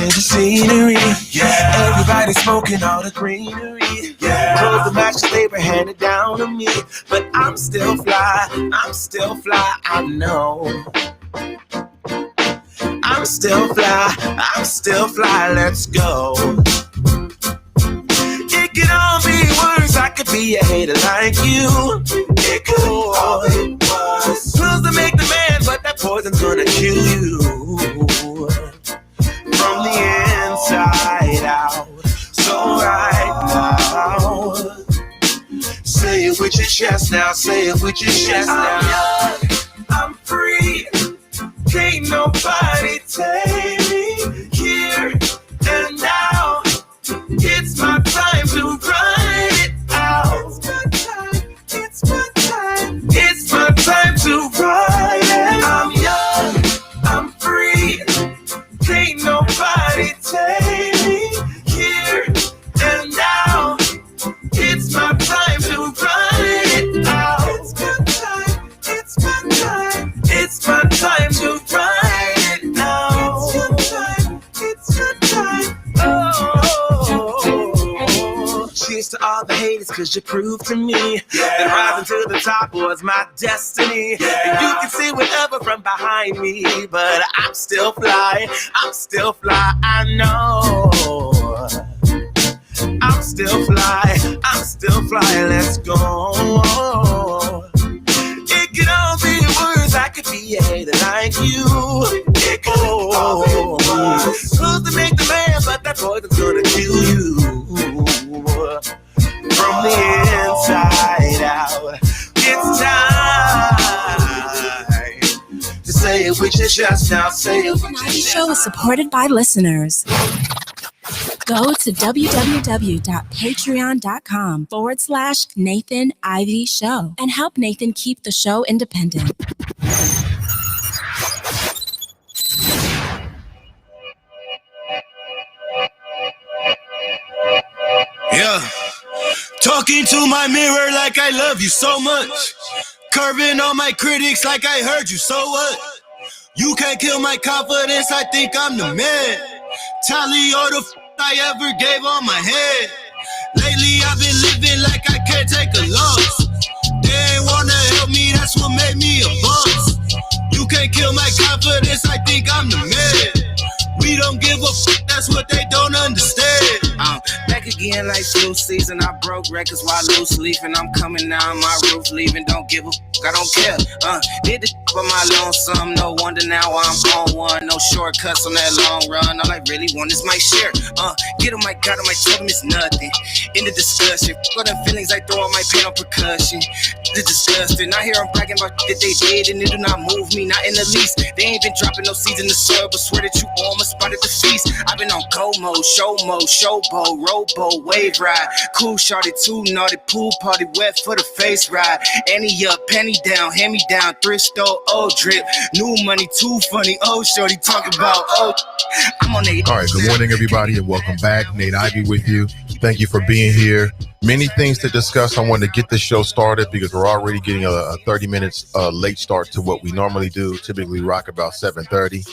change the scenery. Yeah. Everybody smoking all the greenery. Yeah. Close the match, they were handed down to me. But I'm still fly, I know. I'm still fly, let's go. It could all be worse, I could be a hater like you. It could all be worse. Pills to make the man, but that poison's gonna kill you. From the inside out. So right now, say it with your chest now, say it with your chest now. I'm young, I'm free, can't nobody take me here and now. It's my time to run it out. It's my time, it's my time to run it. I'm young, I'm free, can't nobody take me here and now. It's my time to run it out. It's my time, it's my time, it's my time to run it now. It's your time, it's your time. Oh, cheers to all the haters, cause you proved to me that rising to the top was my destiny. And you can see whatever from behind me, but I'm still fly, I know. I'm still fly, let's go. It could all be worse, I could be a hater like you. It could all be worse. Close to make the man, but that poison's gonna kill you. From the inside out, it's time to say it with your chest now, say it with your chest. Ivey Show is supported by listeners. Go to www.patreon.com/Nathan Ivey Show and help Nathan keep the show independent. Yeah. Talking to my mirror like I love you so much. Curving on my critics like I heard you, so what? You can't kill my confidence, I think I'm the man. Tally all the I ever gave on my head. Lately I've been living like I can't take a loss. They ain't wanna help me, that's what made me a boss. You can't kill my confidence, I think I'm the man. We don't give a that's what they don't understand. Back again like flu season, I broke records while loose leafing. I'm coming down my roof, leaving, don't give a I don't care. Did the for my lonesome, no wonder now I'm on one. No shortcuts on that long run, all I really want is my share. Get on my God, on my totem, it's nothing. In the discussion, for them feelings I throw on my pain on percussion. The disgusting, I hear them bragging about that they did and it do not move me, not in the least. They ain't been dropping no seeds in the soil, but swear that you almost spotted the feast. I've been on go mode, showboat, rowboat, wave ride. Cool shorty, too naughty, pool party, wet for the face ride. Annie up, penny down, hand me down, thrift store, old drip. New money, too funny, old shorty talking about, I'm on the. All right, good morning, everybody, and welcome back. Nate Ivey with you. Thank you for being here. Many things to discuss. I wanted to get this show started because we're already getting a 30 minutes late start to what we normally do. Typically rock about 7:30.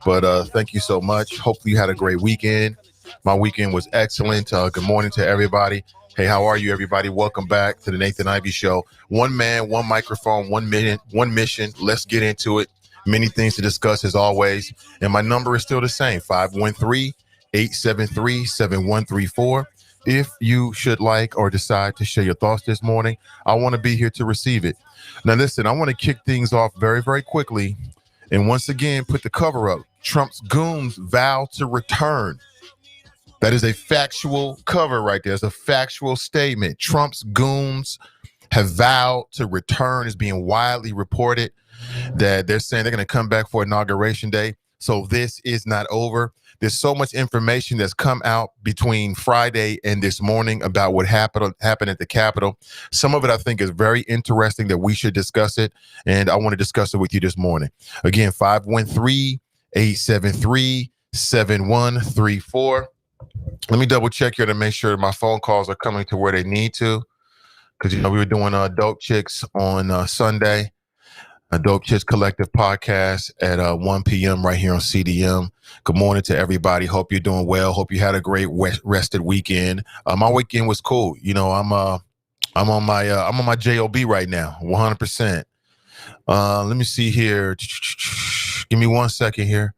But thank you so much. Hopefully you had a great weekend. My weekend was excellent. Good morning to everybody. Hey, how are you, everybody? Welcome back to the Nathan Ivey Show. One man, one microphone, 1 minute, one mission. Let's get into it. Many things to discuss as always. And my number is still the same, 513-873-7134. If you should like or decide to share your thoughts this morning, I want to be here to receive it. Now, listen, I want to kick things off very, very quickly. And once again, put the cover up. Trump's goons vow to return. That is a factual cover right there. It's a factual statement. Trump's goons have vowed to return. It's being widely reported that they're saying they're going to come back for Inauguration Day. So this is not over. There's so much information that's come out between Friday and this morning about what happened at the Capitol. Some of it I think is very interesting that we should discuss it. And I want to discuss it with you this morning. Again, 513-873-7134. Let me double check here to make sure my phone calls are coming to where they need to. Because, we were doing Dope Chicks on Sunday. a Dope Chicks Collective podcast at 1 p.m. right here on CDM. Good morning to everybody. Hope you're doing well. Hope you had a great rested weekend. My weekend was cool. You know, I'm on my JOB right now, 100%. Let me see here. Give me 1 second here.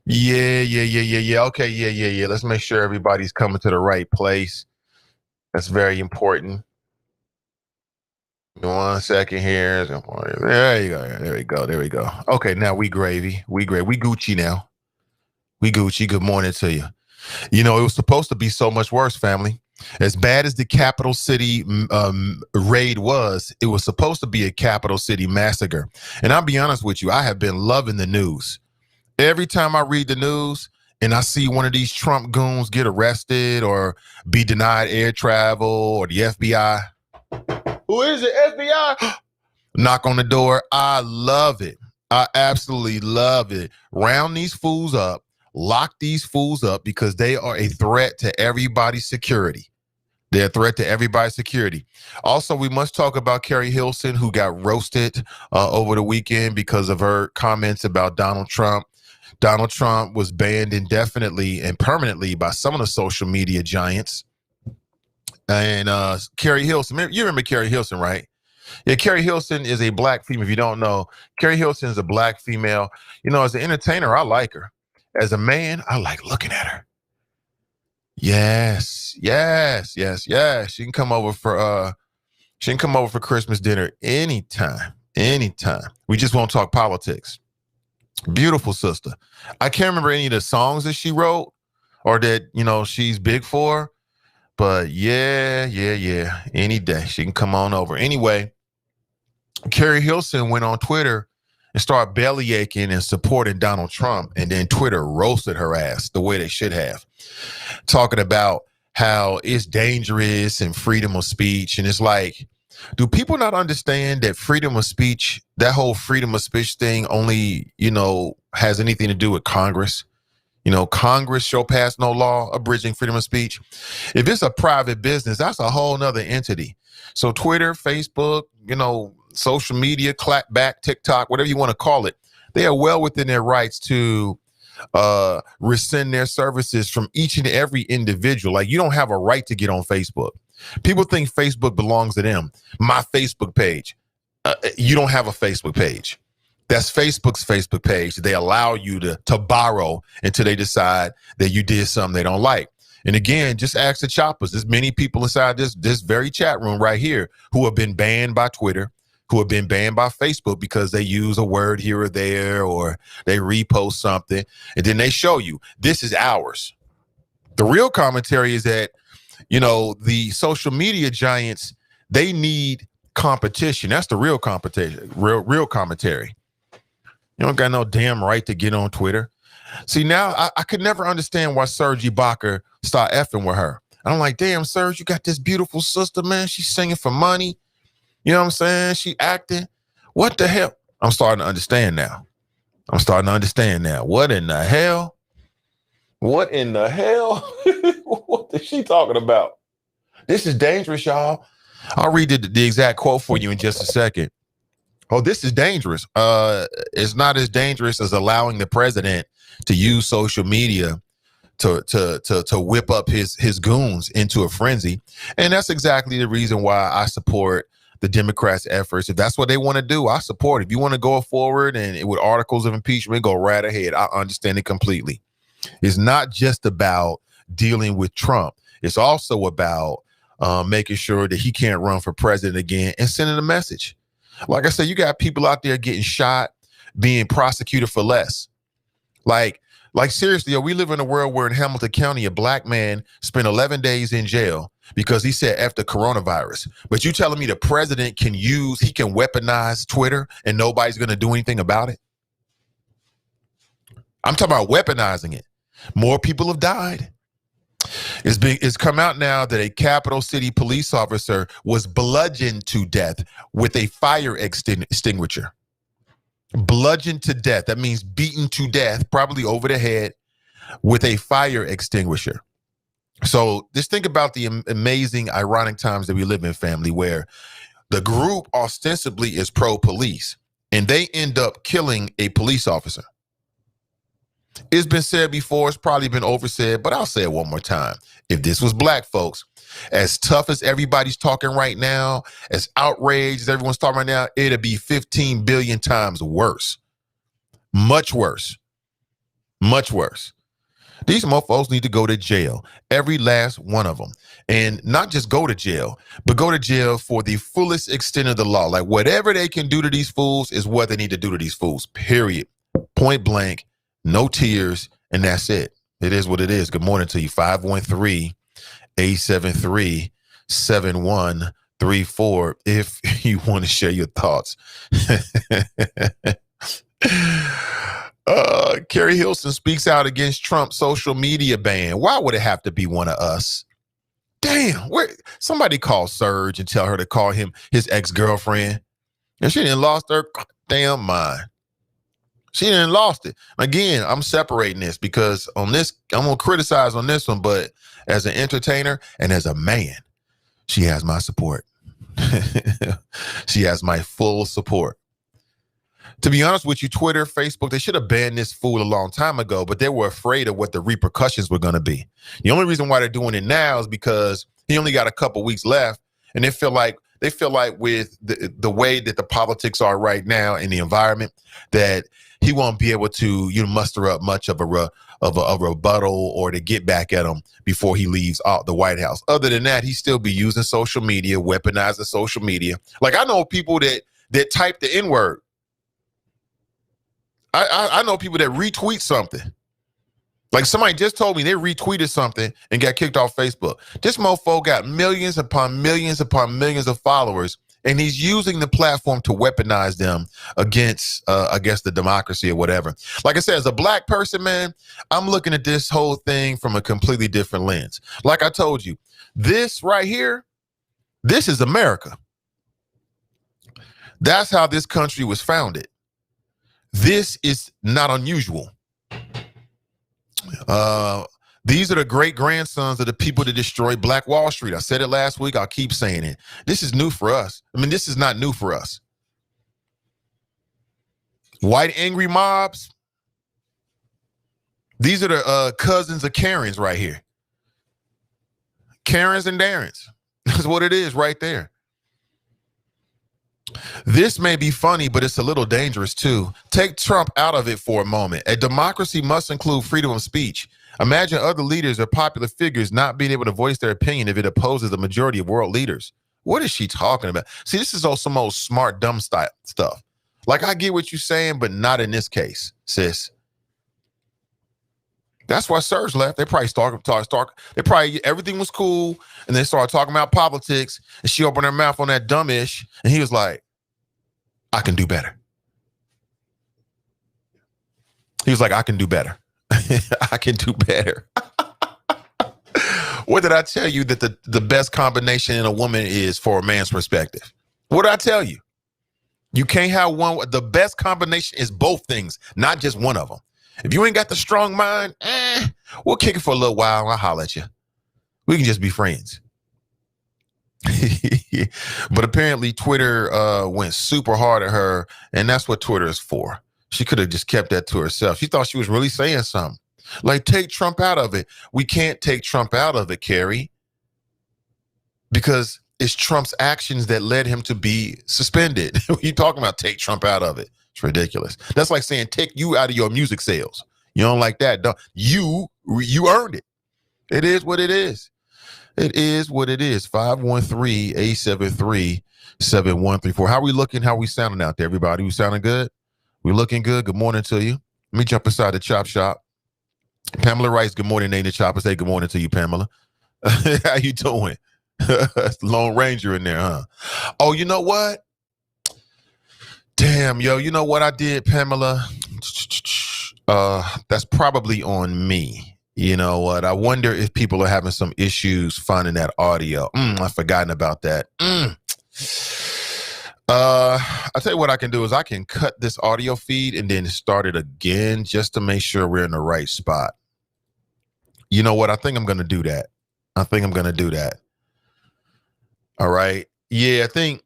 Yeah. Okay, yeah. Let's make sure everybody's coming to the right place. That's very important. 1 second here. There you go. There we go. Okay, now we gravy. We Gucci now. We Gucci. Good morning to you. You know, it was supposed to be so much worse, family. As bad as the capital city raid was, it was supposed to be a capital city massacre. And I'll be honest with you, I have been loving the news. Every time I read the news and I see one of these Trump goons get arrested or be denied air travel or the FBI. Who is it? FBI? Knock on the door. I love it. I absolutely love it. Round these fools up. Lock these fools up because they are a threat to everybody's security. They're a threat to everybody's security. Also, we must talk about Carrie Hilson, who got roasted over the weekend because of her comments about Donald Trump. Donald Trump was banned indefinitely and permanently by some of the social media giants. And Carrie Hilson, you remember Carrie Hilson, right? Yeah, Carrie Hilson is a black female. If you don't know, Carrie Hilson is a black female. You know, as an entertainer, I like her. As a man, I like looking at her. Yes. She can come over for Christmas dinner anytime. We just won't talk politics. Beautiful sister. I can't remember any of the songs that she wrote or that, you know, she's big for. But yeah. Any day she can come on over. Anyway, Carrie Hilson went on Twitter and started bellyaching and supporting Donald Trump. And then Twitter roasted her ass the way they should have. Talking about how it's dangerous and freedom of speech. And it's like, do people not understand that freedom of speech, that whole freedom of speech thing only, you know, has anything to do with Congress? You know, Congress shall pass no law abridging freedom of speech. If it's a private business, that's a whole nother entity. So Twitter, Facebook, you know, social media, clapback, TikTok, whatever you want to call it, they are well within their rights to rescind their services from each and every individual. Like, you don't have a right to get on Facebook. People think Facebook belongs to them. My Facebook page. You don't have a Facebook page. That's Facebook's Facebook page. They allow you to borrow until they decide that you did something they don't like. And again, just ask the choppers. There's many people inside this very chat room right here who have been banned by Twitter, who have been banned by Facebook because they use a word here or there, or they repost something, and then they show you, this is ours. The real commentary is that, you know, the social media giants, they need competition. That's the real competition, real commentary. You don't got no damn right to get on Twitter. See, now I could never understand why Serge Ibaka start effing with her. I'm like, damn, Serge, you got this beautiful sister, man. She's singing for money. You know what I'm saying? She acting. What the hell? I'm starting to understand now. What in the hell? What is she talking about? This is dangerous, y'all. I'll read the exact quote for you in just a second. Oh, this is dangerous. It's not as dangerous as allowing the president to use social media to whip up his goons into a frenzy. And that's exactly the reason why I support the Democrats' efforts. If that's what they want to do, I support it. If you want to go forward and with articles of impeachment, go right ahead. I understand it completely. It's not just about dealing with Trump. It's also about making sure that he can't run for president again and sending a message. Like I said, you got people out there getting shot, being prosecuted for less. Like seriously, we live in a world where in Hamilton County, a black man spent 11 days in jail because he said F the coronavirus. But you telling me the president can weaponize Twitter and nobody's going to do anything about it? I'm talking about weaponizing it. More people have died. It's come out now that a capital city police officer was bludgeoned to death with a fire extinguisher. Bludgeoned to death. That means beaten to death, probably over the head, with a fire extinguisher. So just think about the amazing, ironic times that we live in, family, where the group ostensibly is pro-police. and they end up killing a police officer. It's been said before, it's probably been oversaid, but I'll say it one more time. If this was black folks, as tough as everybody's talking right now, as outraged as everyone's talking right now, it'd be 15 billion times worse. Much worse. Much worse. These mofos need to go to jail. Every last one of them. And not just go to jail, but go to jail for the fullest extent of the law. Like whatever they can do to these fools is what they need to do to these fools. Period. Point blank. No tears. And that's it. It is what it is. Good morning to you. 513-873-7134 if you want to share your thoughts. Kerry Hilson speaks out against Trump's social media ban. Why would it have to be one of us? Damn, somebody call Serge and tell her to call him his ex-girlfriend. And she didn't lost her damn mind. She didn't lost it. Again, I'm separating this because on this, I'm going to criticize on this one, but as an entertainer and as a man, she has my support. She has my full support. To be honest with you, Twitter, Facebook, they should have banned this fool a long time ago, but they were afraid of what the repercussions were going to be. The only reason why they're doing it now is because he only got a couple weeks left, and they feel like with the way that the politics are right now in the environment, that he won't be able to muster up much of a rebuttal or to get back at him before he leaves out the White House. Other than that, he still be using social media, weaponizing social media. Like I know people that type the N-word. I know people that retweet something. Like somebody just told me they retweeted something and got kicked off Facebook. This mofo got millions upon millions upon millions of followers, and he's using the platform to weaponize them against the democracy or whatever. Like I said, as a black person, man, I'm looking at this whole thing from a completely different lens. Like I told you, this right here, this is America. That's how this country was founded. This is not unusual. These are the great grandsons of the people that destroyed Black Wall Street. I said it last week. I'll keep saying it. This is new for us. I mean, this is not new for us. White angry mobs. These are the cousins of Karens right here. Karens and Darrens. That's what it is right there. This may be funny, but it's a little dangerous too. Take Trump out of it for a moment. A democracy must include freedom of speech. Imagine other leaders or popular figures not being able to voice their opinion if it opposes the majority of world leaders. What is she talking about? See, this is all some old smart, dumb style stuff. Like, I get what you're saying, but not in this case, sis. That's why Serge left. They probably everything was cool, and they started talking about politics, and she opened her mouth on that dumbish, and he was like, I can do better. He was like, I can do better. I can do better. What did I tell you that the best combination in a woman is for a man's perspective? What did I tell you? You can't have one. The best combination is both things, not just one of them. If you ain't got the strong mind, we'll kick it for a little while. I'll holler at you. We can just be friends. But apparently Twitter went super hard at her, and that's what Twitter is for. She could have just kept that to herself. She thought she was really saying something. Like, take Trump out of it. We can't take Trump out of it, Carrie, because it's Trump's actions that led him to be suspended. What are you talking about? Take Trump out of it. It's ridiculous. That's like saying take you out of your music sales. You don't like that. Don't. You earned it. It is what it is. It is what it is. 513-873-7134. How we looking? How we sounding out there, everybody? We sounding good? We looking good? Good morning to you. Let me jump inside the chop shop. Pamela writes, good morning, Nathan Chopper. Say good morning to you, Pamela. How you doing? Lone Ranger in there, huh? Oh, you know what? Damn, yo, you know what I did, Pamela? That's probably on me. You know what? I wonder if people are having some issues finding that audio. I've forgotten about that. I'll tell you what I can do is I can cut this audio feed and then start it again just to make sure we're in the right spot. You know what? I think I'm going to do that. All right. Yeah, I think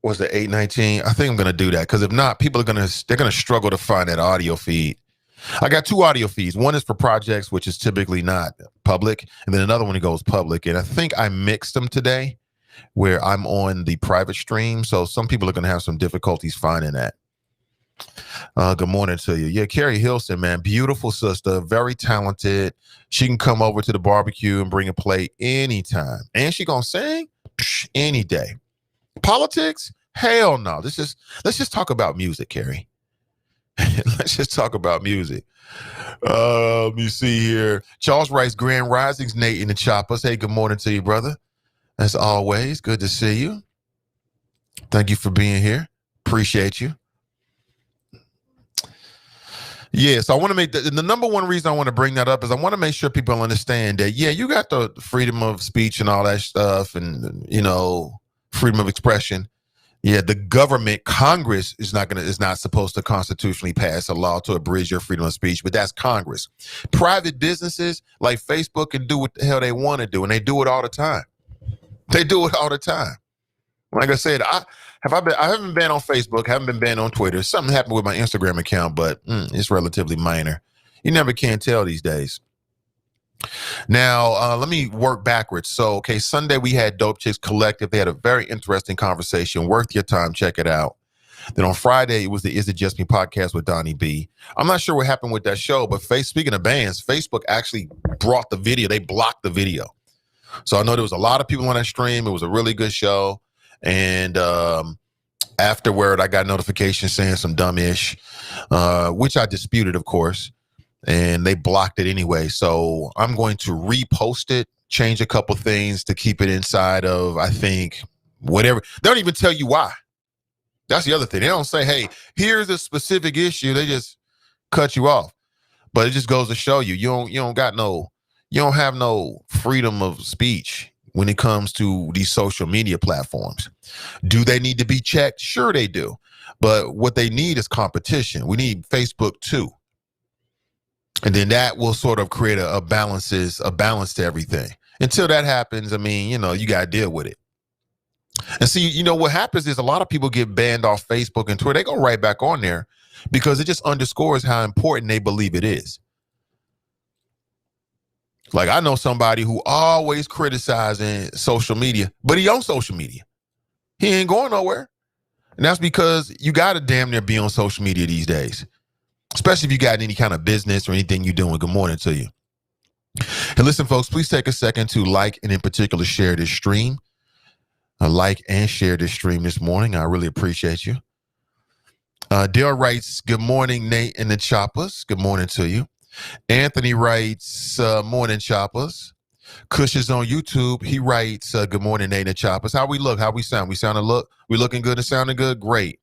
Was it 819? I think I'm gonna do that because if not, people are gonna struggle to find that audio feed. I got 2 audio feeds. One is for projects, which is typically not public, and then another one that goes public. And I think I mixed them today, where I'm on the private stream. So some people are gonna have some difficulties finding that. Good morning to you. Yeah, Carrie Hilson, man, beautiful sister, very talented. She can come over to the barbecue and bring a plate anytime, and she gonna sing any day. Politics? Hell no. Let's just talk about music, Carrie. Let's just talk about music. Let me see here. Charles writes, Grand Risings, Nate in the Choppers. Hey, good morning to you, brother. As always, good to see you. Thank you for being here. Appreciate you. Yeah, so I want to make the number one reason I want to bring that up is I want to make sure people understand that, yeah, you got the freedom of speech and all that stuff and, freedom of expression. Yeah, the government, Congress is not supposed to constitutionally pass a law to abridge your freedom of speech, but that's Congress. Private businesses like Facebook can do what the hell they want to do, and they do it all the time. They do it all the time. Like I said, I haven't been on Facebook, haven't been banned on Twitter. Something happened with my Instagram account, but it's relatively minor. You never can tell these days. Now, let me work backwards. So, okay, Sunday we had Dope Chicks Collective. They had a very interesting conversation. Worth your time. Check it out. Then on Friday, it was the Is It Just Me podcast with Donnie B. I'm not sure what happened with that show, but speaking of bands, Facebook actually brought the video. They blocked the video. So I know there was a lot of people on that stream. It was a really good show. And afterward, I got notifications saying some dumb-ish, which I disputed, of course. And they blocked it anyway. So I'm going to repost it, change a couple things to keep it inside of, I think, whatever. They don't even tell you why. That's the other thing. They don't say, hey, here's a specific issue. They just cut you off. But it just goes to show you, you don't have no freedom of speech when it comes to these social media platforms. Do they need to be checked? Sure they do. But what they need is competition. We need Facebook too. And then that will sort of create a balance to everything. Until that happens, I mean, you got to deal with it. And see, what happens is a lot of people get banned off Facebook and Twitter. They go right back on there because it just underscores how important they believe it is. Like I know somebody who always criticizing social media, but he on social media. He ain't going nowhere. And that's because you got to damn near be on social media these days. Especially if you got any kind of business or anything you're doing. Good morning to you. And listen, folks, please take a second to like and in particular share this stream. Like and share this stream this morning. I really appreciate you. Dale writes, good morning, Nate and the Choppers. Good morning to you. Anthony writes, morning, Choppers. Kush is on YouTube. He writes, good morning, Nate and the Choppers. How we look? How we sound? We looking good and sounding good? Great.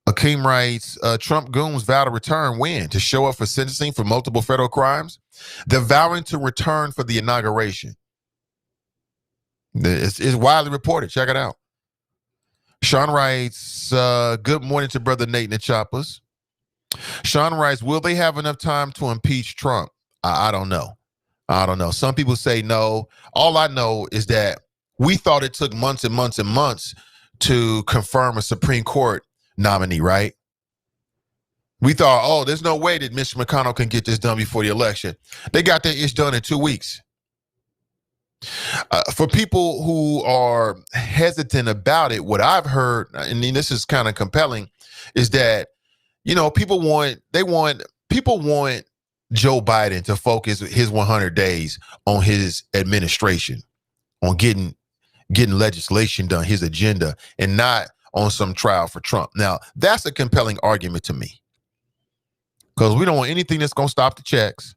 Akeem writes, Trump goons vow to return when? To show up for sentencing for multiple federal crimes? They're vowing to return for the inauguration. It's widely reported. Check it out. Sean writes, good morning to Brother Nate and the Choppers. Sean writes, will they have enough time to impeach Trump? I don't know. Some people say no. All I know is that we thought it took months and months and months to confirm a Supreme Court nominee, right? We thought, there's no way that Mr. McConnell can get this done before the election. They got their ish done in 2 weeks. For people who are hesitant about it, what I've heard, and this is kind of compelling, is that, people want Joe Biden to focus his 100 days on his administration, on getting legislation done, his agenda, and not on some trial for Trump. Now, that's a compelling argument to me because we don't want anything that's going to stop the checks.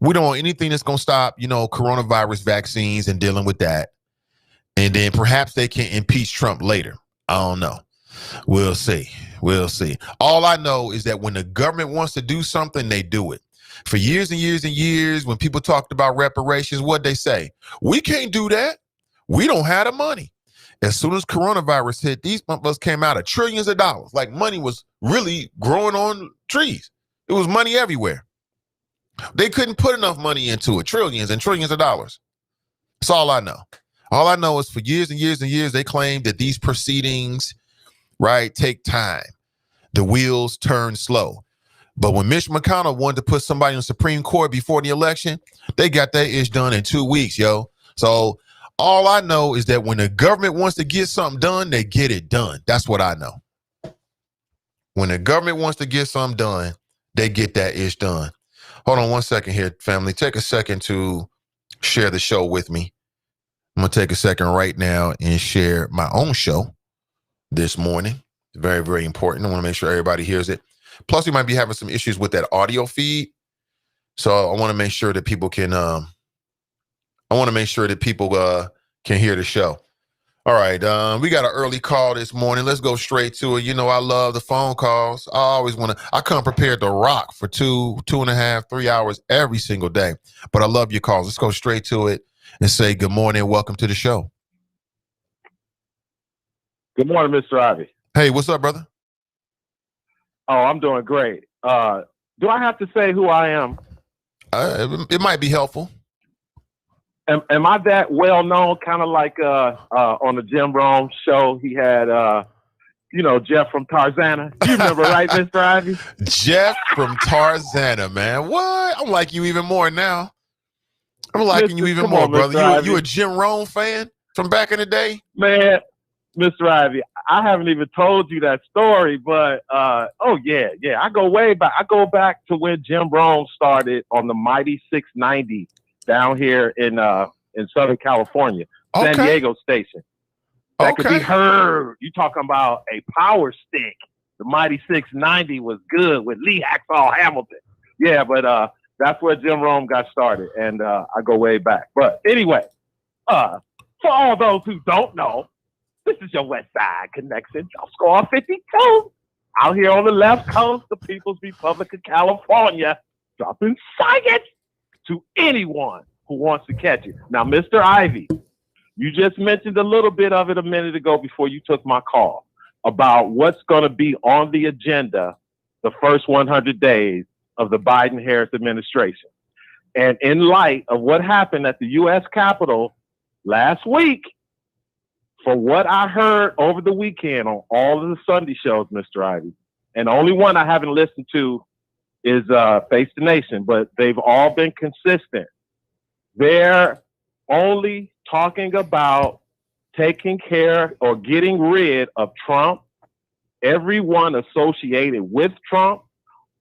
We don't want anything that's going to stop, coronavirus vaccines and dealing with that. And then perhaps they can impeach Trump later. I don't know. We'll see. All I know is that when the government wants to do something, they do it. For years and years and years, when people talked about reparations, what'd they say? We can't do that. We don't have the money. As soon as coronavirus hit, these motherfuckers came out of trillions of dollars. Like money was really growing on trees. It was money everywhere. They couldn't put enough money into it. Trillions and trillions of dollars. That's all I know. All I know is for years and years and years, they claimed that these proceedings, right, take time. The wheels turn slow. But when Mitch McConnell wanted to put somebody on the Supreme Court before the election, they got that ish done in 2 weeks, yo. So all I know is that when the government wants to get something done, they get it done. That's what I know. When the government wants to get something done, they get that ish done. Hold on 1 second here, family. Take a second to share the show with me. I'm going to take a second right now and share my own show this morning. Very, very important. I want to make sure everybody hears it. Plus, we might be having some issues with that audio feed. So I want to make sure that people can, can hear the show. All right. We got an early call this morning. Let's go straight to it. You know, I love the phone calls. I come prepared to rock for 2.5, 3 hours every single day, but I love your calls. Let's go straight to it and say good morning. Welcome to the show. Good morning, Mr. Ivey. Hey, what's up, brother? Oh, I'm doing great. Do I have to say who I am? It might be helpful. Am I that well known? Kind of like on the Jim Rome show, he had Jeff from Tarzana. You remember, right, Mr. Ivey? Jeff from Tarzana, man. What? I'm liking you even more now. I'm liking you even more, brother. You a Jim Rome fan from back in the day? Man, Mr. Ivey, I haven't even told you that story, but yeah. I go way back. I go back to when Jim Rome started on the mighty 690 down here in Southern California, San Diego station. That could be heard. You talking about a power stick. The mighty 690 was good with Lee Hacksaw Hamilton. Yeah, but that's where Jim Rome got started, and I go way back. But anyway, for all those who don't know, this is your West Side Connection. Score 52. Out here on the left coast, the People's Republic of California, dropping science to anyone who wants to catch it. Now, Mr. Ivey, you just mentioned a little bit of it a minute ago before you took my call about what's going to be on the agenda the first 100 days of the Biden-Harris administration. And in light of what happened at the U.S. Capitol last week, for what I heard over the weekend on all of the Sunday shows, Mr. Ivey, and the only one I haven't listened to is Face the Nation, but they've all been consistent. They're only talking about taking care or getting rid of Trump, everyone associated with Trump,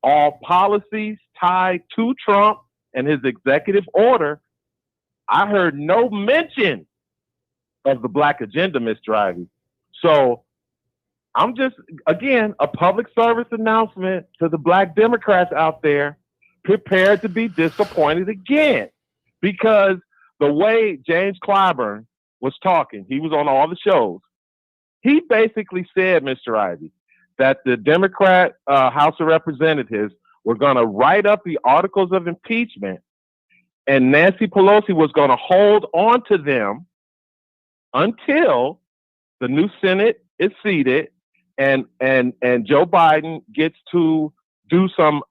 all policies tied to Trump and his executive order. I heard no mention of the Black agenda, Mr. Ivey. So I'm just, again, a public service announcement to the Black Democrats out there, prepared to be disappointed again. Because the way James Clyburn was talking, he was on all the shows, he basically said, Mr. Ivey, that the Democrat House of Representatives were going to write up the articles of impeachment, and Nancy Pelosi was going to hold on to them until the new Senate is seated and Joe Biden gets to do some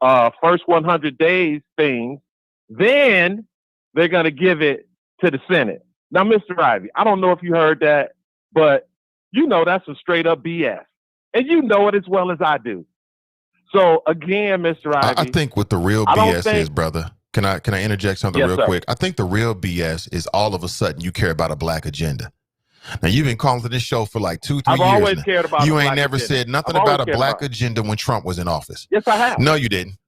first 100 days things. Then they're going to give it to the Senate. Now, Mr. Ivey, I don't know if you heard that, but you know that's some straight up BS. And you know it as well as I do. So again, Mr. Ivey, I think what the real BS is, brother. Can I interject something real quick? I think the real BS is all of a sudden you care about a Black agenda. Now, you've been calling to this show for like 2-3 years. I've always cared about. You ain't never said nothing about a Black agenda when Trump was in office. Yes, I have. No, you didn't.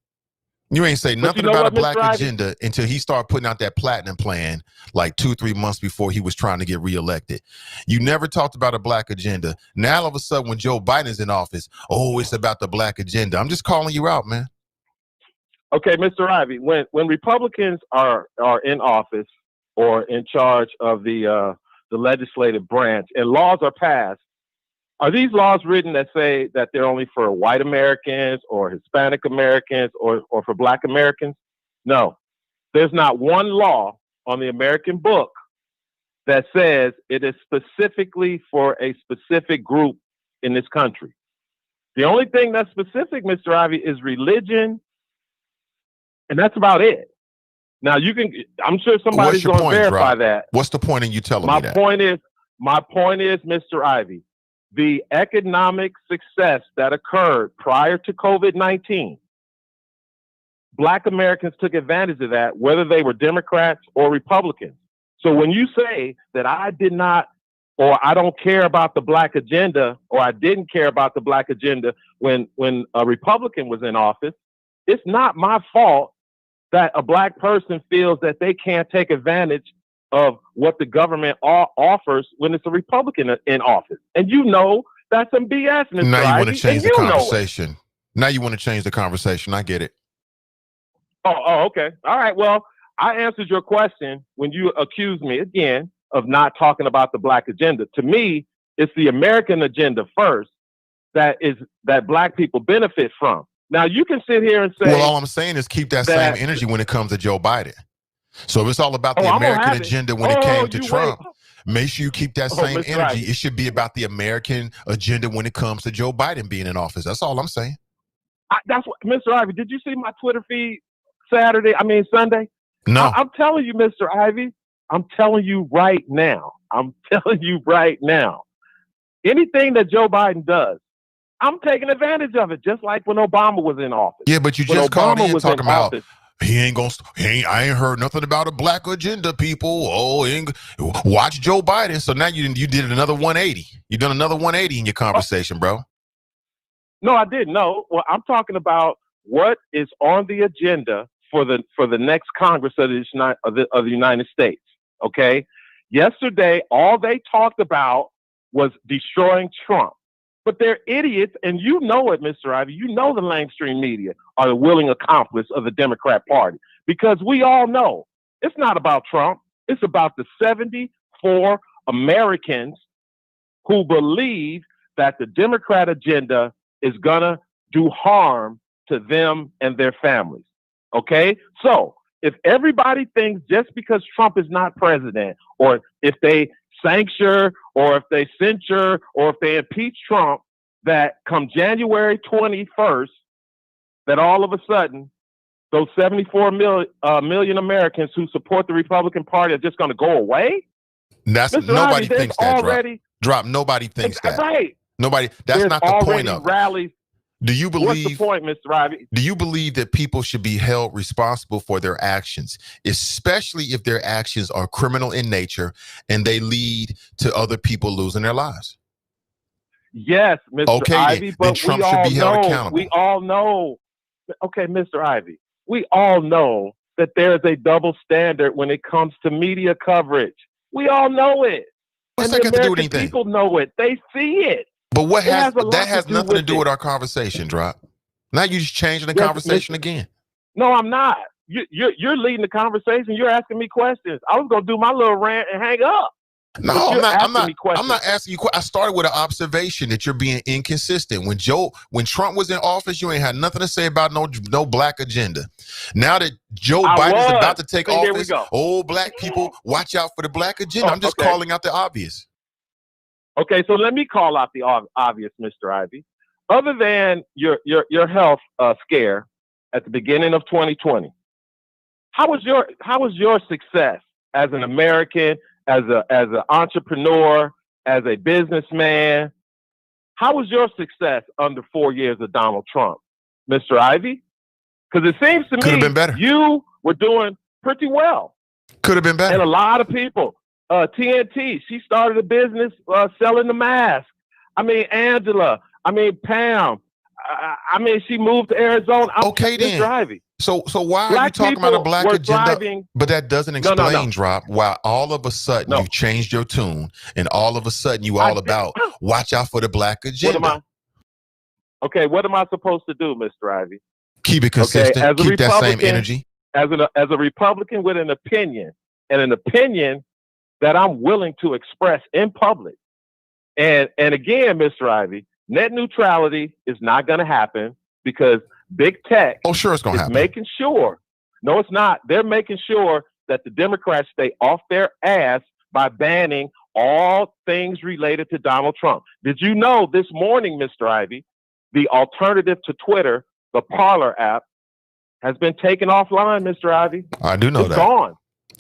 You ain't say nothing about a Black agenda until he started putting out that platinum plan like 2-3 months before he was trying to get reelected. You never talked about a Black agenda. Now, all of a sudden, when Joe Biden is in office, it's about the Black agenda. I'm just calling you out, man. Okay, Mr. Ivey, when Republicans are in office or in charge of the legislative branch and laws are passed, are these laws written that say that they're only for white Americans or Hispanic Americans or for Black Americans? No. There's not one law on the American book that says it is specifically for a specific group in this country. The only thing that's specific, Mr. Ivey, is religion, and that's about it. Now I'm sure somebody's going to verify that. What's the point in you telling me that? My point is, Mr. Ivey, the economic success that occurred prior to COVID-19, Black Americans took advantage of that, whether they were Democrats or Republicans. So when you say that I did not, or I don't care about the Black agenda, or I didn't care about the Black agenda when a Republican was in office, it's not my fault that a Black person feels that they can't take advantage of what the government offers when it's a Republican in office. And you know that's some BS, Mr. Now you Ivey, want to change the conversation. Now you want to change the conversation. I get it. Oh, okay. All right. Well, I answered your question when you accused me again of not talking about the Black agenda. To me, it's the American agenda first that Black people benefit from. Now, you can sit here and say... Well, all I'm saying is keep that same energy when it comes to Joe Biden. So if it's all about the American agenda when it came to Trump, make sure you keep that same energy. Ivey. It should be about the American agenda when it comes to Joe Biden being in office. That's all I'm saying. That's what, Mr. Ivey, did you see my Twitter feed Sunday? No. I'm telling you, Mr. Ivey, I'm telling you right now. Anything that Joe Biden does, I'm taking advantage of it, just like when Obama was in office. Yeah, but you just called in talking about I ain't heard nothing about a Black agenda, people. Watch Joe Biden. So now you did another 180. You done another 180 in your conversation, bro. No, I didn't. No. Well, I'm talking about what is on the agenda for the next Congress of the United States. Okay. Yesterday, all they talked about was destroying Trump. But they're idiots, and you know it, Mr. Ivey. You know the mainstream media are the willing accomplice of the Democrat Party, because we all know it's not about Trump. It's about the 74 Americans who believe that the Democrat agenda is going to do harm to them and their families. Okay? So if everybody thinks just because Trump is not president, or if they censure, or if they censure, or if they impeach Trump, that come January 21st, that all of a sudden those 74 million Americans who support the Republican Party are just going to go away? Nobody thinks that. Drop. Nobody thinks that. Right. Nobody. That's not the point of rallies. Do you believe? What's the point, Mr. Ivey? Do you believe that people should be held responsible for their actions, especially if their actions are criminal in nature and they lead to other people losing their lives? Yes, Mr. Ivey, but Trump should be held accountable. We all know. Okay, Mr. Ivey, we all know that there is a double standard when it comes to media coverage. We all know it. What's that got to do with anything? People know it. They see it. But that has nothing to do with our conversation, Drop. Now you're just changing the conversation again. No, I'm not. You're leading the conversation. You're asking me questions. I was gonna do my little rant and hang up. No, I'm not asking you. I started with an observation that you're being inconsistent. When Trump was in office, you ain't had nothing to say about no Black agenda. Now that Joe Biden's about to take office, Black people, watch out for the Black agenda. I'm just calling out the obvious. Okay, so let me call out the obvious, Mr. Ivey. Other than your health scare at the beginning of 2020, how was your success as an American, as an entrepreneur, as a businessman? How was your success under 4 years of Donald Trump, Mr. Ivey? Because it seems to me you were doing pretty well. Could have been better. And a lot of people. TNT, she started a business selling the mask. I mean, Angela. I mean, Pam. I mean, she moved to Arizona. Okay, then. Mr. Ivey. So why are you talking about a Black agenda? But that doesn't explain, Drop, why all of a sudden you changed your tune and all of a sudden you all about watch out for the Black agenda. What am I supposed to do, Mr. Ivey? Keep it consistent. Keep that same energy. As a Republican with an opinion, and an opinion that I'm willing to express in public. And again, Mr. Ivey, net neutrality is not going to happen because big tech it's going to happen. Making sure. No, it's not. They're making sure that the Democrats stay off their ass by banning all things related to Donald Trump. Did you know this morning, Mr. Ivey, the alternative to Twitter, the Parler app, has been taken offline, Mr. Ivey. I do know it's that. Gone.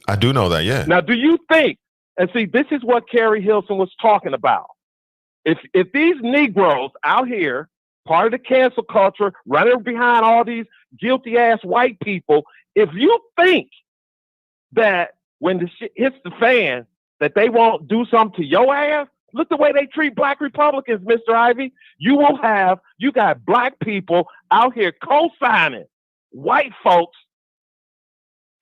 I do know that, yeah. Now, do you think, and see, this is what Kerry Hilson was talking about. If these Negroes out here, part of the cancel culture, running behind all these guilty ass white people, if you think that when the shit hits the fan, that they won't do something to your ass, look the way they treat black Republicans, Mr. Ivey. You got black people out here co-signing white folks,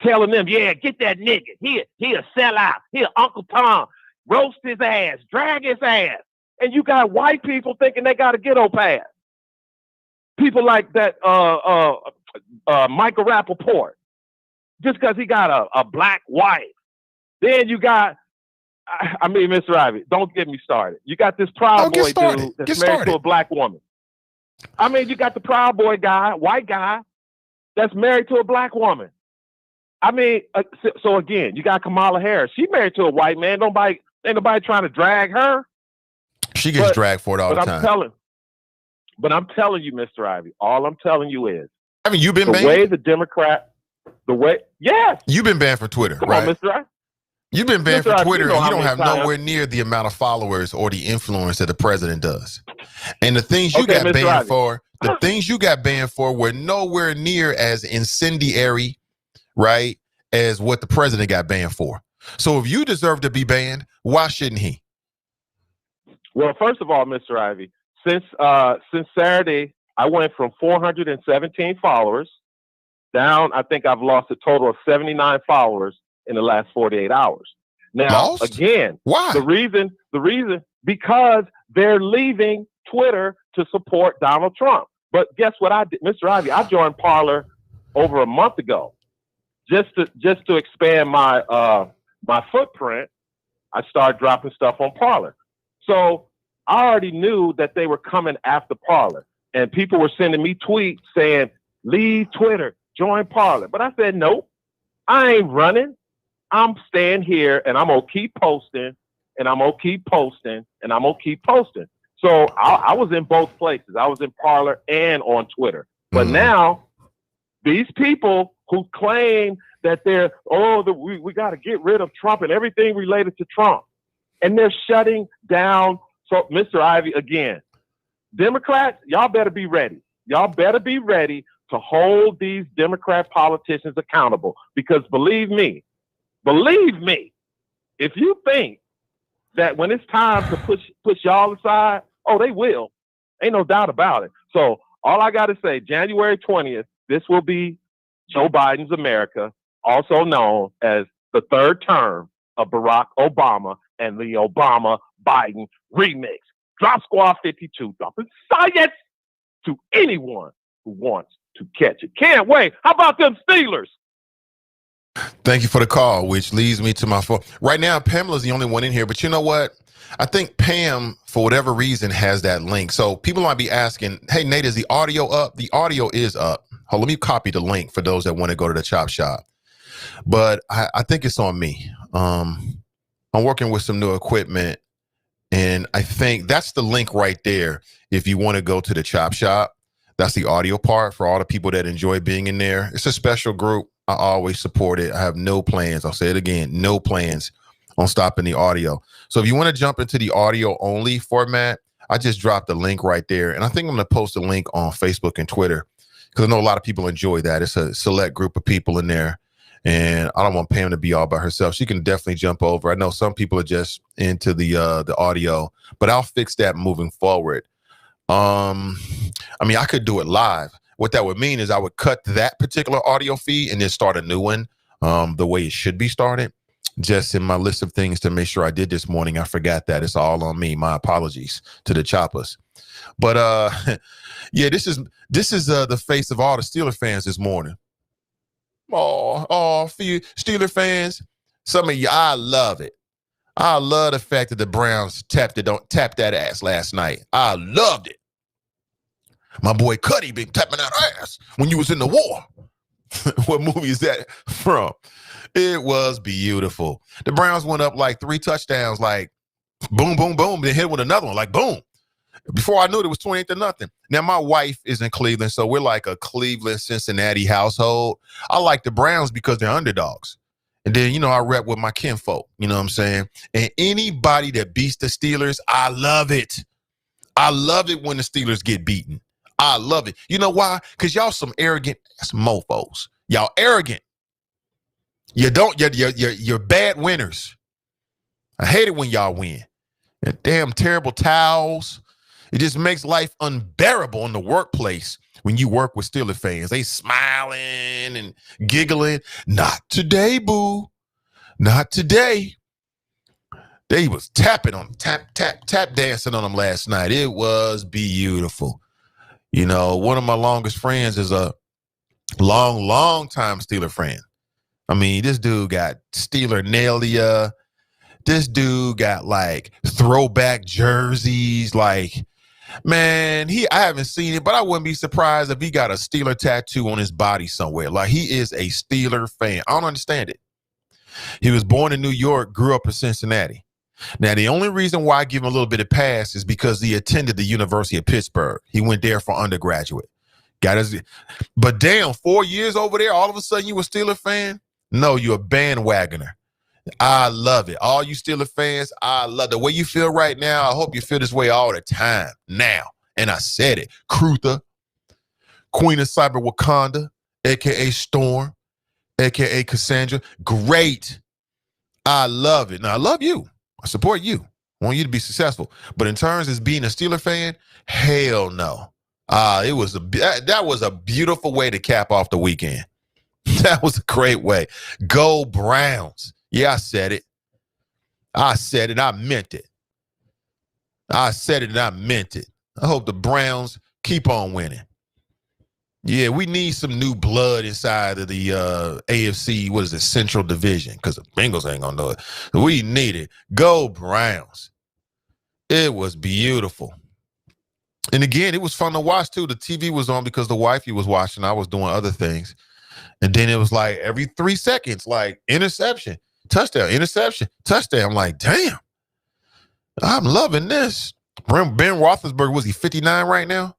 telling them, yeah, get that nigga. He'll sell out. He'll Uncle Tom, roast his ass, drag his ass. And you got white people thinking they got a ghetto pass. People like that Michael Rappaport, just because he got a black wife. Then you got, I mean, Mr. Ivey, don't get me started. You got this Proud Boy dude that's married to a black woman. I mean, you got the Proud Boy guy, white guy, that's married to a black woman. I mean, so again, you got Kamala Harris. She married to a white man. Ain't nobody trying to drag her. She gets dragged for it all the time. I'm telling you, Mr. Ivey, all I'm telling you is, I mean, you've been banned? Yes. You've been banned from Twitter, Come right? on, Mr. Ivey. You've been banned from Twitter, and you don't have nowhere time. near the amount of followers or the influence that the president does. And the things you got banned for, the things you got banned for were nowhere near as incendiary, right, as what the president got banned for. So if you deserve to be banned, why shouldn't he? Well, first of all, Mr. Ivey, since Saturday, I went from 417 followers down. I think I've lost a total of 79 followers in the last 48 hours. Now, again, why? The reason, because they're leaving Twitter to support Donald Trump. But guess what I did, Mr. Ivey? I joined Parler over a month ago, just to expand my my footprint. I started dropping stuff on Parler. So I already knew that they were coming after Parler, and people were sending me tweets saying, leave Twitter, join Parler. But I said, nope, I ain't running. I'm staying here, and I'm going to keep posting, and I'm going to keep posting, and I'm going to keep posting. So I was in both places. I was in Parler and on Twitter. But now these people who claim that we got to get rid of Trump and everything related to Trump, and they're shutting down. So, Mr. Ivey, again, Democrats, y'all better be ready. Y'all better be ready to hold these Democrat politicians accountable, because believe me, if you think that when it's time to push y'all aside, they will. Ain't no doubt about it. So all I got to say, January 20th, this will be Joe Biden's America, also known as the third term of Barack Obama and the Obama-Biden remix. Drop Squad 52, dropping science to anyone who wants to catch it. Can't wait. How about them Steelers? Thank you for the call, which leads me to my phone. Right now, Pamela's the only one in here, but you know what? I think Pam, for whatever reason, has that link. So people might be asking, hey, Nate, is the audio up? The audio is up. Let me copy the link for those that want to go to the Chop Shop. But I think it's on me. I'm working with some new equipment, and I think that's the link right there. If you want to go to the Chop Shop, that's the audio part for all the people that enjoy being in there. It's a special group. I always support it. I have no plans. I'll say it again. No plans on stopping the audio. So if you want to jump into the audio only format, I just dropped the link right there. And I think I'm going to post a link on Facebook and Twitter, because I know a lot of people enjoy that. It's a select group of people in there. And I don't want Pam to be all by herself. She can definitely jump over. I know some people are just into the audio, but I'll fix that moving forward. I mean, I could do it live. What that would mean is I would cut that particular audio feed and then start a new one the way it should be started. Just in my list of things to make sure I did this morning, I forgot that. It's all on me. My apologies to the choppers. But yeah, this is the face of all the Steeler fans this morning. Oh, for you Steeler fans, some of you, I love it. I love the fact that the Browns tapped that ass last night. I loved it. My boy Cuddy been tapping that ass when you was in the war. What movie is that from? It was beautiful. The Browns went up like 3 touchdowns, like boom, boom, boom, then hit with another one, like boom. Before I knew it was 28-0. Now, my wife is in Cleveland, so we're like a Cleveland, Cincinnati household. I like the Browns because they're underdogs. And then, you know, I rep with my kinfolk, you know what I'm saying? And anybody that beats the Steelers, I love it. I love it when the Steelers get beaten. I love it. You know why? Because y'all some arrogant mofos. Y'all arrogant. You're bad winners. I hate it when y'all win. And damn terrible towels. It just makes life unbearable in the workplace when you work with Steelers fans. They smiling and giggling. Not today, boo. Not today. They was tap dancing on them last night. It was beautiful. You know, one of my longest friends is a long time Steeler friend. I mean, this dude got Steeler Nalia. This dude got like throwback jerseys. Like, man, I haven't seen it, but I wouldn't be surprised if he got a Steeler tattoo on his body somewhere. Like, he is a Steeler fan. I don't understand it. He was born in New York, grew up in Cincinnati. Now, the only reason why I give him a little bit of pass is because he attended the University of Pittsburgh. He went there for undergraduate. But damn, 4 years over there, all of a sudden you a Steeler fan? No, you're a bandwagoner. I love it. All you Steeler fans, I love the way you feel right now. I hope you feel this way all the time now. And I said it. Crutha, Queen of Cyber Wakanda, a.k.a. Storm, a.k.a. Cassandra. Great. I love it. Now, I love you. I support you. I want you to be successful. But in terms of being a Steeler fan, hell no. That was a beautiful way to cap off the weekend. That was a great way. Go Browns. Yeah, I said it. I said it. I meant it. I said it and I meant it. I hope the Browns keep on winning. Yeah, we need some new blood inside of the AFC, what is it, Central Division, because the Bengals ain't going to do it. We need it. Go Browns. It was beautiful. And again, it was fun to watch, too. The TV was on because the wifey was watching. I was doing other things. And then it was like every 3 seconds, like interception, touchdown, interception, touchdown. I'm like, damn, I'm loving this. Ben Roethlisberger, was he 59 right now?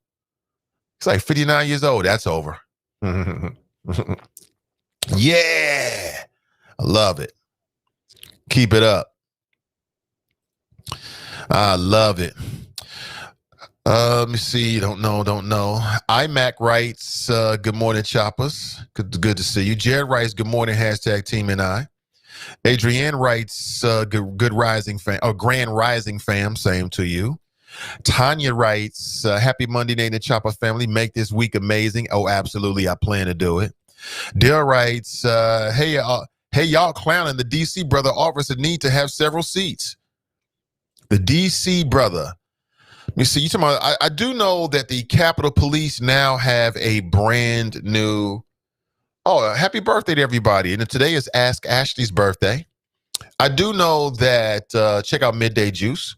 He's like 59 years old. That's over. Yeah. I love it. Keep it up. I love it. Let me see. Don't know. iMac writes, good morning, choppers. Good to see you. Jared writes, good morning, hashtag Team and I. Adrienne writes, good rising fam, grand rising fam, same to you. Tanya writes, happy Monday, Nathan Chopper family. Make this week amazing. Oh, absolutely. I plan to do it. Dale writes, hey, y'all clowning. The DC brother offers a need to have several seats. The DC brother. Let me see. You talking about, I do know that the Capitol Police now have a brand new. Oh, happy birthday to everybody. And today is Ask Ashley's birthday. I do know that, check out Midday Juice.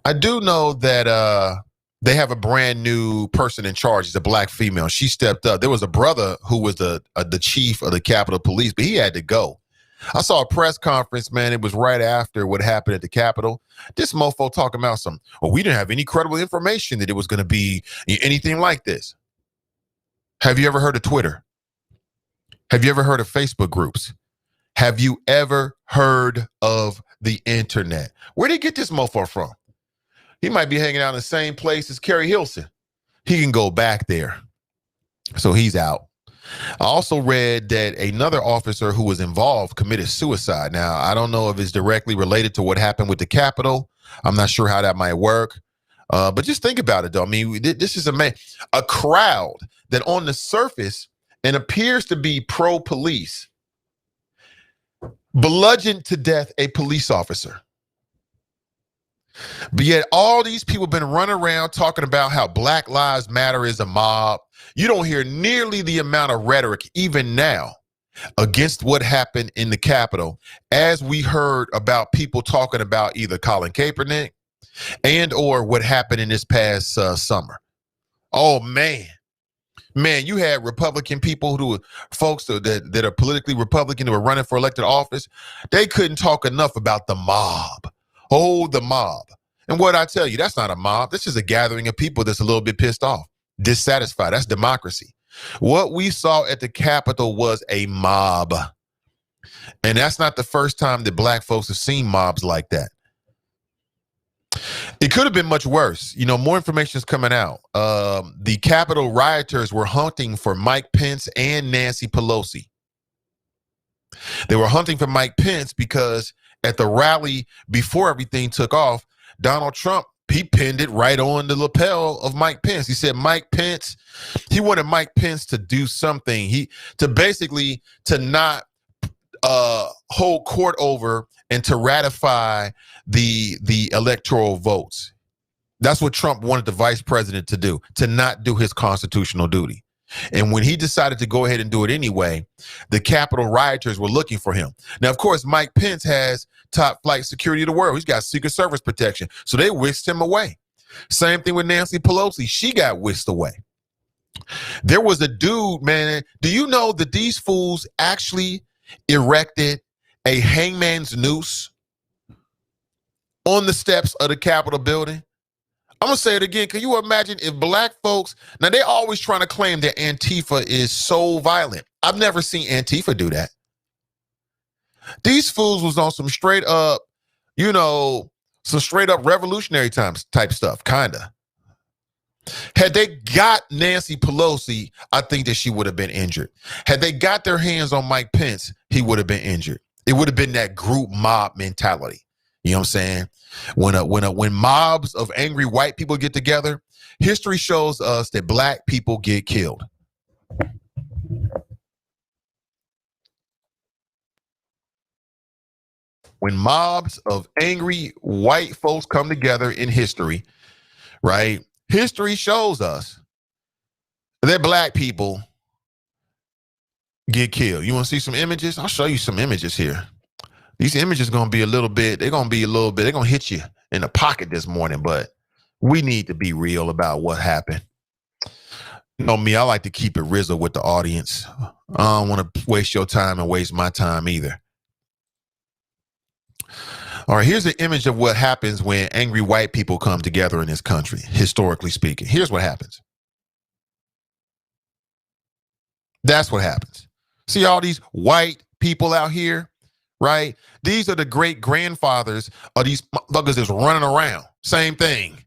I do know that they have a brand new person in charge. She's a black female. She stepped up. There was a brother who was the chief of the Capitol Police, but he had to go. I saw a press conference, man. It was right after what happened at the Capitol. This mofo talking about we didn't have any credible information that it was going to be anything like this. Have you ever heard of Twitter? Have you ever heard of Facebook groups? Have you ever heard of the internet? Where did he get this mofo from? He might be hanging out in the same place as Kerry Hilson. He can go back there. So he's out. I also read that another officer who was involved committed suicide. Now, I don't know if it's directly related to what happened with the Capitol. I'm not sure how that might work. But just think about it, though. I mean, this is a crowd that on the surface and appears to be pro-police bludgeoned to death a police officer. But yet all these people have been running around talking about how Black Lives Matter is a mob. You don't hear nearly the amount of rhetoric, even now, against what happened in the Capitol, as we heard about people talking about either Colin Kaepernick and or what happened in this past summer. Oh, man. Man, you had Republican people folks that are politically Republican who are running for elected office. They couldn't talk enough about the mob. Oh, the mob. And what I tell you, that's not a mob. This is a gathering of people that's a little bit pissed off, dissatisfied. That's democracy. What we saw at the Capitol was a mob. And that's not the first time that black folks have seen mobs like that. It could have been much worse. You know, more information is coming out. The Capitol rioters were hunting for Mike Pence and Nancy Pelosi. They were hunting for Mike Pence because at the rally before everything took off, Donald Trump, he pinned it right on the lapel of Mike Pence. He said Mike Pence, he wanted Mike Pence to do something. To not hold court over and to ratify the electoral votes. That's what Trump wanted the vice president to do, to not do his constitutional duty. And when he decided to go ahead and do it anyway, the Capitol rioters were looking for him. Now, of course, Mike Pence has top flight security of the world. He's got Secret Service protection. So they whisked him away. Same thing with Nancy Pelosi. She got whisked away. There was a dude, man. Do you know that these fools actually erected a hangman's noose on the steps of the Capitol building? I'm going to say it again. Can you imagine if black folks, now they're always trying to claim that Antifa is so violent. I've never seen Antifa do that. These fools was on some straight up, some straight up revolutionary type stuff, kind of. Had they got Nancy Pelosi, I think that she would have been injured. Had they got their hands on Mike Pence, he would have been injured. It would have been that group mob mentality. You know what I'm saying? When mobs of angry white people get together, history shows us that black people get killed. When mobs of angry white folks come together in history, right? History shows us that black people get killed. You want to see some images? I'll show you some images here. These images going to be they're going to hit you in the pocket this morning, but we need to be real about what happened. You know me, I like to keep it Rizzo with the audience. I don't want to waste your time and waste my time either. All right, here's an image of what happens when angry white people come together in this country, historically speaking. Here's what happens. That's what happens. See all these white people out here, right? These are the great grandfathers of these motherfuckers that's running around. Same thing.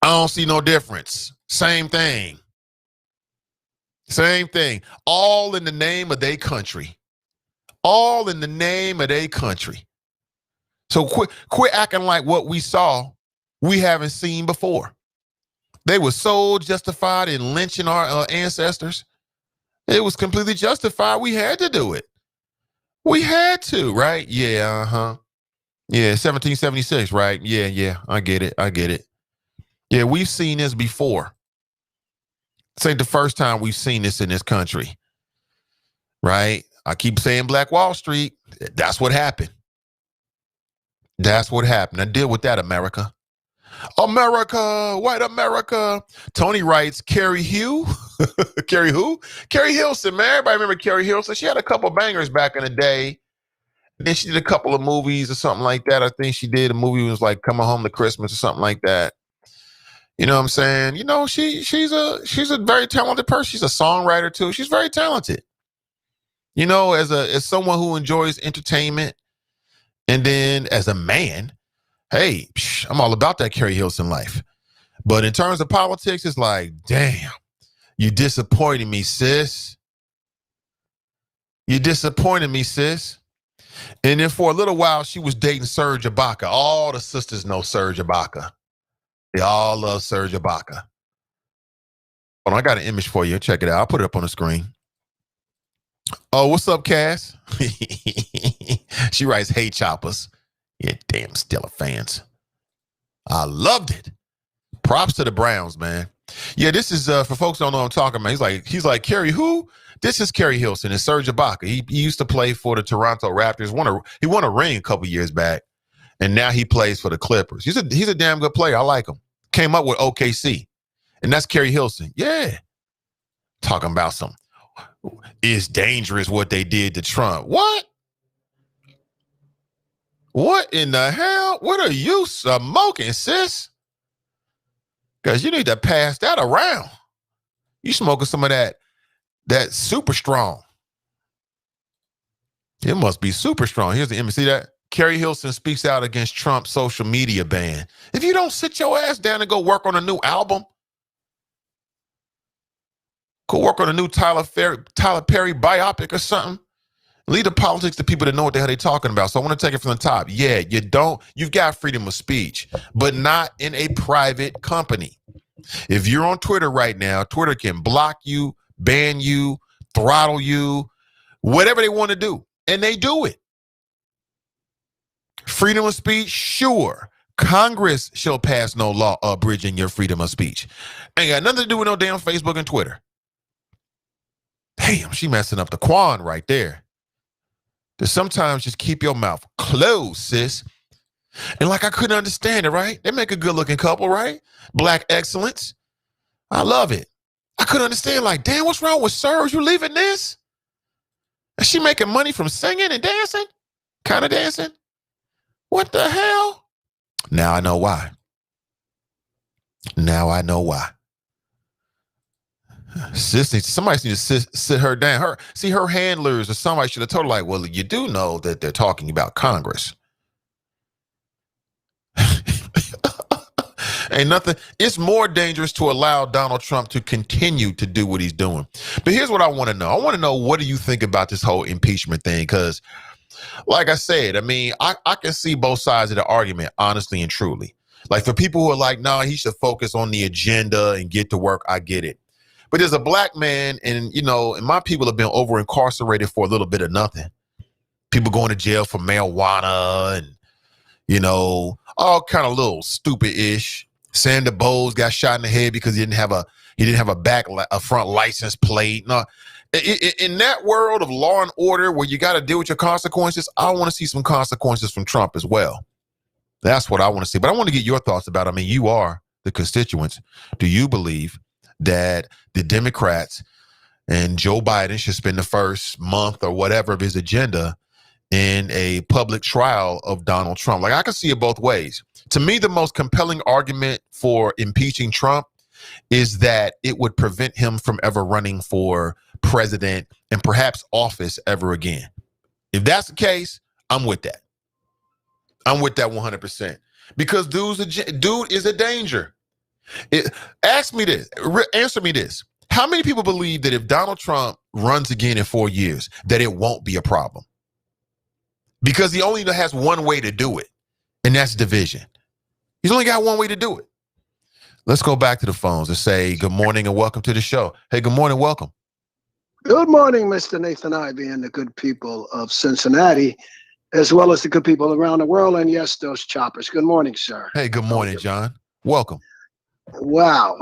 I don't see no difference. Same thing. Same thing. All in the name of their country. All in the name of their country. So quit acting like what we saw, we haven't seen before. They were so justified in lynching our ancestors. It was completely justified. We had to do it. We had to, right? Yeah, Yeah, 1776, right? Yeah, I get it. Yeah, we've seen this before. This ain't the first time we've seen this in this country, right? I keep saying Black Wall Street. That's what happened. That's what happened. Now deal with that, America. America, white America. Tony writes, Carrie Hugh. Carrie who? Carrie Hilson, man. Everybody remember Carrie Hilson? She had a couple bangers back in the day. Then she did a couple of movies or something like that. I think she did a movie was like Coming Home to Christmas or something like that. You know what I'm saying? You know, she's a very talented person. She's a songwriter too. She's very talented. You know, as someone who enjoys entertainment, and then as a man, hey, I'm all about that Carrie Hilson life. But in terms of politics, it's like, damn, you disappointed me, sis. You disappointed me, sis. And then for a little while, she was dating Serge Ibaka. All the sisters know Serge Ibaka. They all love Serge Ibaka. Hold on, I got an image for you. Check it out. I'll put it up on the screen. Oh, what's up, Cass? She writes, hey, choppers. Yeah, damn Steeler fans. I loved it. Props to the Browns, man. Yeah, this is, for folks who don't know what I'm talking about, he's like, Carrie who? This is Carrie Hilson and Serge Ibaka. He used to play for the Toronto Raptors. He won a ring a couple years back, and now he plays for the Clippers. He's a damn good player. I like him. Came up with OKC, and that's Carrie Hilson. Yeah. Talking about some, it's dangerous what they did to Trump. What? What in the hell? What are you smoking, sis? Because you need to pass that around. You smoking some of that super strong. It must be super strong. Here's the image. See that? Kerry Hilson speaks out against Trump's social media ban. If you don't sit your ass down and go work on a new album, go work on a new Tyler Perry biopic or something, leave the politics to people that know what the hell they're talking about. So I want to take it from the top. Yeah, you've got freedom of speech, but not in a private company. If you're on Twitter right now, Twitter can block you, ban you, throttle you, whatever they want to do. And they do it. Freedom of speech, sure. Congress shall pass no law abridging your freedom of speech. Ain't got nothing to do with no damn Facebook and Twitter. Damn, she messing up the Quan right there. Sometimes just keep your mouth closed, sis. And like I couldn't understand it, right? They make a good looking couple, right? Black excellence. I love it. I couldn't understand, like, damn, what's wrong with Serge? You leaving this? Is she making money from singing and dancing? Kind of dancing? What the hell? Now I know why. Somebody needs to sit her down. Her handlers or somebody should have told her, like, well, you do know that they're talking about Congress. Ain't nothing. It's more dangerous to allow Donald Trump to continue to do what he's doing. But here's what I want to know. I want to know, what do you think about this whole impeachment thing? Because like I said, I mean, I can see both sides of the argument, honestly and truly. Like, for people who are like, no, he should focus on the agenda and get to work, I get it. But there's a black man, and my people have been over incarcerated for a little bit of nothing. People going to jail for marijuana and, all kind of little stupid-ish. Sandra Bowles got shot in the head because he didn't have a front license plate. No, in that world of law and order where you got to deal with your consequences, I want to see some consequences from Trump as well. That's what I want to see. But I want to get your thoughts about it. I mean, you are the constituents. Do you believe that the Democrats and Joe Biden should spend the first month or whatever of his agenda in a public trial of Donald Trump? Like, I can see it both ways. To me, the most compelling argument for impeaching Trump is that it would prevent him from ever running for president and perhaps office ever again. If that's the case, I'm with that. I'm with that 100%. Because dude is a danger. Answer me this. How many people believe that if Donald Trump runs again in 4 years, that it won't be a problem? Because he only has one way to do it, and that's division. He's only got one way to do it. Let's go back to the phones and say good morning and welcome to the show. Hey, good morning, welcome. Good morning, Mr. Nathan Ivey and the good people of Cincinnati, as well as the good people around the world, and yes, those choppers. Good morning, sir. Hey, good morning, John. Welcome. Wow.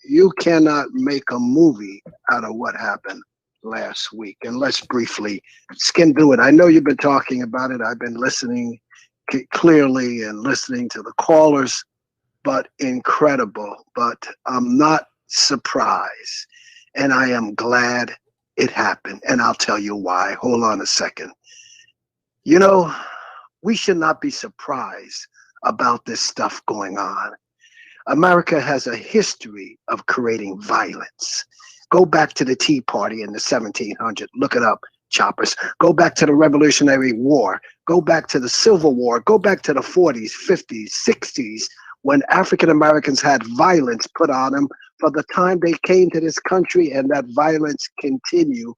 You cannot make a movie out of what happened last week. And let's briefly skim through it. I know you've been talking about it. I've been listening clearly and listening to the callers, but incredible. But I'm not surprised. And I am glad it happened. And I'll tell you why. Hold on a second. We should not be surprised about this stuff going on. America has a history of creating violence. Go back to the Tea Party in the 1700s. Look it up, choppers. Go back to the Revolutionary War. Go back to the Civil War. Go back to the 40s, 50s, 60s, when African Americans had violence put on them for the time they came to this country, and that violence continued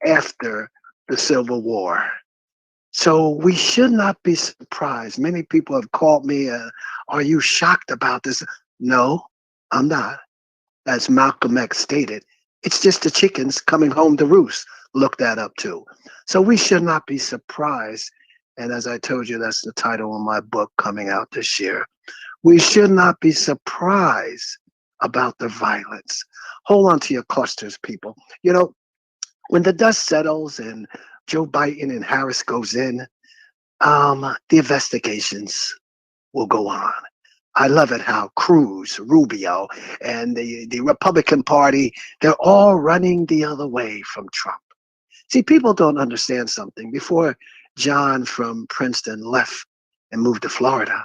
after the Civil War. So we should not be surprised. Many people have called me, are you shocked about this? No, I'm not. As Malcolm X stated, it's just the chickens coming home to roost. Look that up too. So we should not be surprised. And as I told you, that's the title of my book coming out this year. We should not be surprised about the violence. Hold on to your clusters, people. When the dust settles and Joe Biden and Harris goes in, the investigations will go on. I love it how Cruz, Rubio, and the Republican Party, they're all running the other way from Trump. See, people don't understand something. Before John from Princeton left and moved to Florida.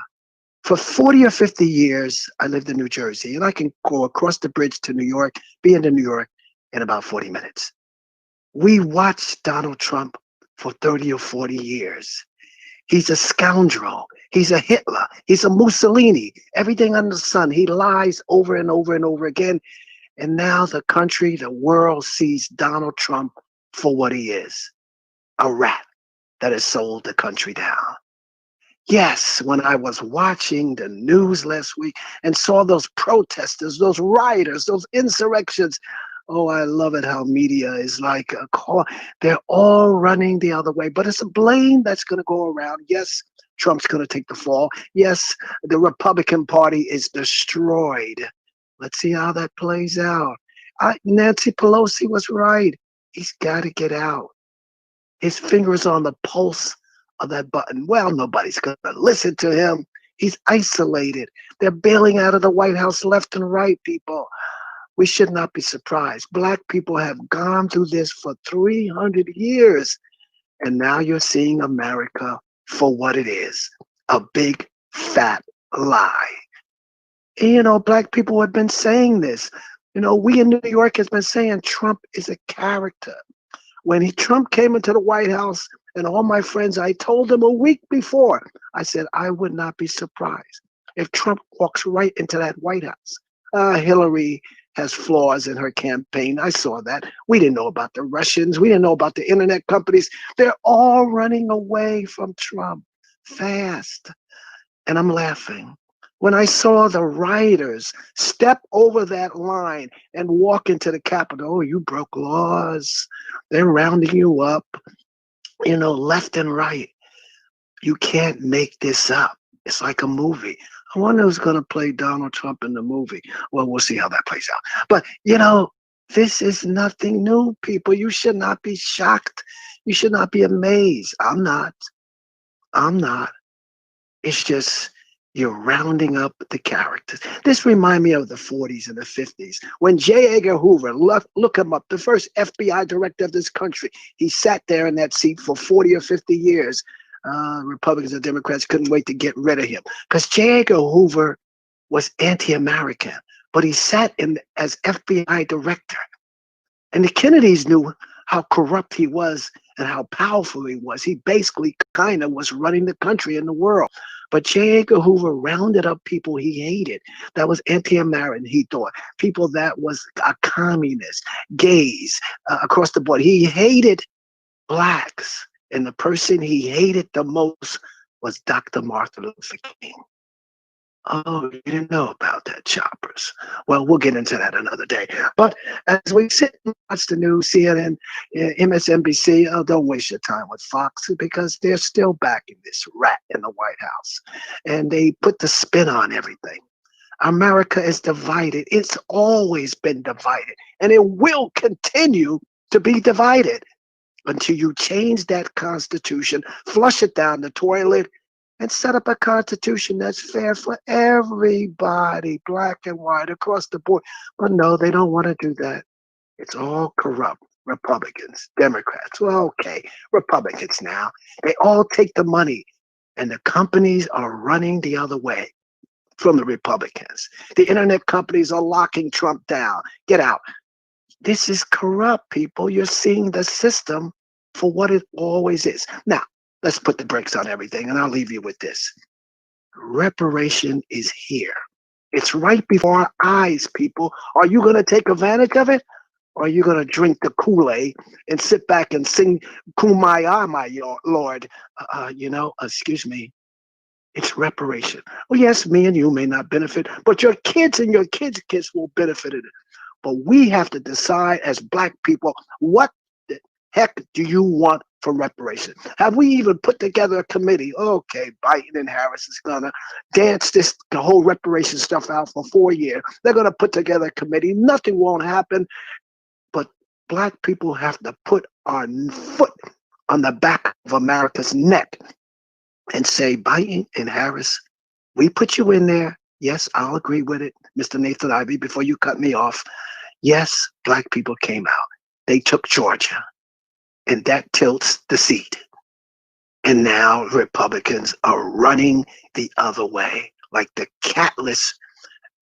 For 40 or 50 years, I lived in New Jersey, and I can go across the bridge to New York, be into New York in about 40 minutes. We watched Donald Trump for 30 or 40 years. He's a scoundrel. He's a Hitler. He's a Mussolini. Everything under the sun. He lies over and over and over again. And now the country, the world sees Donald Trump for what he is, a rat that has sold the country down. Yes, when I was watching the news last week and saw those protesters, those rioters, those insurrections, oh, I love it how media is like a call. They're all running the other way, but it's a blame that's going to go around. Yes, Trump's going to take the fall. Yes, the Republican Party is destroyed. Let's see how that plays out. Nancy Pelosi was right. He's got to get out. His finger is on the pulse of that button. Well, nobody's going to listen to him. He's isolated. They're bailing out of the White House left and right, people. We should not be surprised. Black people have gone through this for 300 years. And now you're seeing America for what it is, a big, fat lie. And, you know, black people have been saying this. You know, we in New York has been saying Trump is a character. When Trump came into the White House, and all my friends, I told them a week before, I said, I would not be surprised if Trump walks right into that White House. Hillary has flaws in her campaign. I saw that. We didn't know about the Russians. We didn't know about the internet companies. They're all running away from Trump fast. And I'm laughing. When I saw the rioters step over that line and walk into the Capitol, oh, you broke laws. They're rounding you up, you know, left and right. You can't make this up. It's like a movie. I wonder who's going to play Donald Trump in the movie. Well, we'll see how that plays out. But, you know, this is nothing new, people. You should not be shocked. You should not be amazed. I'm not. It's just you're rounding up the characters. This reminds me of the 40s and the 50s. When J. Edgar Hoover, look him up, the first FBI director of this country, he sat there in that seat for 40 or 50 years. Republicans and Democrats couldn't wait to get rid of him because J. Edgar Hoover was anti-American, but he sat in as FBI director. And the Kennedys knew how corrupt he was and how powerful he was. He basically kind of was running the country and the world. But J. Edgar Hoover rounded up people he hated. That was anti-American, he thought. People that was a communist, gays, across the board. He hated blacks. And the person he hated the most was Dr. Martin Luther King. Oh, you didn't know about that, choppers. Well, we'll get into that another day. But as we sit and watch the news, CNN, MSNBC, oh, don't waste your time with Fox because they're still backing this rat in the White House. And they put the spin on everything. America is divided. It's always been divided. And it will continue to be divided until you change that constitution, flush it down the toilet, and set up a constitution that's fair for everybody, black and white, across the board. But no, they don't want to do that. It's all corrupt. Republicans, Democrats. Well, okay, Republicans now. They all take the money, and the companies are running the other way from the Republicans. The internet companies are locking Trump down. Get out. This is corrupt, people. You're seeing the system for what it always is. Now, let's put the brakes on everything, and I'll leave you with this. Reparation is here. It's right before our eyes, people. Are you going to take advantage of it? Or are you going to drink the Kool-Aid and sit back and sing Kumbaya, my Lord? Excuse me. It's reparation. Well, yes, me and you may not benefit, but your kids and your kids' kids will benefit it. But we have to decide as black people, what the heck do you want for reparation? Have we even put together a committee? Okay, Biden and Harris is going to dance the whole reparation stuff out for 4 years. They're going to put together a committee. Nothing won't happen. But black people have to put our foot on the back of America's neck and say, Biden and Harris, we put you in there. Yes, I'll agree with it, Mr. Nathan Ivey, before you cut me off. Yes, black people came out. They took Georgia, and that tilts the seat. And now Republicans are running the other way, like the catless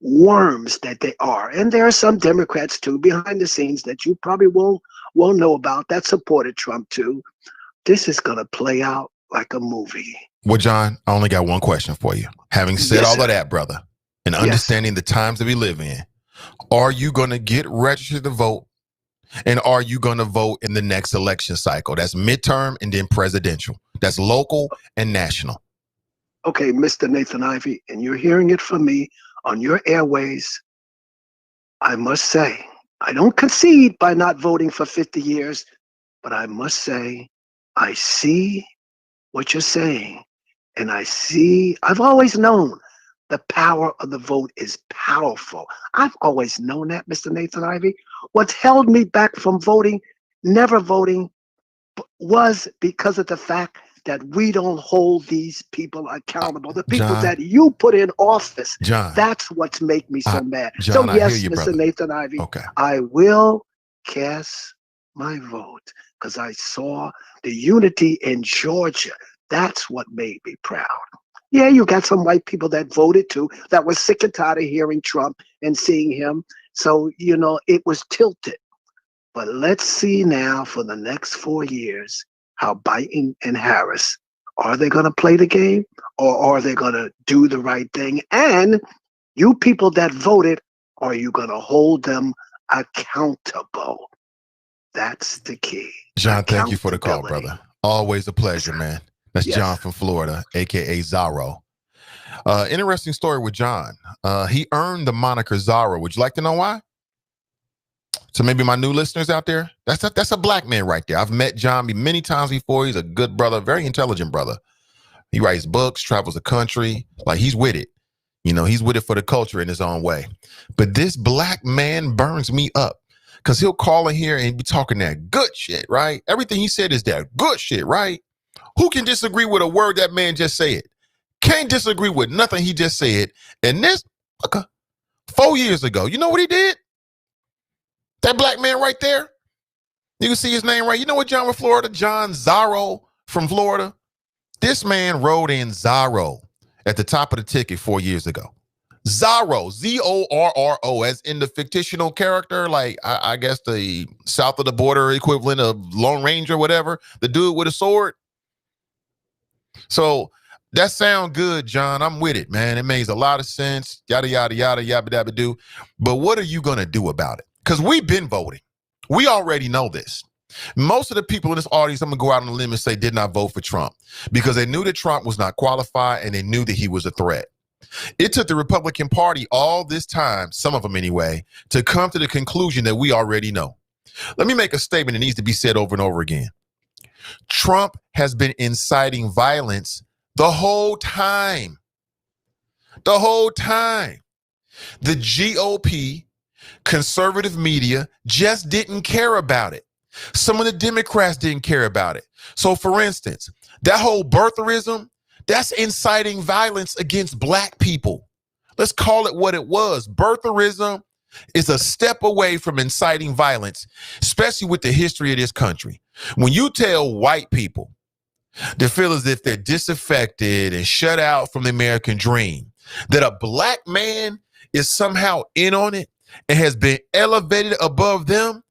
worms that they are. And there are some Democrats too behind the scenes that you probably won't know about that supported Trump too. This is going to play out like a movie. Well, John, I only got one question for you. Having said all of that, brother, and understanding the times that we live in, are you going to get registered to vote? And are you going to vote in the next election cycle? That's midterm and then presidential. That's local and national. Okay, Mr. Nathan Ivey, and you're hearing it from me on your airways. I must say, I don't concede by not voting for 50 years, but I must say, I see what you're saying. And I've always known the power of the vote is powerful. I've always known that, Mr. Nathan Ivey. What's held me back from voting, never voting, was because of the fact that we don't hold these people accountable. The people John, that you put in office, John, that's what's make me so mad. John, So yes, I hear you, Mr. brother. Nathan Ivey, Okay. I will cast my vote because I saw the unity in Georgia. That's what made me proud. Yeah, you got some white people that voted too, that was sick and tired of hearing Trump and seeing him. So, it was tilted. But let's see now for the next 4 years how Biden and Harris, are they going to play the game or are they going to do the right thing? And you people that voted, are you going to hold them accountable? That's the key. John, thank you for the call, brother. Always a pleasure, man. That's Yes. John from Florida, a.k.a. Zorro. Interesting story with John. He earned the moniker Zorro. Would you like to know why? So maybe my new listeners out there, that's a black man right there. I've met John many times before. He's a good brother, very intelligent brother. He writes books, travels the country. Like, he's with it. He's with it for the culture in his own way. But this black man burns me up because he'll call in here and be talking that good shit, right? Everything he said is that good shit, right? Who can disagree with a word that man just said? Can't disagree with nothing he just said. And this, 4 years ago, you know what he did? That black man right there, you can see his name right. You know what, John from Florida? John Zorro from Florida. This man wrote in Zorro at the top of the ticket 4 years ago. Zorro, Z-O-R-R-O, as in the fictional character, like I guess the south of the border equivalent of Lone Ranger, whatever, the dude with a sword. So that sound good, John. I'm with it, man. It makes a lot of sense. Yada, yada, yada, yabba, dabba, do. But what are you going to do about it? Because we've been voting. We already know this. Most of the people in this audience, I'm going to go out on a limb and say, did not vote for Trump because they knew that Trump was not qualified and they knew that he was a threat. It took the Republican Party all this time, some of them anyway, to come to the conclusion that we already know. Let me make a statement that needs to be said over and over again. Trump has been inciting violence the whole time. The whole time. The GOP, conservative media, just didn't care about it. Some of the Democrats didn't care about it. So, for instance, that whole birtherism, that's inciting violence against black people. Let's call it what it was. Birtherism is a step away from inciting violence, especially with the history of this country. When you tell white people to feel as if they're disaffected and shut out from the American dream, that a black man is somehow in on it and has been elevated above them,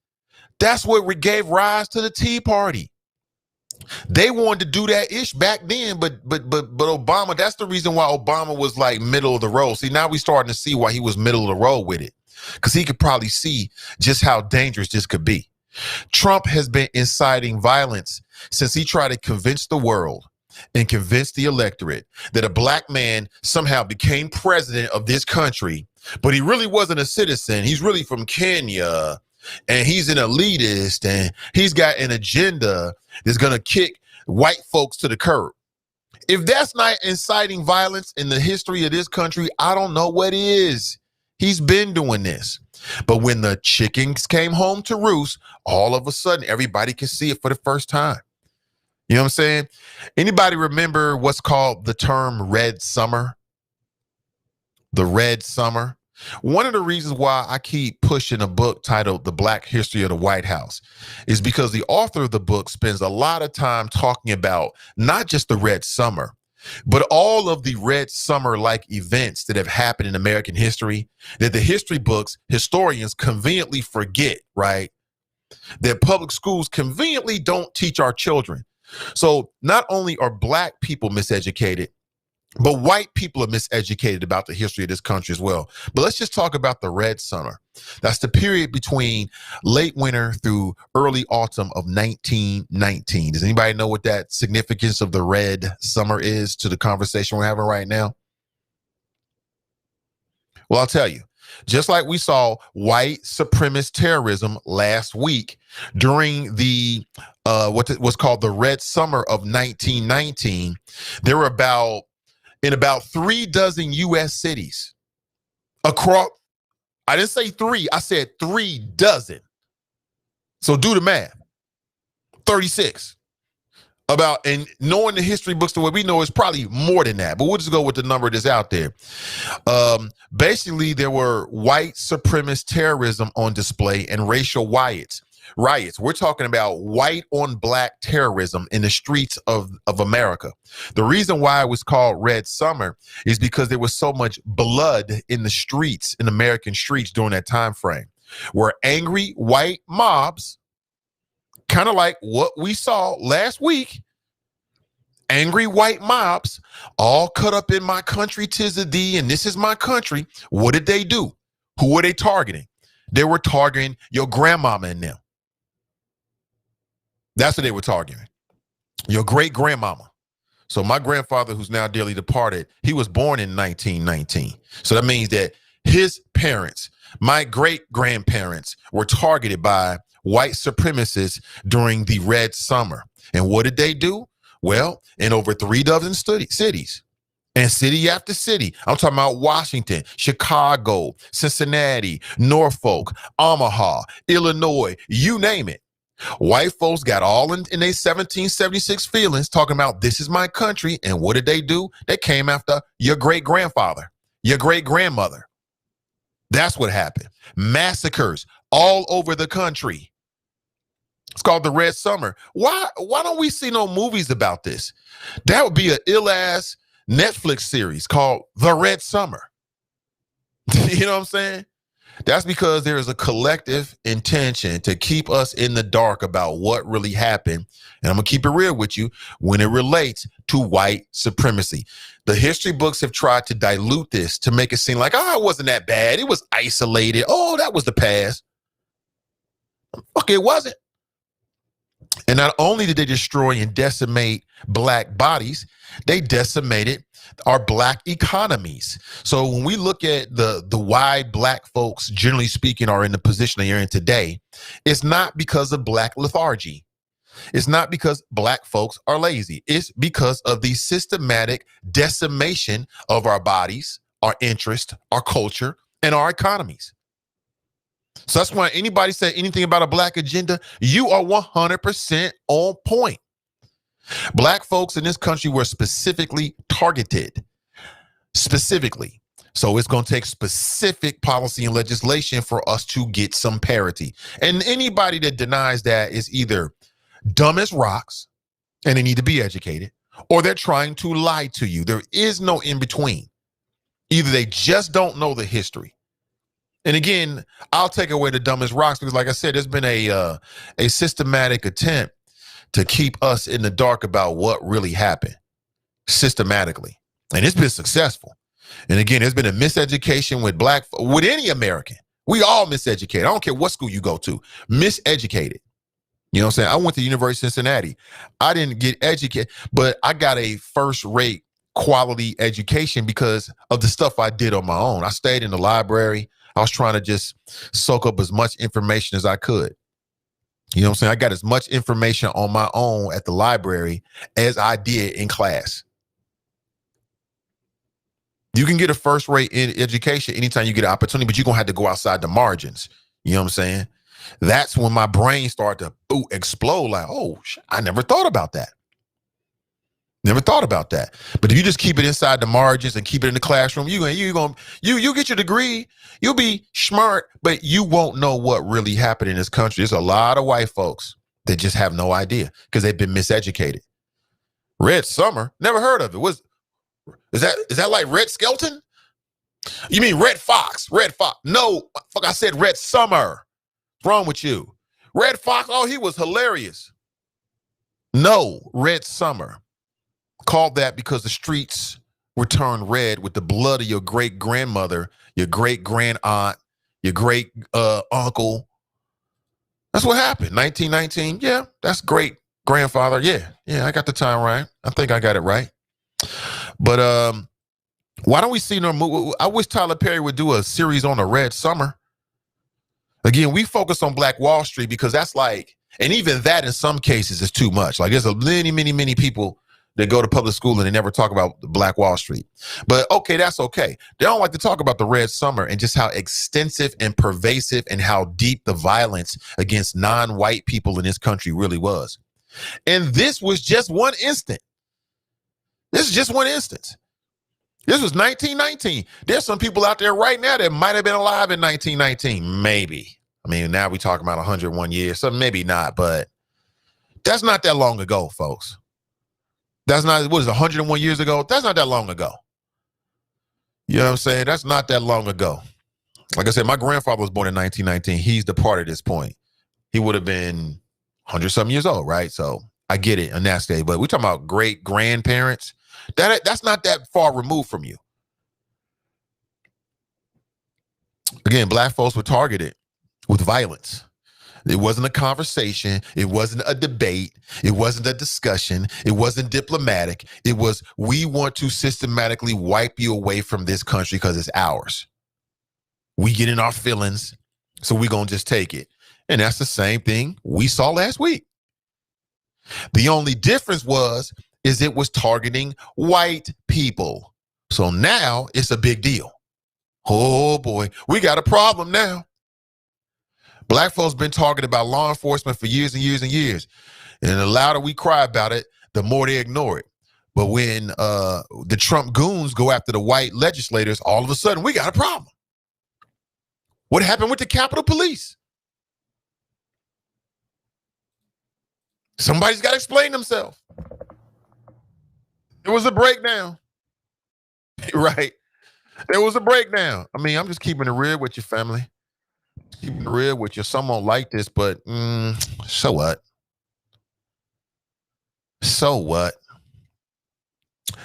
that's what gave rise to the Tea Party. They wanted to do that ish back then, but Obama, that's the reason why Obama was like middle of the road. See, now we're starting to see why he was middle of the road with it, because he could probably see just how dangerous this could be. Trump has been inciting violence since he tried to convince the world and convince the electorate that a black man somehow became president of this country, but he really wasn't a citizen. He's really from Kenya, and he's an elitist, and he's got an agenda that's going to kick white folks to the curb. If that's not inciting violence in the history of this country, I don't know what is. He's been doing this. But when the chickens came home to roost, all of a sudden, everybody can see it for the first time. You know what I'm saying? Anybody remember what's called the term red summer? The red summer? One of the reasons why I keep pushing a book titled The Black History of the White House is because the author of the book spends a lot of time talking about not just the Red Summer, but all of the Red Summer-like events that have happened in American history that the history books, historians conveniently forget, right? That public schools conveniently don't teach our children. So not only are Black people miseducated, but white people are miseducated about the history of this country as well. But let's just talk about the Red Summer. That's the period between late winter through early autumn of 1919. Does anybody know what that significance of the Red Summer is to the conversation we're having right now? Well, I'll tell you. Just like we saw white supremacist terrorism last week during the what was called the Red Summer of 1919, there were in about 36 U.S. cities across. I didn't say 3, I said 36. So do the math. 36. And knowing the history books the way we know, it's probably more than that, but we'll just go with the number that's out there. Basically, there were white supremacist terrorism on display and racial riots. We're talking about white on Black terrorism in the streets of America. The reason why it was called Red Summer is because there was so much blood in the streets, in American streets during that time frame, where angry white mobs, kind of like what we saw last week, angry white mobs, all cut up in my country, 'tis the thee, and this is my country. What did they do? Who were they targeting? They were targeting your grandmama and them. That's what they were targeting. Your great grandmama. So my grandfather, who's now dearly departed, he was born in 1919. So that means that his parents, my great grandparents, were targeted by white supremacists during the Red Summer. And what did they do? Well, in over 36 cities, and city after city, I'm talking about Washington, Chicago, Cincinnati, Norfolk, Omaha, Illinois, you name it. White folks got all in their 1776 feelings talking about this is my country. And what did they do? They came after your great grandfather, your great grandmother. That's what happened. Massacres all over the country. It's called the Red Summer. Why don't we see no movies about this? That would be an ill-ass Netflix series called The Red Summer. You know what I'm saying? That's because there is a collective intention to keep us in the dark about what really happened. And I'm going to keep it real with you when it relates to white supremacy. The history books have tried to dilute this to make it seem like, it wasn't that bad. It was isolated. Oh, that was the past. Okay, it wasn't. And not only did they destroy and decimate Black bodies, they decimated our Black economies. So when we look at the why Black folks, generally speaking, are in the position they are in today, it's not because of Black lethargy. It's not because Black folks are lazy. It's because of the systematic decimation of our bodies, our interest, our culture, and our economies. So that's why anybody say anything about a Black agenda, you are 100% on point. Black folks in this country were specifically targeted. Specifically. So it's going to take specific policy and legislation for us to get some parity. And anybody that denies that is either dumb as rocks and they need to be educated, or they're trying to lie to you. There is no in between. Either they just don't know the history. And again, I'll take away the dumbest rocks because, like I said, there's been a systematic attempt to keep us in the dark about what really happened systematically. And it's been successful. And again, there's been a miseducation with any American. We all miseducated. I don't care what school you go to. Miseducated. You know what I'm saying? I went to the University of Cincinnati. I didn't get educated, but I got a first-rate quality education because of the stuff I did on my own. I stayed in the library. I was trying to just soak up as much information as I could. You know what I'm saying? I got as much information on my own at the library as I did in class. You can get a first-rate education anytime you get an opportunity, but you're going to have to go outside the margins. You know what I'm saying? That's when my brain started to explode like, I never thought about that. Never thought about that. But if you just keep it inside the margins and keep it in the classroom, you get your degree. You'll be smart, but you won't know what really happened in this country. There's a lot of white folks that just have no idea because they've been miseducated. Red Summer, never heard of it. Is that like Red Skelton? You mean Red Fox? Red Fox? No, fuck! I said Red Summer. What's wrong with you? Red Fox? Oh, he was hilarious. No, Red Summer. Called that because the streets were turned red with the blood of your great grandmother, your great grand aunt, your great uncle. That's what happened. 1919. Yeah, that's great grandfather. Yeah, I got the time right. I think I got it right. But why don't we see no movie? I wish Tyler Perry would do a series on the Red Summer. Again, we focus on Black Wall Street because that's like, and even that in some cases is too much. Like there's many people that go to public school and they never talk about Black Wall Street. But okay, that's okay. They don't like to talk about the Red Summer and just how extensive and pervasive and how deep the violence against non-white people in this country really was. And this was just one instant. This is just one instance. This was 1919. There's some people out there right now that might have been alive in 1919, maybe. I mean, now we're talking about 101 years, so maybe not, but that's not that long ago, folks. That's not, what is it, 101 years ago? That's not that long ago. You know what I'm saying? That's not that long ago. Like I said, my grandfather was born in 1919. He's departed at this point. He would have been 100-something years old, right? So I get it on that stage. But we're talking about great-grandparents. That's not that far removed from you. Again, Black folks were targeted with violence. It wasn't a conversation. It wasn't a debate. It wasn't a discussion. It wasn't diplomatic. It was, we want to systematically wipe you away from this country because it's ours. We get in our feelings, so we're going to just take it. And that's the same thing we saw last week. The only difference is it was targeting white people. So now it's a big deal. Oh boy, we got a problem now. Black folks been talking about law enforcement for years and years and years. And the louder we cry about it, the more they ignore it. But when the Trump goons go after the white legislators, all of a sudden we got a problem. What happened with the Capitol Police? Somebody's got to explain themselves. It was a breakdown. Right. There was a breakdown. I mean, I'm just keeping it real with your family. Keeping it real with you. Some won't like this, but so what? So what?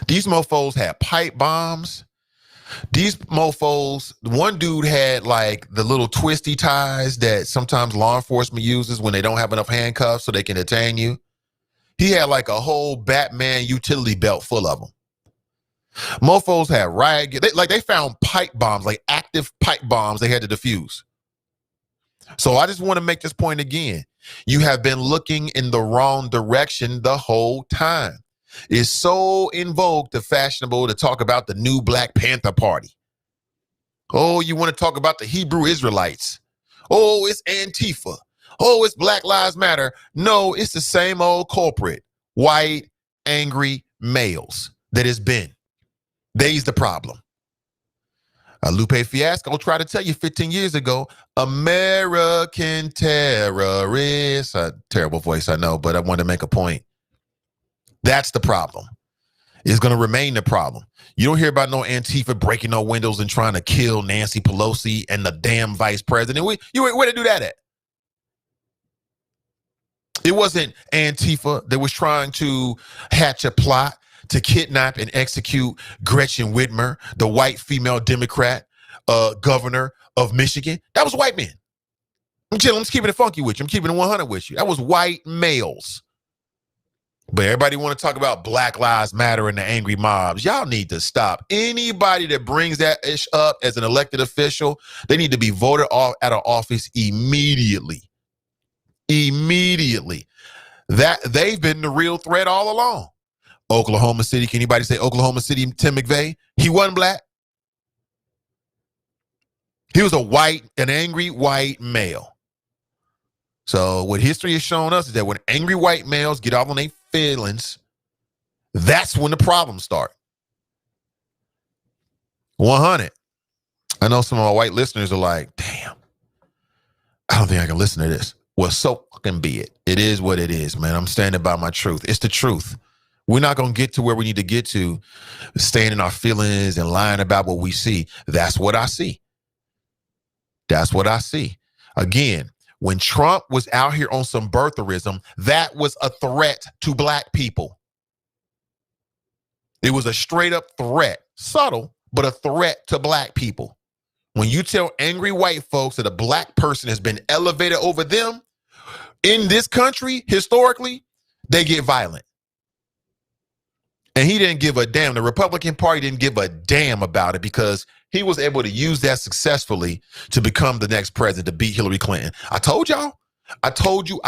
These mofos had pipe bombs. These mofos, one dude had like the little twisty ties that sometimes law enforcement uses when they don't have enough handcuffs so they can detain you. He had like a whole Batman utility belt full of them. Mofos had riot gear. They found pipe bombs, like active pipe bombs they had to defuse. So I just want to make this point again. You have been looking in the wrong direction the whole time. It's so in vogue to fashionable to talk about the new Black Panther Party. Oh, you want to talk about the Hebrew Israelites. Oh, it's Antifa. Oh, it's Black Lives Matter. No, it's the same old culprit. White, angry males that it's been. They's the problem. Lupe Fiasco tried to tell you 15 years ago, American terrorists. A terrible voice, I know, but I wanted to make a point. That's the problem. It's going to remain the problem. You don't hear about no Antifa breaking no windows and trying to kill Nancy Pelosi and the damn vice president. Where to do that at? It wasn't Antifa that was trying to hatch a plot to kidnap and execute Gretchen Whitmer, the white female Democrat governor of Michigan. That was white men. I'm just keeping it funky with you. I'm keeping it 100 with you. That was white males. But everybody want to talk about Black Lives Matter and the angry mobs. Y'all need to stop. Anybody that brings that ish up as an elected official, they need to be voted off out of office immediately. Immediately. That they've been the real threat all along. Oklahoma City. Can anybody say Oklahoma City, Tim McVeigh? He wasn't black. He was an angry white male. So what history has shown us is that when angry white males get off on their feelings That's when the problems start. 100. I know some of my white listeners are like, damn, I don't think I can listen to this. Well, so fucking be it. It is what it is, man. I'm standing by my truth. It's the truth. We're not going to get to where we need to get to staying in our feelings and lying about what we see. That's what I see. That's what I see. Again, when Trump was out here on some birtherism, that was a threat to black people. It was a straight up threat, subtle, but a threat to black people. When you tell angry white folks that a black person has been elevated over them in this country, historically, they get violent. And he didn't give a damn. The Republican Party didn't give a damn about it because he was able to use that successfully to become the next president, to beat Hillary Clinton. I told y'all. I told you.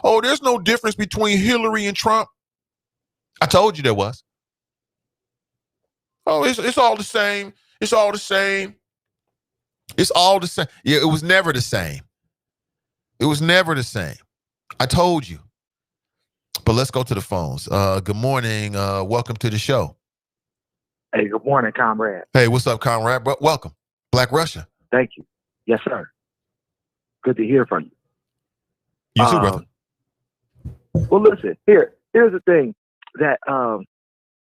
Oh, there's no difference between Hillary and Trump. I told you there was. Oh, it's all the same. It's all the same. It's all the same. Yeah, it was never the same. It was never the same. I told you. But let's go to the phones. Good morning. Welcome to the show. Hey, good morning, comrade. Hey, what's up, comrade? Welcome. Black Russia. Thank you. Yes, sir. Good to hear from you. You too, brother. Well, listen, here's the thing that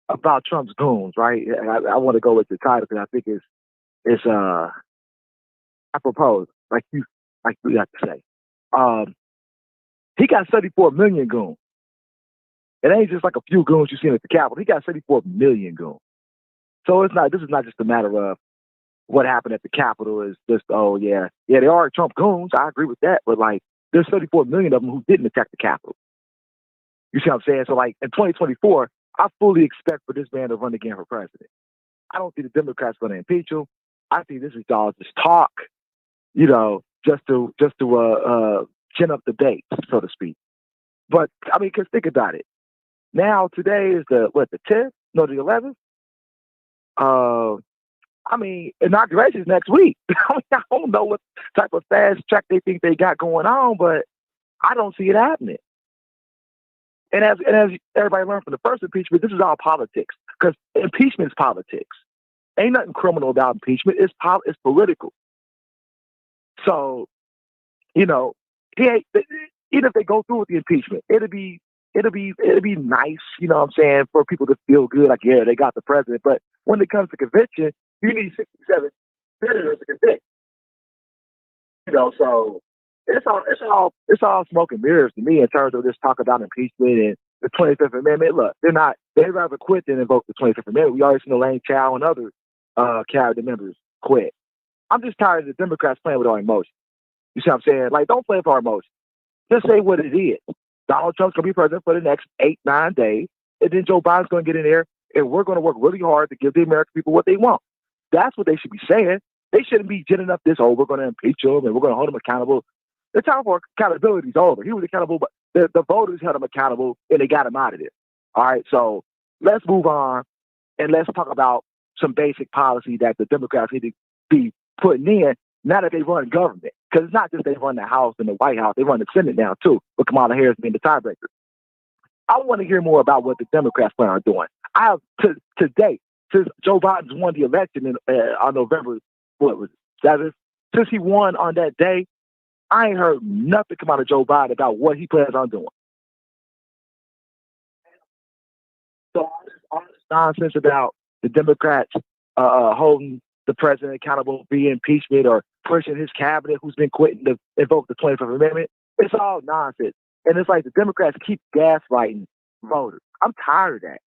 about Trump's goons, right? I want to go with the title because I think it's apropos, like we have to say. He got 34 million goons. It ain't just like a few goons you seen at the Capitol. He got 34 million goons. So this is not just a matter of what happened at the Capitol is just, oh yeah, they are Trump goons. I agree with that. But like, there's 34 million of them who didn't attack the Capitol. You see what I'm saying? So like in 2024, I fully expect for this man to run again for president. I don't see the Democrats going to impeach him. I think this is all just talk, just to chin up the bait, so to speak. But I mean, because think about it. Now today is the 10th? No, the 11th. I mean, inauguration is next week. I don't know what type of fast track they think they got going on, but I don't see it happening. And as everybody learned from the first impeachment, this is all politics because impeachment is politics. Ain't nothing criminal about impeachment. It's political. So, even if they go through with the impeachment, it'll be nice, you know what I'm saying, for people to feel good, like, yeah, they got the president. But when it comes to conviction, you need 67 senators to convict. So it's all smoke and mirrors to me in terms of this talk about impeachment and the 25th Amendment. Look, they'd rather quit than invoke the 25th Amendment. We already seen Elaine Chao and other cabinet members quit. I'm just tired of the Democrats playing with our emotions. You see what I'm saying? Like, don't play with our emotions. Just say what it is. Donald Trump's going to be president for the next 8-9 days, and then Joe Biden's going to get in there, and we're going to work really hard to give the American people what they want. That's what they should be saying. They shouldn't be ginning up this, we're going to impeach him, and we're going to hold him accountable. The time for accountability is over. He was accountable, but the voters held him accountable, and they got him out of there. All right, so let's move on, and let's talk about some basic policy that the Democrats need to be putting in now that they run government. Because it's not just they run the House and the White House, they run the Senate now too, with Kamala Harris being the tiebreaker. I want to hear more about what the Democrats plan on doing. I have to date, since Joe Biden's won the election on November, 7th, since he won on that day, I ain't heard nothing come out of Joe Biden about what he plans on doing. So all this nonsense about the Democrats holding the president accountable via impeachment or pushing his cabinet who's been quitting to invoke the 25th Amendment, it's all nonsense. And it's like the Democrats keep gaslighting voters. I'm tired of that.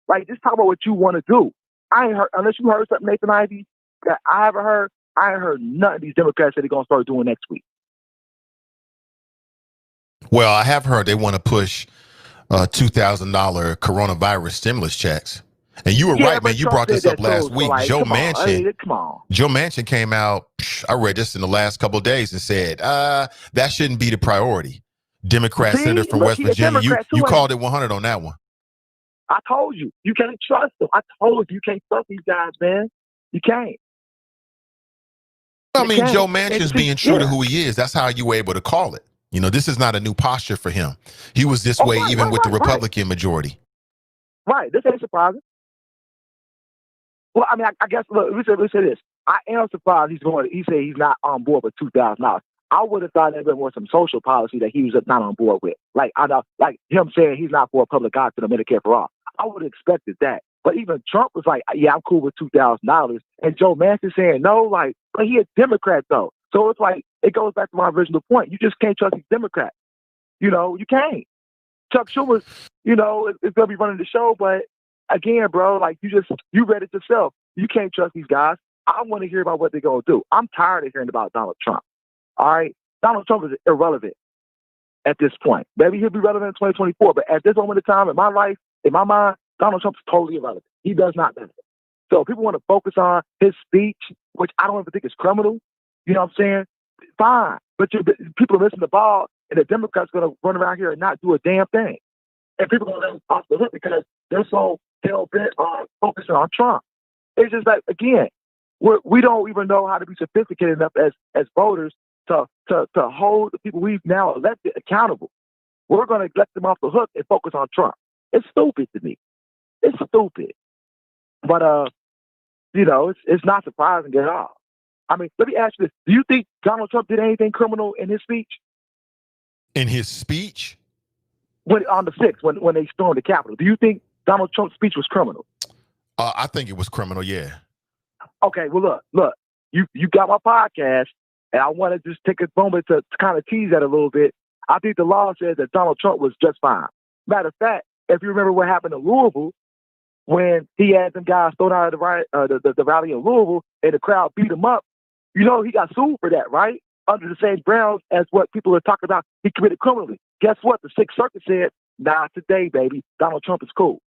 Like, just talk about what you want to do. I ain't heard, unless you heard something, Nathan Ivey, that I ever heard, I ain't heard none of these Democrats that they're going to start doing next week. Well, I have heard they want to push $2,000 coronavirus stimulus checks. And you were right, man. You brought this up last week. Joe Manchin came out. I read this in the last couple of days and said that shouldn't be the priority. Democrat senator from West Virginia. You called it 100 on that one. I told you can't trust them. I told you can't trust these guys, man. You can't. I mean, Joe Manchin's being true to who he is. That's how you were able to call it. You know, this is not a new posture for him. He was this way even with the Republican majority. Right. This ain't surprising. Well, I mean, I guess, look, let's say this. I am surprised he said he's not on board with $2,000. I would have thought there was some social policy that he was not on board with. Like him saying he's not for a public option or Medicare for all. I would have expected that. But even Trump was like, yeah, I'm cool with $2,000. And Joe Manchin saying no, like, but he a Democrat though. So it's like, it goes back to my original point. You just can't trust these Democrats. You know, you can't. Chuck Schumer, you know, is going to be running the show. But again, bro, like you read it yourself. You can't trust these guys. I want to hear about what they're going to do. I'm tired of hearing about Donald Trump. All right? Donald Trump is irrelevant at this point. Maybe he'll be relevant in 2024. But at this moment in time, in my life, in my mind, Donald Trump is totally irrelevant. He does not benefit. So if people want to focus on his speech, which I don't even think is criminal, you know what I'm saying? Fine. But people are missing the ball, and the Democrats are going to run around here and not do a damn thing. And people are going to let them off the hook because they're so hell-bent on focusing on Trump. It's just like, again, we don't even know how to be sophisticated enough as voters to hold the people we've now elected accountable. We're going to let them off the hook and focus on Trump. It's stupid to me. It's stupid. But, you know, it's not surprising at all. I mean, let me ask you this. Do you think Donald Trump did anything criminal in his speech? In his speech? On the 6th, when they stormed the Capitol. Do you think Donald Trump's speech was criminal? I think it was criminal, yeah. Okay, well, look. You got my podcast, and I want to just take a moment to kind of tease that a little bit. I think the law says that Donald Trump was just fine. Matter of fact, if you remember what happened in Louisville, when he had them guys thrown out of the rally in Louisville, and the crowd beat him up, you know he got sued for that, right? Under the same grounds as what people are talking about he committed criminally. Guess what? The Sixth Circuit said, not today, baby. Donald Trump is cool.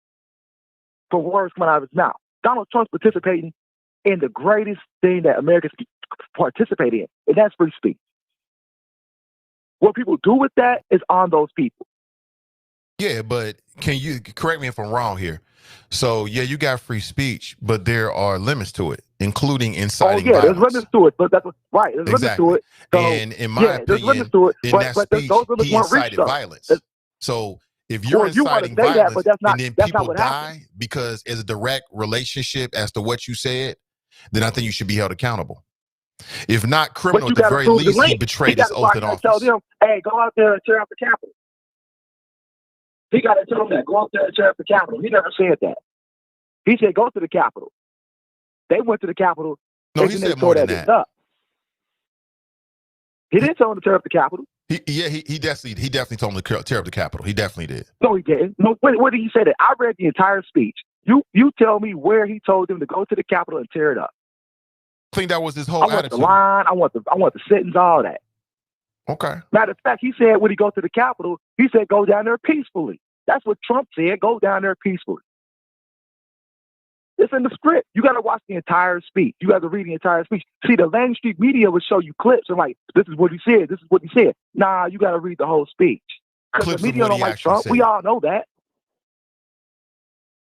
For words coming out of his mouth. Donald Trump's participating in the greatest thing that Americans can participate in, and that's free speech. What people do with that is on those people. Yeah, but can you correct me if I'm wrong here? So, yeah, you got free speech, but there are limits to it, including inciting violence. There's limits to it, but that's right. There's exactly. limits to it. So, and in my opinion, to it, in but that speech, he incited violence. So if you're inciting violence and then people die because it's a direct relationship as to what you said, then I think you should be held accountable. If not criminal, at the very least, he betrayed his oath in office. Tell them, hey, go out there and tear up the Capitol. He got to tell them that. Go out there and tear up the Capitol. He never said that. He said, go to the Capitol. They went to the Capitol. No, he said more than that. He didn't tell them to tear up the Capitol. He definitely told him to tear up the Capitol. He definitely did. No, he didn't. No, where did he say that? I read the entire speech. You tell me where he told them to go to the Capitol and tear it up. I think that was his whole attitude. I want the sentence, all that. Okay. Matter of fact, he said when he goes to the Capitol, he said go down there peacefully. That's what Trump said. Go down there peacefully. It's in the script. You got to watch the entire speech. You got to read the entire speech. See, the mainstream media would show you clips and like, this is what he said. This is what he said. Nah, you got to read the whole speech. Because the media don't like Trump. Said. We all know that.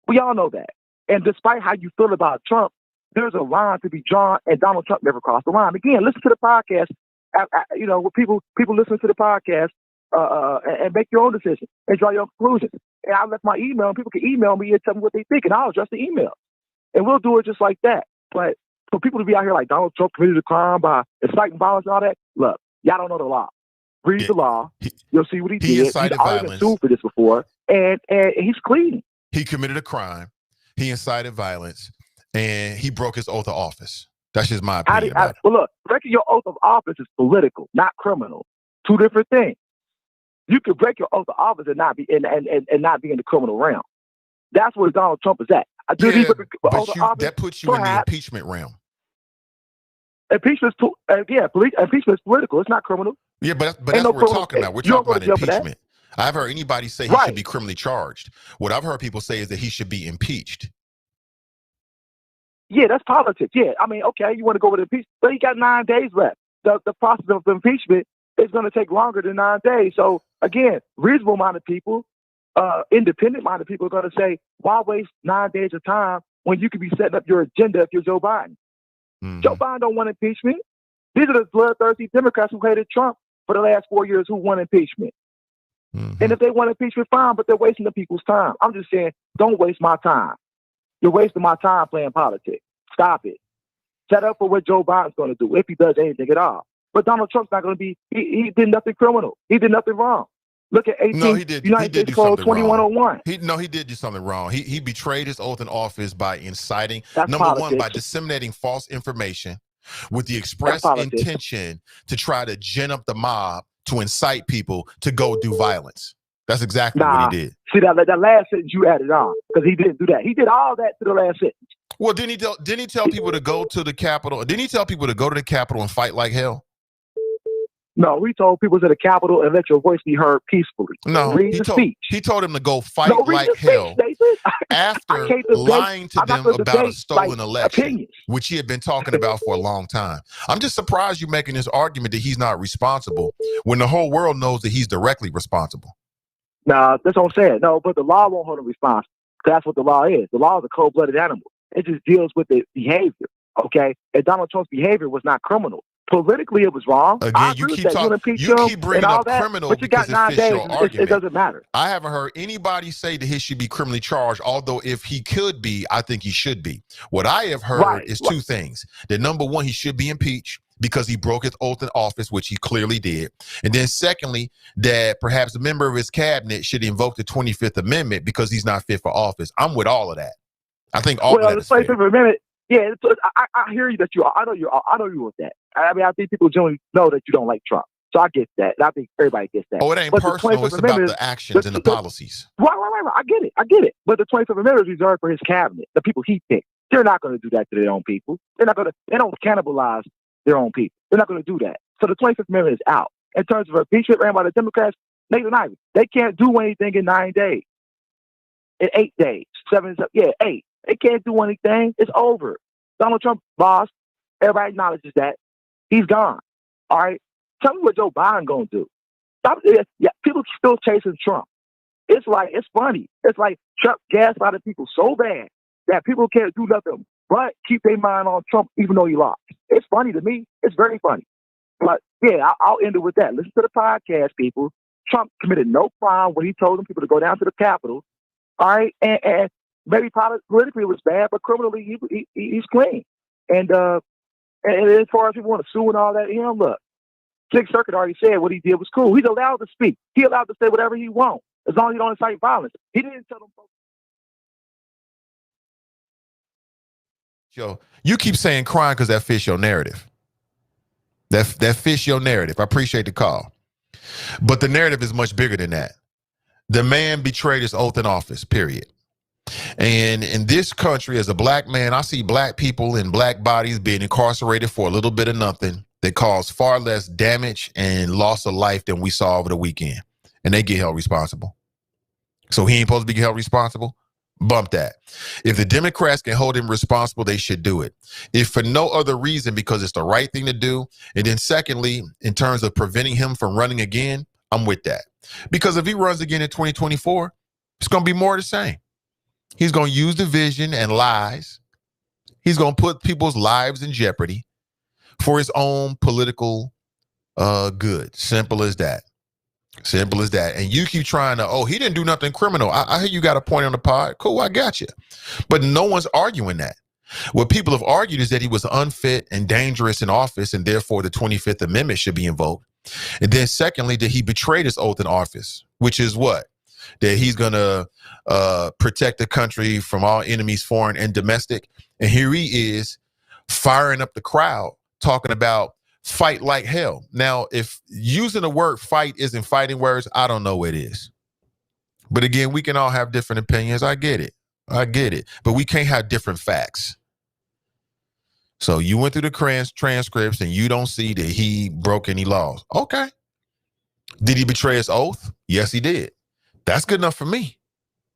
We all know that. And despite how you feel about Trump, there's a line to be drawn, and Donald Trump never crossed the line. Again, listen to the podcast. You know, people listen to the podcast and make your own decision and draw your own conclusions. And I left my email, and people can email me and tell me what they think, and I'll address the email. And we'll do it just like that. But for people to be out here like Donald Trump committed a crime by inciting violence and all that, look, y'all don't know the law. Read the law. You'll see what he did. He's already been sued for this before, and he's clean. He committed a crime. He incited violence, and he broke his oath of office. That's just my opinion. Well, look, breaking your oath of office is political, not criminal. Two different things. You can break your oath of office and not be not be in the criminal realm. That's where Donald Trump is at. That puts you in the impeachment realm. Impeachment is political. It's not criminal. Yeah, but that's what we're talking about. We're talking about impeachment. I've heard anybody say he should be criminally charged. What I've heard people say is that he should be impeached. Yeah, that's politics. Yeah, I mean, okay, you want to go with impeachment, but he got 9 days left. The process of impeachment is going to take longer than 9 days. So again, reasonable-minded people, independent-minded people are going to say, why waste 9 days of time when you could be setting up your agenda if you're Joe Biden? Mm-hmm. Joe Biden don't want impeachment. These are the bloodthirsty Democrats who hated Trump for the last 4 years who won impeachment. Mm-hmm. And if they want impeachment, fine, but they're wasting the people's time. I'm just saying, don't waste my time. You're wasting my time playing politics. Stop it. Set up for what Joe Biden's going to do, if he does anything at all. But Donald Trump's not going to be, he did nothing criminal. He did nothing wrong. Look at 18, no, he did. United He did States do Code something 2101. wrong. He did do something wrong. He betrayed his oath in office by inciting, That's number politics. one, by disseminating false information with the express intention to try to gin up the mob to incite people to go do violence. That's exactly what he did. See, that last sentence you added on, because he didn't do that. He did all that to the last sentence. Well, didn't he tell people to go to the Capitol? Didn't he tell people to go to the Capitol and fight like hell? No, he told people to the Capitol and let your voice be heard peacefully. No, he told them to go fight like hell after lying to them about a stolen election, opinions. Which he had been talking about for a long time. I'm just surprised you're making this argument that he's not responsible when the whole world knows that he's directly responsible. No, that's what I'm saying. No, but the law won't hold him responsible. That's what the law is. The law is a cold-blooded animal. It just deals with the behavior, okay? And Donald Trump's behavior was not criminal. Politically, it was wrong. Again, you keep bringing up criminal but you got 9 days. It doesn't matter. I haven't heard anybody say that he should be criminally charged, although if he could be, I think he should be. What I have heard is two things. That number one, he should be impeached because he broke his oath in office, which he clearly did. And then secondly, that perhaps a member of his cabinet should invoke the 25th Amendment because he's not fit for office. I'm with all of that. I think all of that is fair. 25th Amendment, yeah, I hear you that I know you with that. I mean, I think people generally know that you don't like Trump. So I get that. And I think everybody gets that. Oh, it ain't personal. It's about the actions and the policies. Right. I get it. But the 25th Amendment is reserved for his cabinet, the people he picked. They're not going to do that to their own people. They don't cannibalize their own people. They're not going to do that. So the 25th Amendment is out. In terms of impeachment ran by the Democrats, Nathan Ivey, they can't do anything in 9 days. In 8 days. 8. They can't do anything. It's over. Donald Trump lost. Everybody acknowledges that. He's gone. All right? Tell me what Joe Biden going to do. People still chasing Trump. It's funny. It's like Trump gaslighted people so bad that people can't do nothing but keep their mind on Trump even though he lost. It's funny to me. It's very funny. But yeah, I'll end it with that. Listen to the podcast, people. Trump committed no crime when he told them people to go down to the Capitol. All right? And maybe politically it was bad, but criminally he's clean. And as far as people want to sue and all that, look, Sixth Circuit already said what he did was cool. He's allowed to speak. He's allowed to say whatever he wants, as long as he don't incite violence. He didn't tell them folks. Yo, you keep saying crime because that fits your narrative. That fits your narrative. I appreciate the call. But the narrative is much bigger than that. The man betrayed his oath in office, period. And in this country, as a black man, I see black people and black bodies being incarcerated for a little bit of nothing that cause far less damage and loss of life than we saw over the weekend. And they get held responsible. So he ain't supposed to be held responsible? Bump that. If the Democrats can hold him responsible, they should do it. If for no other reason, because it's the right thing to do. And then secondly, in terms of preventing him from running again, I'm with that. Because if he runs again in 2024, it's going to be more of the same. He's going to use division and lies. He's going to put people's lives in jeopardy for his own political good. Simple as that. Simple as that. And you keep trying to, he didn't do nothing criminal. I hear you got a point on the pod. Cool, I got you. But no one's arguing that. What people have argued is that he was unfit and dangerous in office, and therefore the 25th Amendment should be invoked. And then secondly, that he betrayed his oath in office, which is what? That he's going to protect the country from all enemies, foreign and domestic. And here he is firing up the crowd, talking about fight like hell. Now, if using the word fight isn't fighting words, I don't know what it is. But again, we can all have different opinions. I get it. But we can't have different facts. So you went through the transcripts and you don't see that he broke any laws. Okay. Did he betray his oath? Yes, he did. That's good enough for me.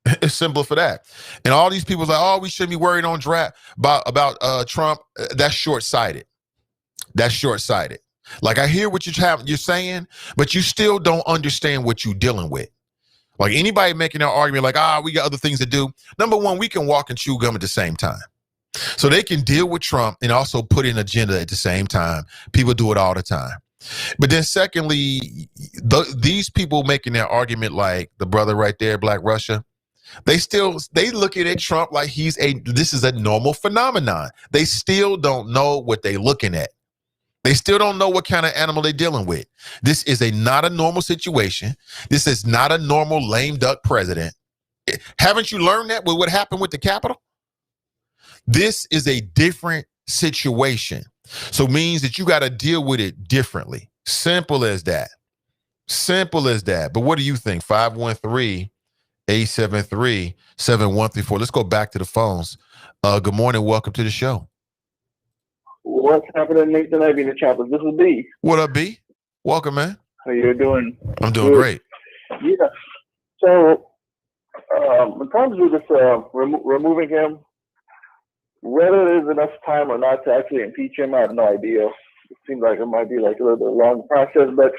It's simple for that. And all these people are like, we shouldn't be worried on draft about Trump. That's short-sighted. That's short-sighted. Like, I hear what you're saying, but you still don't understand what you're dealing with. Like, anybody making that argument like, we got other things to do. Number one, we can walk and chew gum at the same time. So they can deal with Trump and also put in an agenda at the same time. People do it all the time. But then secondly, these people making their argument, like the brother right there, Black Russia, they looking at Trump like this is a normal phenomenon. They still don't know what they're looking at. They still don't know what kind of animal they're dealing with. This is not a normal situation. This is not a normal lame duck president. Haven't you learned that with what happened with the Capitol? This is a different situation. So it means that you got to deal with it differently. Simple as that. Simple as that. But what do you think? 513-873-7134. Let's go back to the phones. Good morning. Welcome to the show. What's happening, Nathan Ivey in the Choppers? This is B. What up, B? Welcome, man. How you doing? I'm doing great. Yeah. So, in terms of this removing him, whether there's enough time or not to actually impeach him, I have no idea. It seems like it might be like a little bit long process, but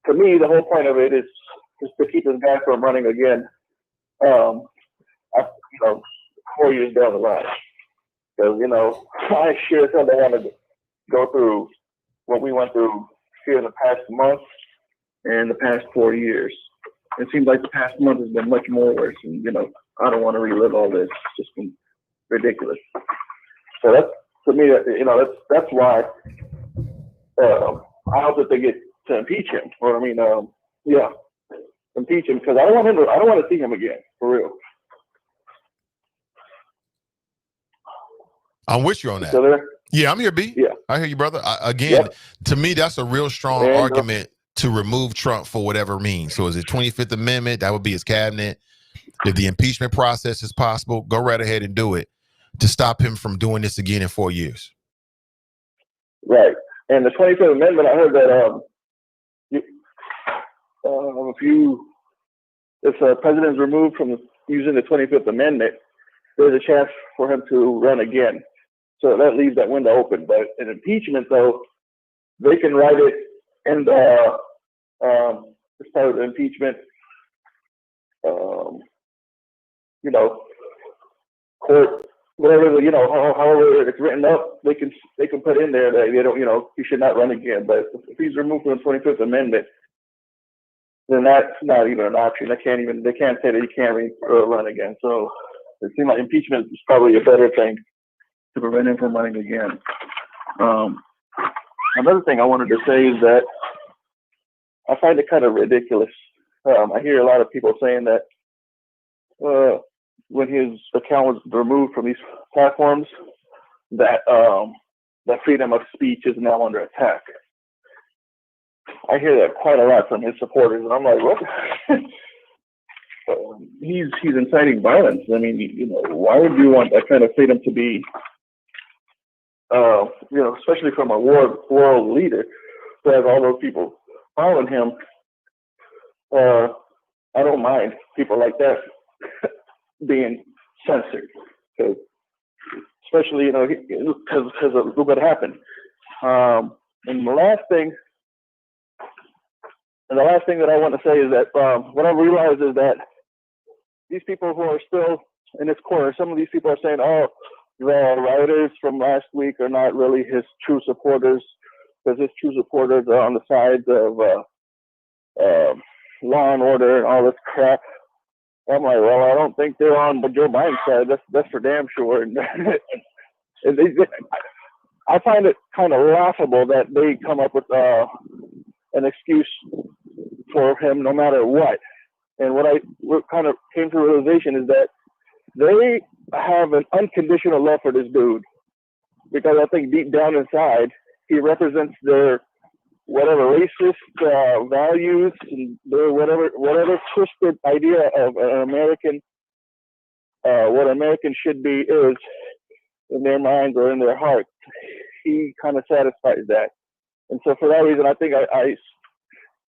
to me, the whole point of it is just to keep this guy from running again. 4 years down the line, because I sure as hell don't want to go through what we went through here in the past month and the past 4 years. It seems like the past month has been much more worse, and I don't want to relive all this. It's just been ridiculous. So that's, to me, that's why I hope that they get to impeach him. Or impeach him, because I don't want to see him again, for real. I'm with you on that. So there? Yeah, I'm here, B. Yeah. I hear you, brother. To me, that's a real strong argument to remove Trump for whatever means. So is it 25th Amendment? That would be his cabinet. If the impeachment process is possible, go right ahead and do it to stop him from doing this again in 4 years. Right. And the 25th Amendment, I heard that if a president is removed from using the 25th Amendment, there's a chance for him to run again. So that leaves that window open. But in impeachment, though, they can write it in the as part of the impeachment, court, whatever, however it's written up, they can put in there that they don't, he should not run again. But if he's removed from the 25th Amendment, then that's not even an option. They can't say that he can't run again. So it seems like impeachment is probably a better thing to prevent him from running again. Another thing I wanted to say is that I find it kind of ridiculous. I hear a lot of people saying that when his account was removed from these platforms, that freedom of speech is now under attack. I hear that quite a lot from his supporters, and I'm like, what? He's inciting violence. I mean, why would you want that kind of freedom to be, especially from a world leader who has all those people following him? I don't mind people like that being censored, especially because of what happened. And the last thing that I want to say is that what I realize is that these people who are still in this corner, some of these people are saying, "Oh, the rioters from last week are not really his true supporters, because his true supporters are on the sides of law and order and all this crap." I'm like, well, I don't think they're on Joe Biden's side. That's for damn sure. And I find it kind of laughable that they come up with an excuse for him no matter what. And what kind of came to the realization is that they have an unconditional love for this dude, because I think deep down inside he represents their whatever racist values and their whatever twisted idea of an American, what American should be is in their minds or in their hearts. He kind of satisfies that, and so for that reason, I think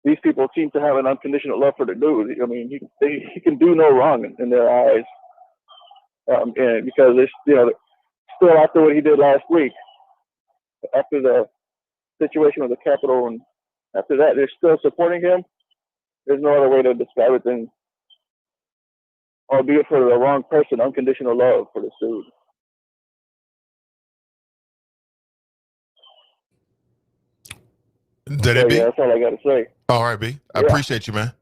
these people seem to have an unconditional love for the dude. I mean, he can do no wrong in their eyes, and because it's still after what he did last week, after the situation with the Capitol, and after that, they're still supporting him. There's no other way to describe it than, albeit for the wrong person, unconditional love for this dude. Did it, B? Yeah, that's all I got to say. All right, B. I appreciate you, man.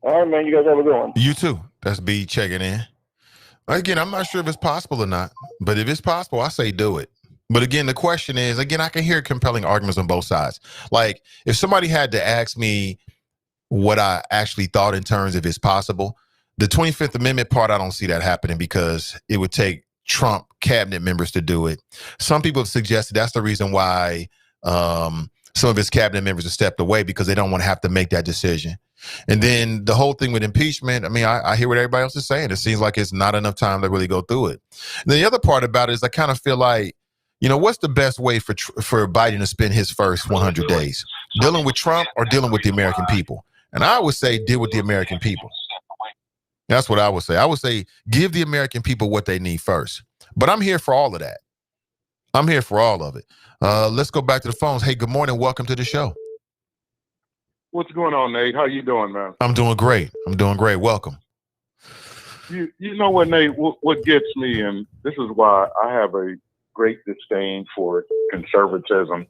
All right, man. You guys have a good one. You too. That's B checking in. Again, I'm not sure if it's possible or not, but if it's possible, I say do it. But again, the question is, again, I can hear compelling arguments on both sides. Like, if somebody had to ask me what I actually thought in terms of it's possible, the 25th Amendment part, I don't see that happening because it would take Trump cabinet members to do it. Some people have suggested that's the reason why some of his cabinet members have stepped away, because they don't want to have to make that decision. And then the whole thing with impeachment, I mean, I hear what everybody else is saying. It seems like it's not enough time to really go through it. And then the other part about it is I kind of feel like, you know, what's the best way for Biden to spend his first 100 days? Dealing with Trump or dealing with the American people? And I would say deal with the American people. That's what I would say. I would say give the American people what they need first. But I'm here for all of that. I'm here for all of it. Let's go back to the phones. Hey, good morning. Welcome to the show. What's going on, Nate? How you doing, man? I'm doing great. Welcome. You know what, Nate? What gets me, and this is why I have a great disdain for conservatism,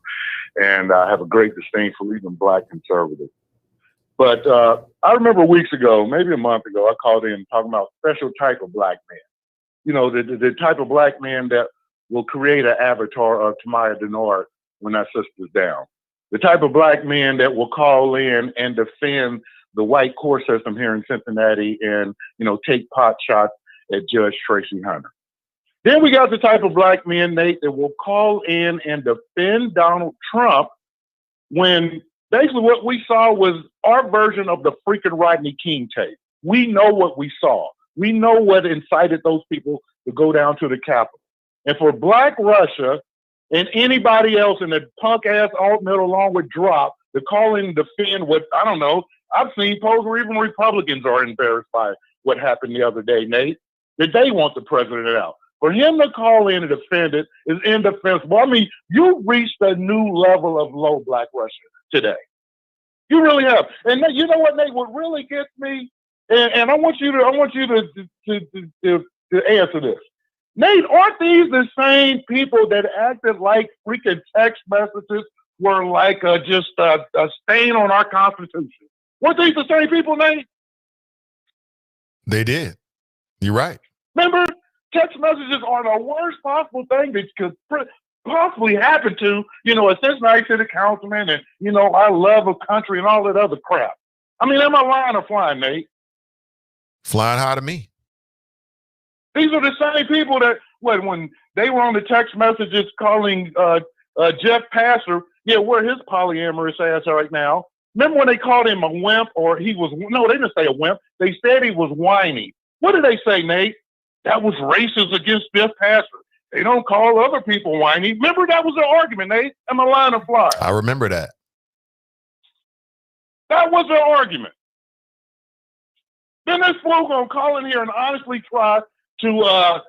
and I have a great disdain for even black conservatives. But I remember weeks ago, maybe a month ago, I called in talking about special type of black man. You know, the type of black man that will create an avatar of Tamaya Denard when that sister's down. The type of black man that will call in and defend the white court system here in Cincinnati and, you know, take pot shots at Judge Tracy Hunter. Then we got the type of black men, Nate, that will call in and defend Donald Trump when basically what we saw was our version of the freaking Rodney King tape. We know what we saw. We know what incited those people to go down to the Capitol. And for Black Russia and anybody else in the punk-ass alt-middle along with Drop to call in and defend what, I don't know, I've seen polls where even Republicans are embarrassed by what happened the other day, Nate, that they want the president out. For him to call in and defend it is indefensible. I mean, you reached a new level of low, Black Russia, today. You really have. And you know what, Nate, what really gets me, and I want you to answer this. Nate, aren't these the same people that acted like freaking text messages were like just a stain on our Constitution? Weren't these the same people, Nate? They did. You're right. Remember, text messages are the worst possible thing that could possibly happen to, you know, a Cincinnati city councilman and, you know, our love of country and all that other crap. I mean, am I lying or flying, Nate? Flying high to me. These are the same people that, when they were on the text messages calling Jeff Passer, yeah, where his polyamorous ass right now. Remember when they called him a wimp or they didn't say a wimp. They said he was whiny. What did they say, Nate? That was racist against Jeff Passer. They don't call other people whiny. Remember that was the argument, Nate? Am I lying or flying? I remember that. That was the argument. Then this fool gonna call in here and honestly try to,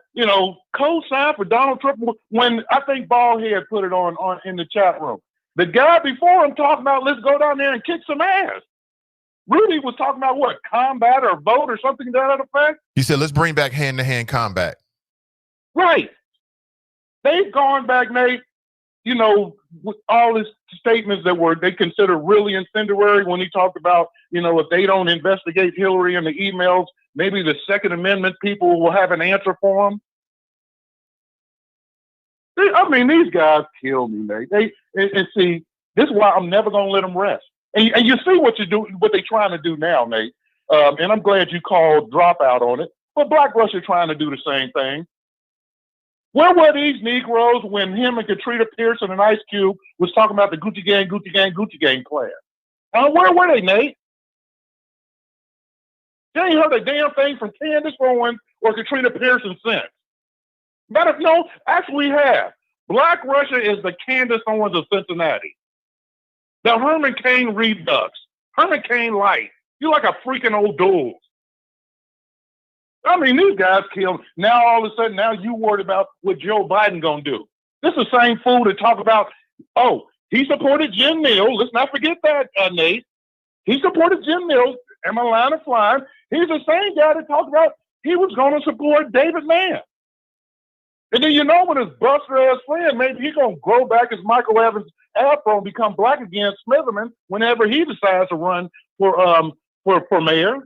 co-sign for Donald Trump when I think Ballhead put it on in the chat room. The guy before him talking about let's go down there and kick some ass. Rudy was talking about what, combat or vote or something to that effect? He said, let's bring back hand-to-hand combat. Right. They've gone back, Nate, you know, with all his statements that they consider really incendiary when he talked about, you know, if they don't investigate Hillary and the emails, maybe the Second Amendment people will have an answer for them. I mean, these guys kill me, Nate. And see, this is why I'm never going to let them rest. And you see what they're trying to do now, Nate. And I'm glad you called Dropout on it. But Black Russia trying to do the same thing. Where were these Negroes when him and Katrina Pearson and Ice Cube was talking about the Gucci Gang plan? Where were they, Nate? They ain't heard a damn thing from Candace Owens or Katrina Pearson since. Actually we have. Black Russia is the Candace Owens of Cincinnati. The Herman Cain Redux. Herman Cain Light. You like a freaking old duel. I mean, these guys killed. Now all of a sudden, now you worried about what Joe Biden gonna do. This is the same fool to talk about, he supported Jim Mills. Let's not forget that, Nate. He supported Jim Mills. Am I lying or flying? He's the same guy that talked about he was going to support David Mann. And then when his buster ass friend, maybe he's going to grow back as Michael Evans afro and become black again, Smitherman, whenever he decides to run for mayor.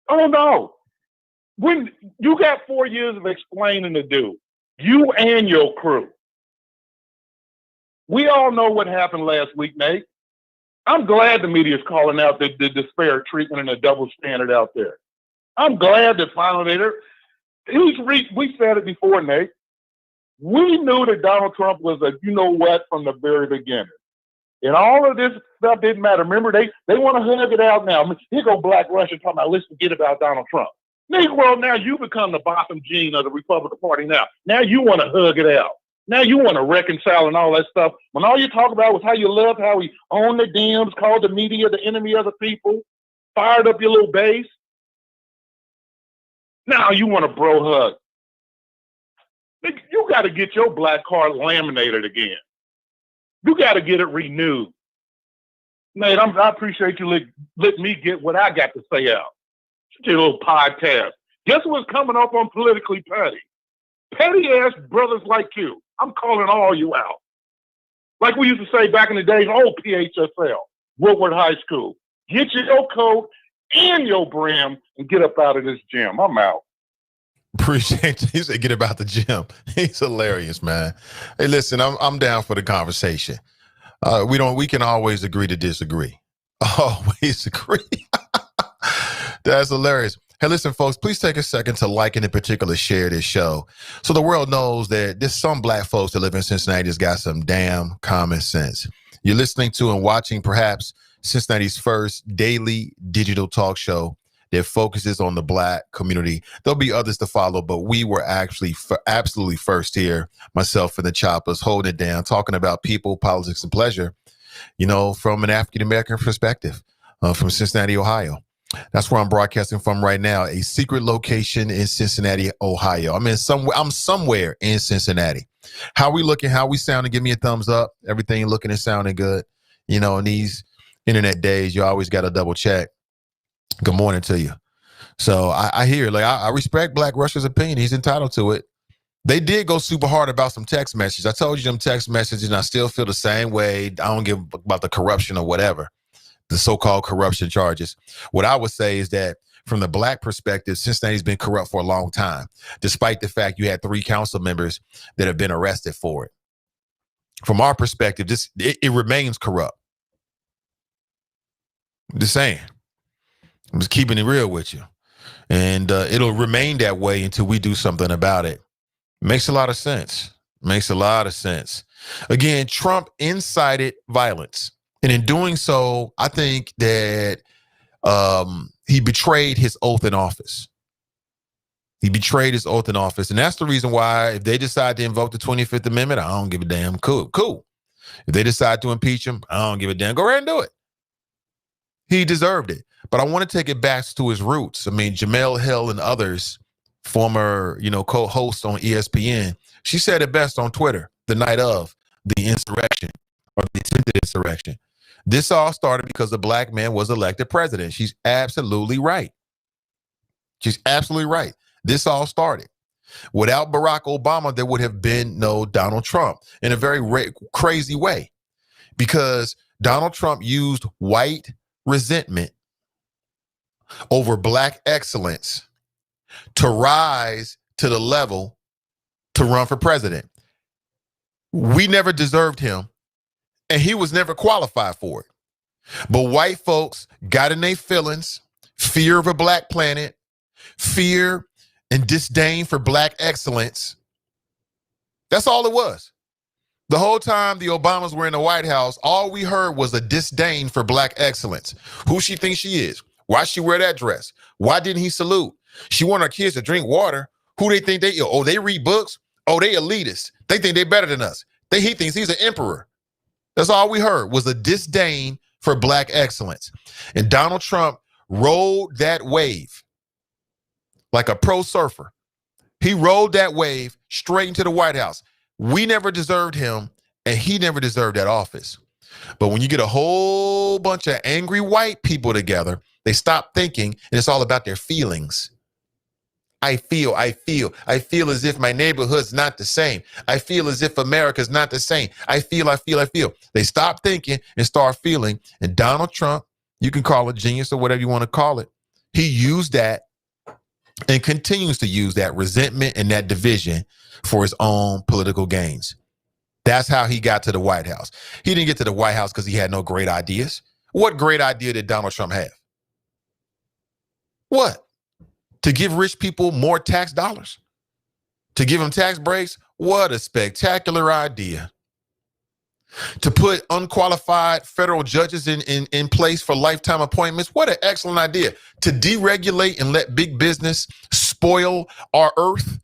Oh no. When you got 4 years of explaining to do, you and your crew. We all know what happened last week, Nate. I'm glad the media is calling out the disparate treatment and the double standard out there. I'm glad that finally we said it before, Nate. We knew that Donald Trump was a you-know-what from the very beginning. And all of this stuff didn't matter. Remember, they want to hug it out now. Here go Black Russia talking about, let's forget about Donald Trump. Negro, now you become the bottom gene of the Republican Party now. Now you want to hug it out. Now you want to reconcile and all that stuff. When all you talk about was how you loved how he owned the Dems, called the media the enemy of the people, fired up your little base. Now you want a bro hug. You got to get your black card laminated again. You got to get it renewed. Nate, I appreciate you let me get what I got to say out. Your little podcast. Guess what's coming up on Politically Petty? Petty-ass brothers like you. I'm calling all you out. Like we used to say back in the days, old PHSL, Woodward High School. Get your coat and your brim and get up out of this gym. I'm out. Appreciate you. He said, get about the gym. He's hilarious, man. Hey, listen, I'm down for the conversation. We can always agree to disagree. Always agree. That's hilarious. Hey, listen, folks, please take a second to like and in particular share this show so the world knows that there's some black folks that live in Cincinnati that's got some damn common sense. You're listening to and watching perhaps Cincinnati's first daily digital talk show that focuses on the black community. There'll be others to follow, but we were actually absolutely first here, myself and the Choppers, holding it down, talking about people, politics, and pleasure, from an African-American perspective, from Cincinnati, Ohio. That's where I'm broadcasting from right now, a secret location in Cincinnati, Ohio. I'm somewhere in Cincinnati. How we looking, how we sounding, give me a thumbs up. Everything looking and sounding good. In these internet days, you always got to double check. Good morning to you. So I hear, I respect Black Russia's opinion. He's entitled to it. They did go super hard about some text messages. I told you them text messages, and I still feel the same way. I don't give about the corruption or whatever, the so-called corruption charges. What I would say is that from the black perspective, Cincinnati's been corrupt for a long time, despite the fact you had 3 council members that have been arrested for it. From our perspective, it remains corrupt. I'm just saying. I'm just keeping it real with you. And it'll remain that way until we do something about it. Makes a lot of sense. Makes a lot of sense. Again, Trump incited violence. And in doing so, I think that he betrayed his oath in office. He betrayed his oath in office. And that's the reason why if they decide to invoke the 25th Amendment, I don't give a damn. Cool. If they decide to impeach him, I don't give a damn. Go ahead and do it. He deserved it. But I want to take it back to his roots. I mean, Jamel Hill and others, former, co-hosts on ESPN, she said it best on Twitter the night of the insurrection or the attempted insurrection. This all started because a black man was elected president. She's absolutely right. She's absolutely right. This all started. Without Barack Obama, there would have been no Donald Trump in a very crazy way, because Donald Trump used white resentment over black excellence to rise to the level to run for president. We never deserved him, and he was never qualified for it. But white folks got in their feelings, fear of a black planet, fear and disdain for black excellence. That's all it was. The whole time the Obamas were in the White House, all we heard was a disdain for black excellence. Who she thinks she is? Why she wear that dress? Why didn't he salute? She want her kids to drink water. Who they think they? Oh, they read books. Oh, they elitists. They think they better than us. He thinks he's an emperor. That's all we heard was a disdain for black excellence. And Donald Trump rode that wave like a pro surfer. He rode that wave straight into the White House. We never deserved him, and he never deserved that office. But when you get a whole bunch of angry white people together, they stop thinking, and it's all about their feelings. I feel as if my neighborhood's not the same. I feel as if America's not the same. I feel. They stop thinking and start feeling. And Donald Trump, you can call it genius or whatever you want to call it, he used that and continues to use that resentment and that division for his own political gains. That's how he got to the White House. He didn't get to the White House because he had no great ideas. What great idea did Donald Trump have? What? To give rich people more tax dollars? To give them tax breaks? What a spectacular idea. To put unqualified federal judges in place for lifetime appointments? What an excellent idea. To deregulate and let big business spoil our earth?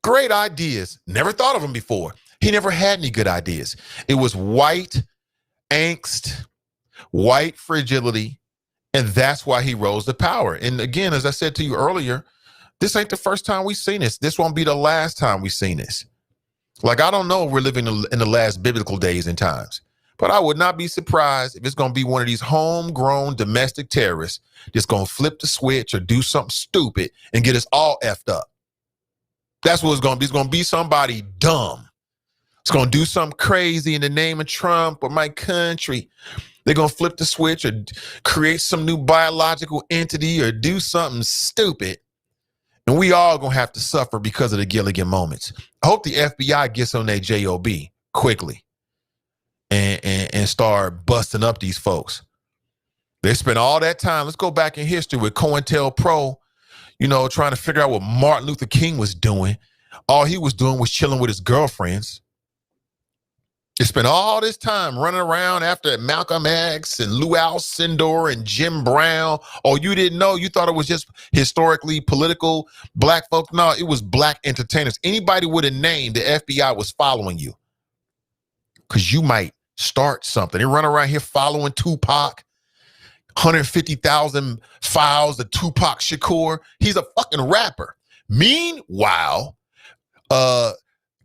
Great ideas. Never thought of them before. He never had any good ideas. It was white angst, white fragility, and that's why he rose to power. And again, as I said to you earlier, this ain't the first time we've seen this. This won't be the last time we've seen this. Like, I don't know if we're living in the last biblical days and times, but I would not be surprised if it's going to be one of these homegrown domestic terrorists that's going to flip the switch or do something stupid and get us all effed up. That's what it's going to be. It's going to be somebody dumb. It's going to do something crazy in the name of Trump or my country. They're going to flip the switch or create some new biological entity or do something stupid. And we all going to have to suffer because of the Gilligan moments. I hope the FBI gets on their job quickly and start busting up these folks. They spent all that time. Let's go back in history with COINTELPRO, trying to figure out what Martin Luther King was doing. All he was doing was chilling with his girlfriends. They spent all this time running around after Malcolm X and Lou Alcindor and Jim Brown. Oh, you didn't know? You thought it was just historically political black folk? No, it was black entertainers. Anybody with a name, the FBI was following you because you might start something. They run around here following Tupac, 150,000 files of Tupac Shakur. He's a fucking rapper. Meanwhile,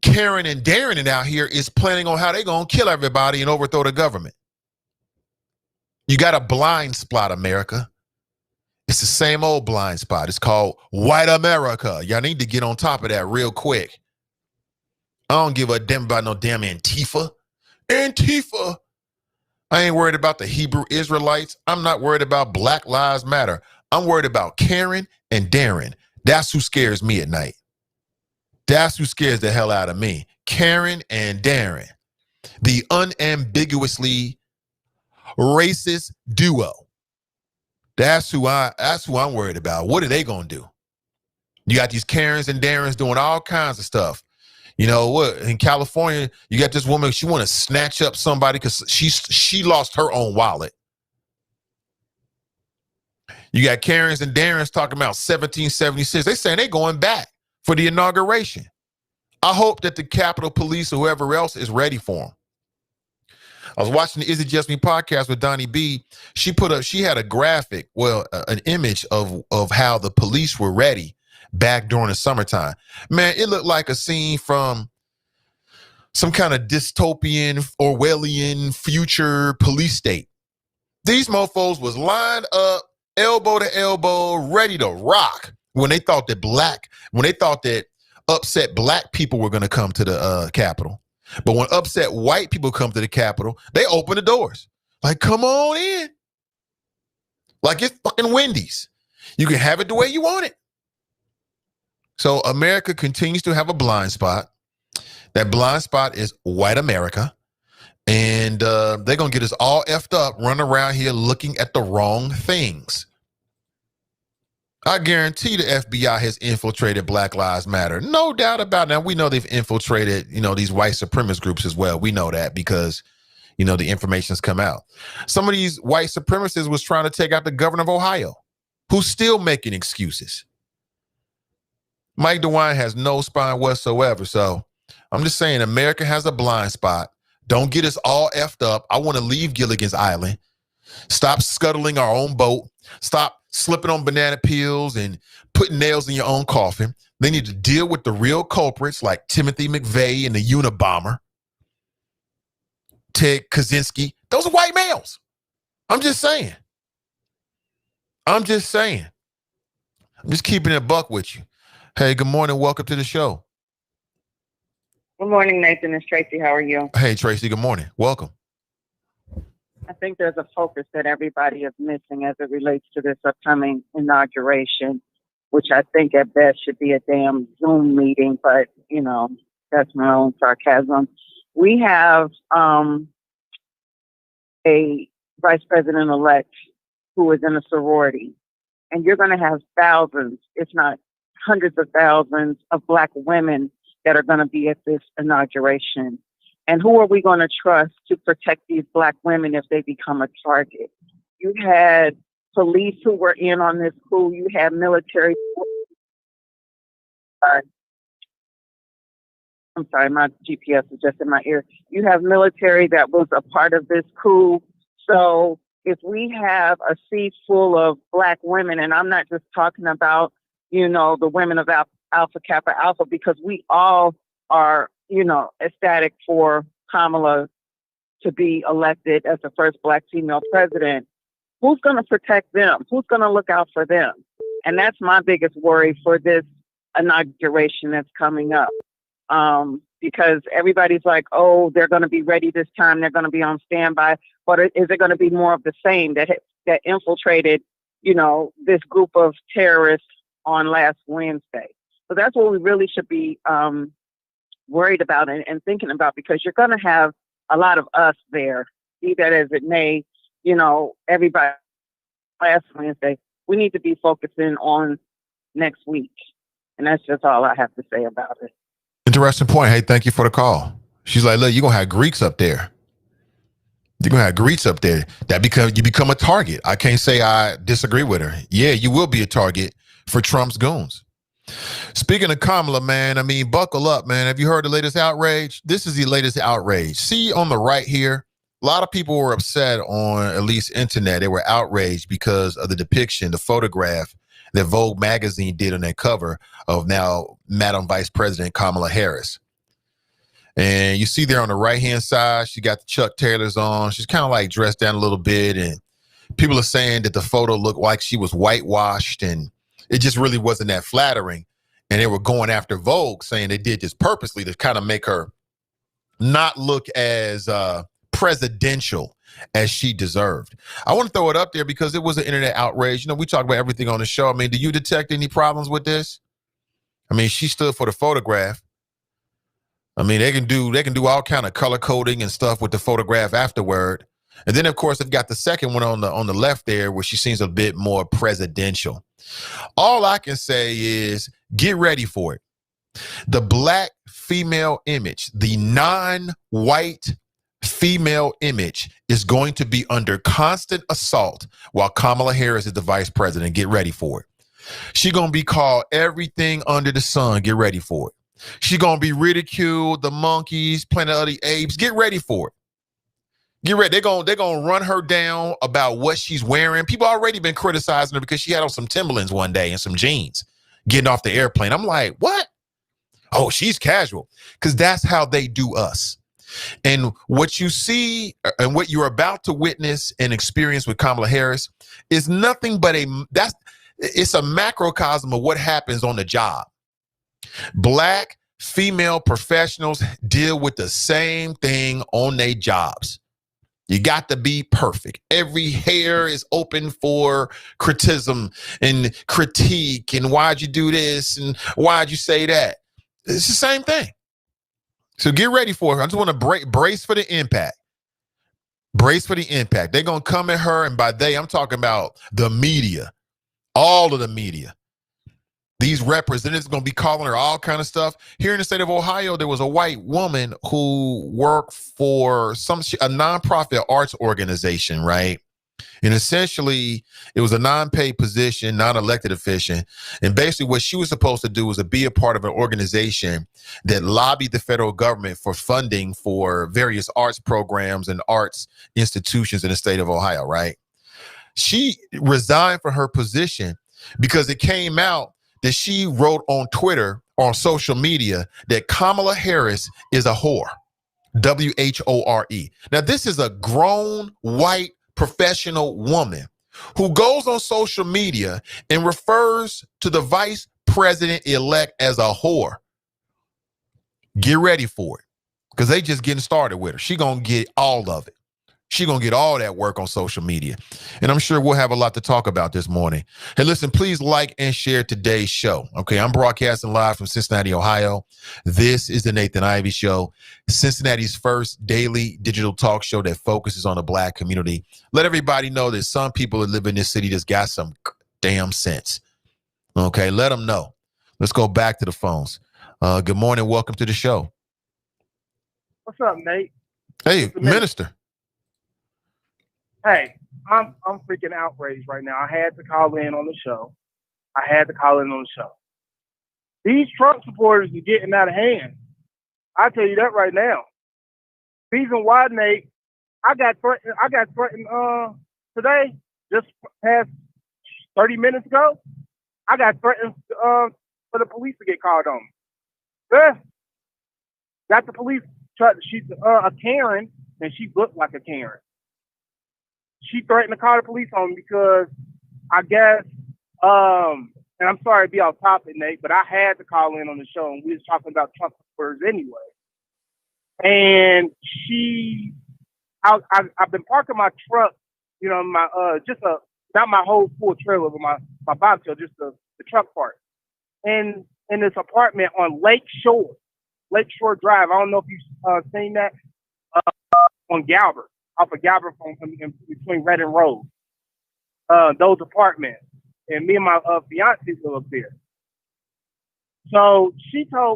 Karen and Darren out here is planning on how they gonna kill everybody and overthrow the government. You got a blind spot, America. It's the same old blind spot. It's called white America. Y'all need to get on top of that real quick. I don't give a damn about no damn Antifa. Antifa. I ain't worried about the Hebrew Israelites. I'm not worried about Black Lives Matter. I'm worried about Karen and Darren. That's who scares me at night. That's who scares the hell out of me. Karen and Darren, the unambiguously racist duo. That's who I'm worried about. What are they gonna do? You got these Karens and Darrens doing all kinds of stuff. You know what? In California, you got this woman. She want to snatch up somebody because she lost her own wallet. You got Karens and Darrens talking about 1776. They saying they going back for the inauguration. I hope that the Capitol Police or whoever else is ready for them. I was watching the Is It Just Me podcast with Donnie B. She had a graphic, an image of how the police were ready back during the summertime. Man, it looked like a scene from some kind of dystopian, Orwellian future police state. These mofos was lined up, elbow to elbow, ready to rock when they thought that upset black people were going to come to the Capitol. But when upset white people come to the Capitol, they open the doors. Like, come on in. Like it's fucking Wendy's. You can have it the way you want it. So America continues to have a blind spot. That blind spot is white America. And they're going to get us all effed up, running around here looking at the wrong things. I guarantee the FBI has infiltrated Black Lives Matter. No doubt about it. Now, we know they've infiltrated, these white supremacist groups as well. We know that because, the information's come out. Some of these white supremacists was trying to take out the governor of Ohio, who's still making excuses. Mike DeWine has no spine whatsoever. So I'm just saying America has a blind spot. Don't get us all effed up. I want to leave Gilligan's Island. Stop scuttling our own boat. Stop slipping on banana peels and putting nails in your own coffin. They need to deal with the real culprits like Timothy McVeigh and the Unabomber, Ted Kaczynski. Those are white males. I'm just saying. I'm just keeping it a buck with you. Hey, good morning. Welcome to the show. Good morning, Nathan. It's Tracy. How are you? Hey, Tracy. Good morning. Welcome. I think there's a focus that everybody is missing as it relates to this upcoming inauguration, which I think at best should be a damn Zoom meeting, but, you know, that's my own sarcasm. We have a vice president-elect who is in a sorority, and you're going to have thousands, if not hundreds of thousands of Black women that are going to be at this inauguration. And who are we going to trust to protect these Black women if they become a target? You had police who were in on this coup. You had military. I'm sorry, my GPS is just in my ear. You have military that was a part of this coup. So if we have a sea full of Black women, and I'm not just talking about, you know, the women of Alpha Kappa Alpha, because we all are, you know, ecstatic for Kamala to be elected as the first Black female president. Who's going to protect them? Who's going to look out for them? And that's my biggest worry for this inauguration that's coming up. Because everybody's like, oh, they're going to be ready this time. They're going to be on standby. But is it going to be more of the same that infiltrated, you know, this group of terrorists on last Wednesday? So that's what we really should be worried about and thinking about, because you're going to have a lot of us there, be that as it may. You know, everybody last Wednesday, we need to be focusing on next week. And that's just all I have to say about it. Interesting point. Hey, thank you for the call. She's like, look, you're going to have Greeks up there. You're going to have Greeks up there. You become a target. I can't say I disagree with her. Yeah, you will be a target for Trump's goons. Speaking of Kamala, man, I mean, buckle up, man. Have you heard the latest outrage? This is the latest outrage. See on the right here, a lot of people were upset on at least internet. They were outraged because of the depiction, the photograph that Vogue magazine did on their cover of now Madam Vice President Kamala Harris. And you see there on the right-hand side, she got the Chuck Taylors on. She's kind of like dressed down a little bit. And people are saying that the photo looked like she was whitewashed, and it just really wasn't that flattering. And they were going after Vogue, saying they did this purposely to kind of make her not look as presidential as she deserved. I want to throw it up there because it was an internet outrage. You know, we talk about everything on the show. I mean, do you detect any problems with this? I mean, she stood for the photograph. I mean, they can do all kind of color coding and stuff with the photograph afterward. And then, of course, they've got the second one on the left there where she seems a bit more presidential. All I can say is get ready for it. The Black female image, the non-white female image, is going to be under constant assault while Kamala Harris is the vice president. Get ready for it. She's going to be called everything under the sun. Get ready for it. She's going to be ridiculed, the monkeys, Planet of the Apes. Get ready for it. Get ready. They're going to run her down about what she's wearing. People already been criticizing her because she had on some Timberlands one day and some jeans getting off the airplane. I'm like, what? Oh, she's casual. Because that's how they do us. And what you see and what you're about to witness and experience with Kamala Harris is nothing but it's a macrocosm of what happens on the job. Black female professionals deal with the same thing on their jobs. You got to be perfect. Every hair is open for criticism and critique. And why'd you do this? And why'd you say that? It's the same thing. So get ready for it. I just want to brace for the impact. Brace for the impact. They're going to come at her. And by they, I'm talking about the media, all of the media. These representatives are going to be calling her all kind of stuff. Here in the state of Ohio, there was a white woman who worked for a nonprofit arts organization, right? And essentially, it was a non-paid position, non-elected official. And basically what she was supposed to do was to be a part of an organization that lobbied the federal government for funding for various arts programs and arts institutions in the state of Ohio, right? She resigned from her position because it came out that she wrote on Twitter, on social media, that Kamala Harris is a whore. W-H-O-R-E. Now, this is a grown, white, professional woman who goes on social media and refers to the vice president-elect as a whore. Get ready for it, because they just getting started with her. She gonna get all of it. She gonna get all that work on social media. And I'm sure we'll have a lot to talk about this morning. Hey, listen, please like and share today's show. Okay, I'm broadcasting live from Cincinnati, Ohio. This is the Nathan Ivey Show, Cincinnati's first daily digital talk show that focuses on the Black community. Let everybody know that some people that live in this city just got some damn sense. Okay, let them know. Let's go back to the phones. Good morning. Welcome to the show. What's up, Nate? Hey, Minister. Hey, I'm freaking outraged right now. I had to call in on the show. These Trump supporters are getting out of hand. I tell you that right now. Reason why, Nate, I got threatened today, just past 30 minutes ago. I got threatened for the police to get called on me. Yeah. Got the police. She's a Karen, and she looked like a Karen. She threatened to call the police on me because I guess, and I'm sorry to be off topic, Nate, but I had to call in on the show, and we was talking about Trump supporters anyway. And I've been parking my truck, you know, my not my whole full trailer, but my bobtail, just the truck part, and in this apartment on Lakeshore Drive. I don't know if you've seen that on Galbert. Off of Galbert in between Red and Road. Those apartments. And me and my fiance live up there. So she gonna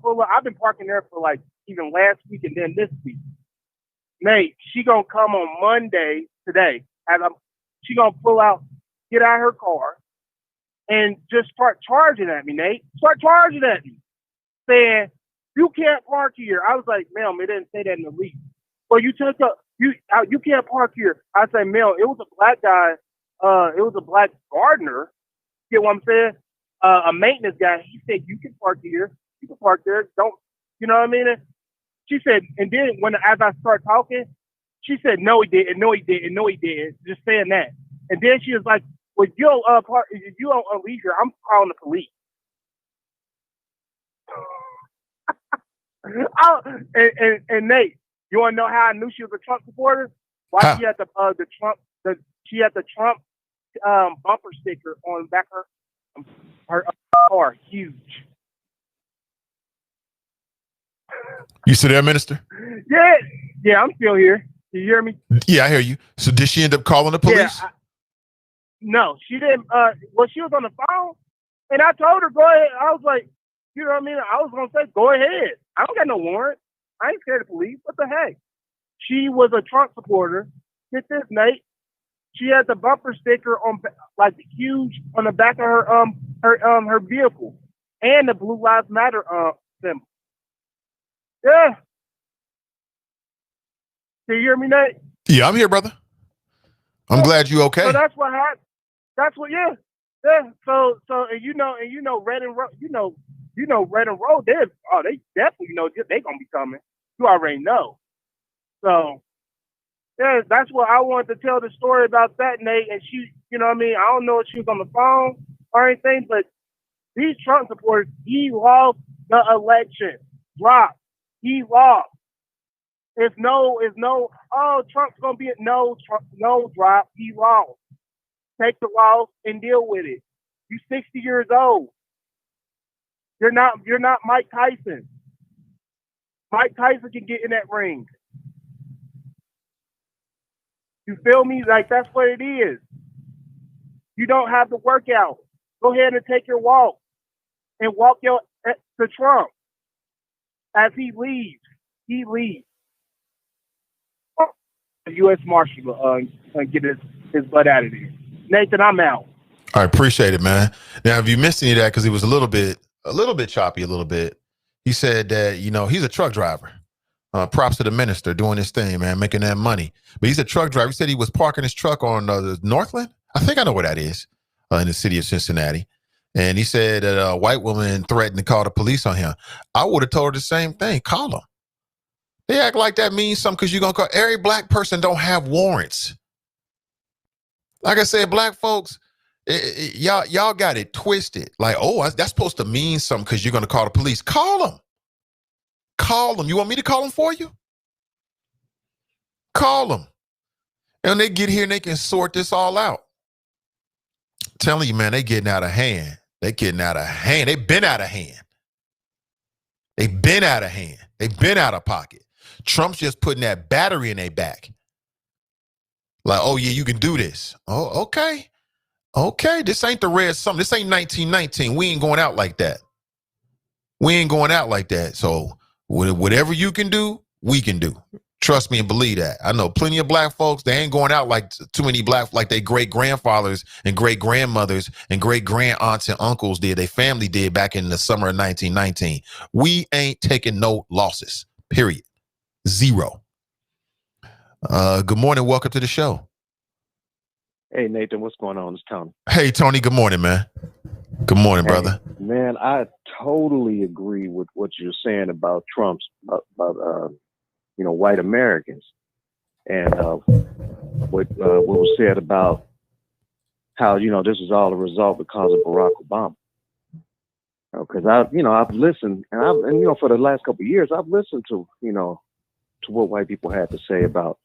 pull up. I've been parking there for like even last week and then this week. Nate, she gonna come on Monday today. She gonna pull out, get out of her car, and just start charging at me, Nate. Start charging at me. Saying, you can't park here. I was like, ma'am, it didn't say that in the lease. Well, you took up. You can't park here. I say, Mel, it was a black guy. It was a black gardener. You get what I'm saying? A maintenance guy. He said, you can park here. You can park there. Don't, you know what I mean? She said, and then as I start talking, she said, no, he didn't. No, he didn't. No, he didn't. Just saying that. And then she was like, well, you don't leave here. I'm calling the police. And Nate, you want to know how I knew she was a Trump supporter? Why she had the Trump bumper sticker on the back of her car. Huge. You still there, Minister? Yeah, I'm still here. You hear me? Yeah, I hear you. So did she end up calling the police? Yeah, no, she didn't. Well, she was on the phone, and I told her, go ahead. I was like, you know what I mean? I was going to say, go ahead. I don't got no warrant. I ain't scared of the police. What the heck? She was a Trump supporter. Get this, Nate. She had the bumper sticker on, like, huge on the back of her vehicle, and the Blue Lives Matter symbol. Yeah. Can you hear me, Nate? Yeah, I'm here, brother. I'm glad you okay. So that's what happened. That's what. Yeah. So and you know Red and Road. You know Red and Road. They definitely know they gonna be coming. You already know. So, yeah, that's what I wanted to tell the story about that, Nate. And she, you know what I mean? I don't know if she was on the phone or anything, but these Trump supporters, he lost the election. Drop. He lost. It's no, Trump's going to be no drop. He lost. Take the loss and deal with it. You're 60 years old. You're not Mike Tyson. Mike Tyson can get in that ring. You feel me? Like, that's what it is. You don't have to work out. Go ahead and take your walk and walk to Trump as he leaves. He leaves. The U.S. Marshal get his butt out of there. Nathan, I'm out. I appreciate it, man. Now, have you missed any of that? Because he was a little bit choppy, a little bit. He said that, he's a truck driver. Props to the minister doing his thing, man, making that money. But he's a truck driver. He said he was parking his truck on Northland. I think I know where that is, in the city of Cincinnati. And he said that a white woman threatened to call the police on him. I would have told her the same thing. Call him. They act like that means something because you're going to call. Every black person don't have warrants. Like I said, black folks, y'all got it twisted. Like, oh, that's supposed to mean something because you're going to call the police. Call them. Call them. You want me to call them for you? Call them. And they get here and they can sort this all out. I'm telling you, man, they getting out of hand. They getting out of hand. They've been out of hand. They've been out of hand. They've been out of pocket. Trump's just putting that battery in their back. Like, oh, yeah, you can do this. Oh, okay. Okay, this ain't the red summer. This ain't 1919. We ain't going out like that. We ain't going out like that. So whatever you can do, we can do. Trust me and believe that. I know plenty of black folks, they ain't going out like too many black, like their great-grandfathers and great-grandmothers and great-grand-aunts and uncles did, their family did back in the summer of 1919. We ain't taking no losses, period. Zero. Good morning. Welcome to the show. Hey, Nathan, what's going on? It's Tony. Hey, Tony. Good morning, man. Good morning, brother. Man, I totally agree with what you're saying about Trump's, about white Americans, and what was said about how this is all a result because of Barack Obama. Because I've listened, and for the last couple of years I've listened to what white people had to say about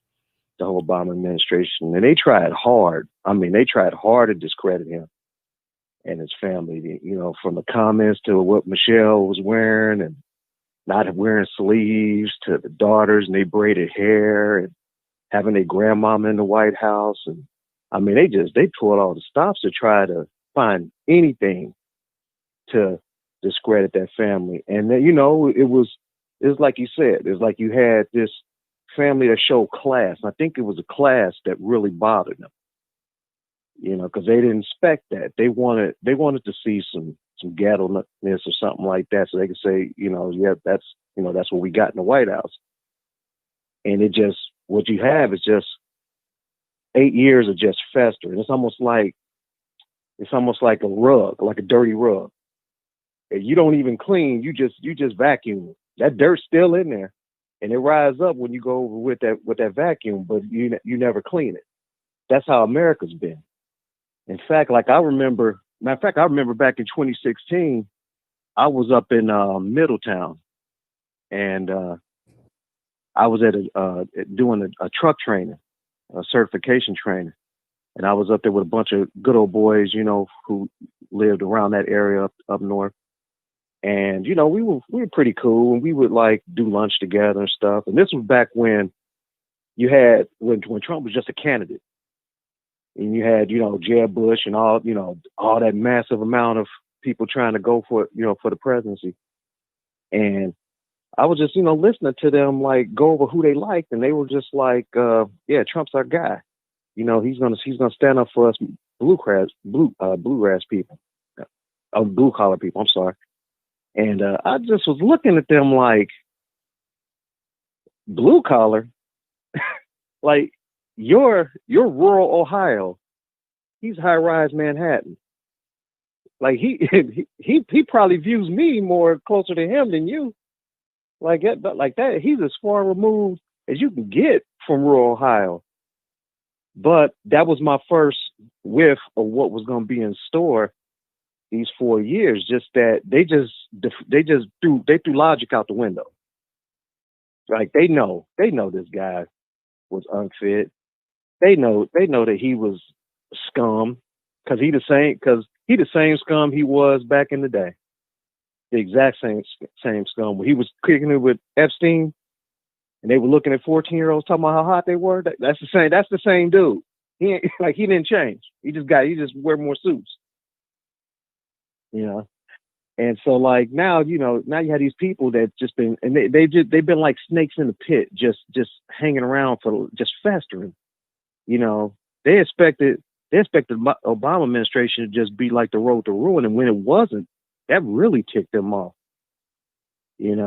the whole Obama administration, and they tried hard. I mean, they tried hard to discredit him and his family. From the comments to what Michelle was wearing and not wearing sleeves, to the daughters and they braided hair and having a grandmama in the White House. And I mean, they pulled all the stops to try to find anything to discredit that family. And then, it was like you said, it's like you had this family that showed class. I think it was a class that really bothered them, because they didn't expect that. They wanted to see some ghetto-ness or something like that, so they could say, yeah, that's what we got in the White House. And what you have is just 8 years of just festering. It's almost like a rug, like a dirty rug. And you don't even clean, you just vacuum it. That dirt's still in there, and it rises up when you go over with that vacuum, but you never clean it. That's how America's been. In fact, I remember back in 2016, I was up in Middletown, and I was doing a truck training, a certification training, and I was up there with a bunch of good old boys, who lived around that area up north. And we were pretty cool, and we would do lunch together and stuff. And this was back when when Trump was just a candidate. And you had, Jeb Bush and all that massive amount of people trying to go for the presidency. And I was just, listening to them go over who they liked, and they were just yeah, Trump's our guy. He's gonna stand up for us blue collar people. Blue collar people, I'm sorry. And I just was looking at them like, blue collar, you're rural Ohio. He's high rise Manhattan. He probably views me more closer to him than you. Like that. He's as far removed as you can get from rural Ohio. But that was my first whiff of what was going to be in store these 4 years. Just that they threw logic out the window. They know this guy was unfit. They know that he was scum because he the same scum he was back in the day. The exact same scum. When he was kicking it with Epstein, and they were looking at 14-year-olds talking about how hot they were. That's the same dude. He ain't, he didn't change. He just wear more suits. And so now you have these people that just been, and they've been like snakes in the pit, just hanging around for just festering. They expected the Obama administration to just be like the road to ruin, and when it wasn't, that really ticked them off. And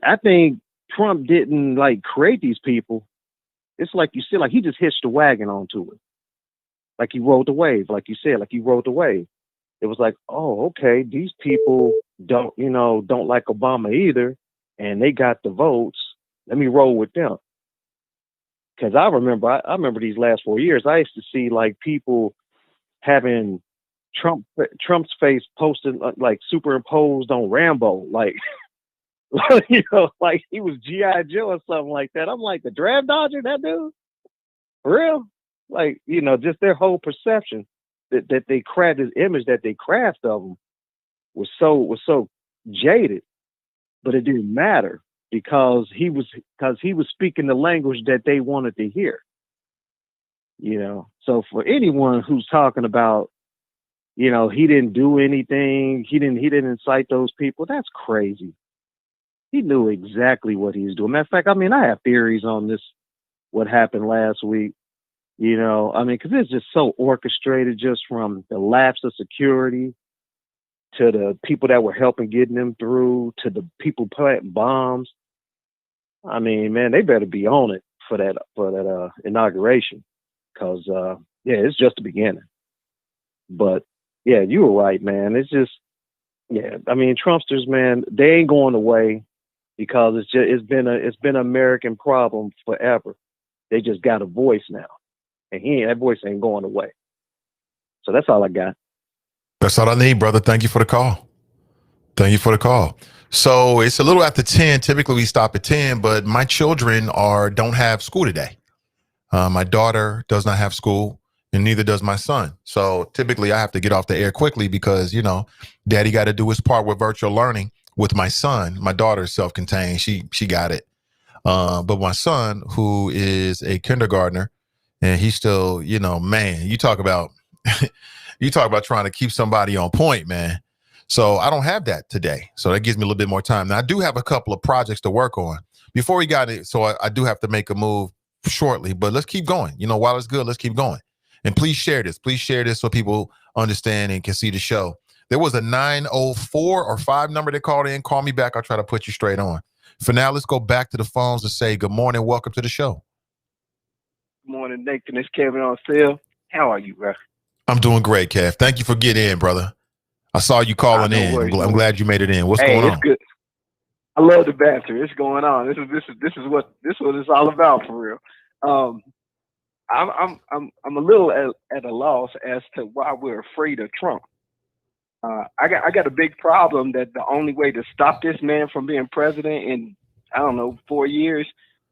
I think Trump didn't create these people. It's like you said, he just hitched the wagon onto it. He rode the wave, like you said, he rode the wave. It was oh, okay, these people don't like Obama either, and they got the votes. Let me roll with them. Because I remember these last 4 years, I used to see like people having Trump's face posted like superimposed on Rambo, like you know, like he was G.I. Joe or something like that. I'm like, the draft dodger, that dude, for real? Like, you know, just their whole perception that they craft, this image that they craft of him was so jaded, but it didn't matter because he was speaking the language that they wanted to hear. You know, so for anyone who's talking about, you know, he didn't do anything, he didn't incite those people, that's crazy. He knew exactly what he was doing. Matter of fact, I mean, I have theories on this, what happened last week. You know, I mean, because it's just so orchestrated, just from the lapse of security to the people that were helping getting them through to the people planting bombs. I mean, man, they better be on it for that inauguration, because yeah, it's just the beginning. But yeah, you were right, man. It's just, yeah, I mean, Trumpsters, man, they ain't going away because it's been an American problem forever. They just got a voice now, and that voice ain't going away. So that's all I got. That's all I need, brother. Thank you for the call. Thank you for the call. So it's a little after 10. Typically we stop at 10, but my children don't have school today. My daughter does not have school, and neither does my son. So typically I have to get off the air quickly because, you know, daddy got to do his part with virtual learning with my son. My daughter is self-contained. She got it. But my son, who is a kindergartner, and he's still, you know, man, you talk about trying to keep somebody on point, man. So I don't have that today. So that gives me a little bit more time. Now I do have a couple of projects to work on before we got it. So I do have to make a move shortly, but let's keep going. You know, while it's good, let's keep going. And please share this. Please share this so people understand and can see the show. There was a 904 or 5 number that called in. Call me back. I'll try to put you straight on. For now, let's go back to the phones to say good morning. Welcome to the show. Good morning, Nathan. It's Kevin on sale. How are you, bro? I'm doing great, Kev. Thank you for getting in, brother. I saw you calling in. Worries, I'm glad you made it in. What's going on? It's good. I love the banter. It's going on. This is what it's all about, for real. I'm a little at a loss as to why we're afraid of Trump. I got a big problem that the only way to stop this man from being president in, I don't know, 4 years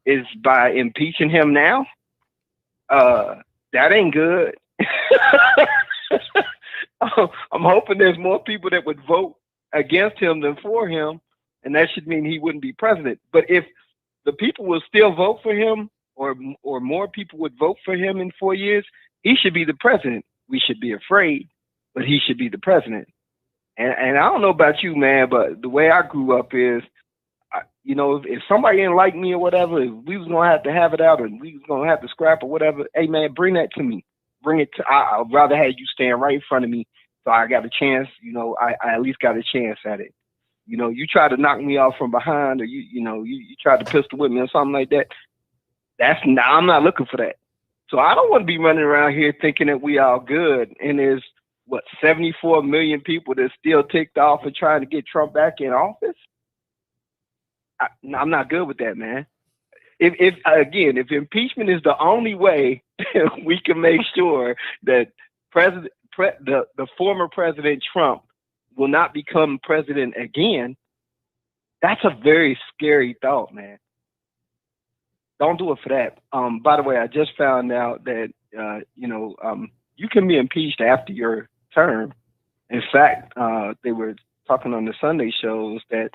is by impeaching him now. That ain't good. I'm hoping there's more people that would vote against him than for him, and that should mean he wouldn't be president. But if the people will still vote for him, or more people would vote for him in 4 years, he should be the president. We should be afraid, but he should be the president. And I don't know about you, man, but the way I grew up is, you know, if somebody didn't like me or whatever, if we was gonna have it out, and we was gonna have to scrap or whatever, hey man, bring that to me. Bring it to. I'd rather have you stand right in front of me, so I got a chance. You know, I at least got a chance at it. You know, you try to knock me off from behind, or you try to pistol whip me or something like that. I'm not looking for that. So I don't want to be running around here thinking that we all good, and there's 74 million people that's still ticked off and trying to get Trump back in office. I'm not good with that, man. If impeachment is the only way we can make sure that the former President Trump will not become president again, that's a very scary thought, man. Don't do it for that. By the way, I just found out that you can be impeached after your term. In fact, they were talking on the Sunday shows that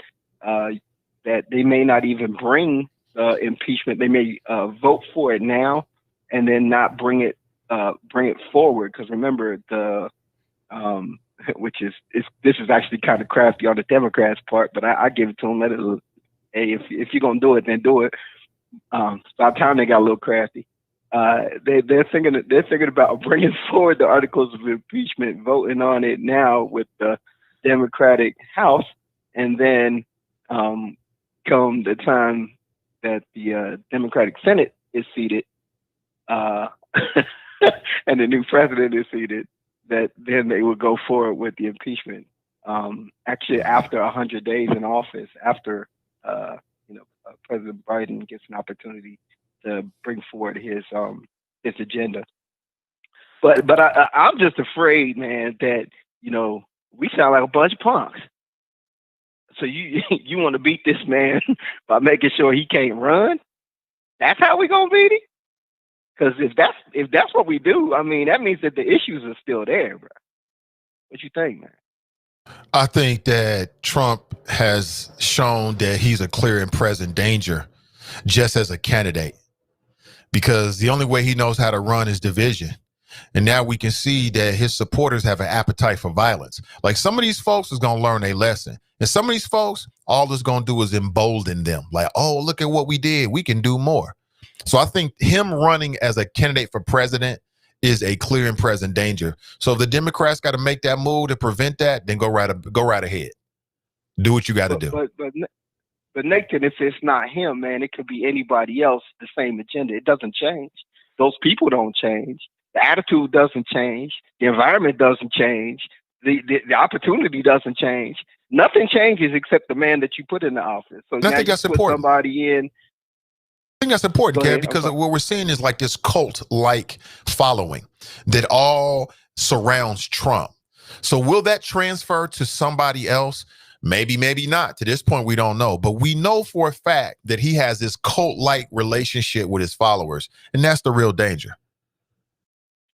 they may not even bring impeachment. They may vote for it now and then not bring it forward. Because remember, this is actually kind of crafty on the Democrats' part, but I give it to them. Hey, if you're gonna do it, then do it. By the time they got a little crafty, they're thinking about bringing forward the articles of impeachment, voting on it now with the Democratic House, and then come the time that the Democratic Senate is seated, and the new president is seated, that then they will go forward with the impeachment. Actually, after 100 days in office, after President Biden gets an opportunity to bring forward his agenda. But I'm just afraid, man, that we sound like a bunch of punks. So you want to beat this man by making sure he can't run? That's how we gonna beat him? Because if that's what we do, I mean, that means that the issues are still there, bro. What you think, man? I think that Trump has shown that he's a clear and present danger just as a candidate, because the only way he knows how to run is division. And now we can see that his supporters have an appetite for violence. Like, some of these folks is going to learn a lesson. And some of these folks, all it's going to do is embolden them. Like, oh, look at what we did. We can do more. So I think him running as a candidate for president is a clear and present danger. So if the Democrats got to make that move to prevent that, then go right ahead. Do what you got to do. But Nathan, if it's not him, man, it could be anybody else, the same agenda. It doesn't change. Those people don't change. The attitude doesn't change. The environment doesn't change. The opportunity doesn't change. Nothing changes except the man that you put in the office. So I think that's important. Somebody in. I think that's important, Kev, because what we're seeing is like this cult-like following that all surrounds Trump. So will that transfer to somebody else? Maybe, maybe not. To this point, we don't know. But we know for a fact that he has this cult-like relationship with his followers, and that's the real danger.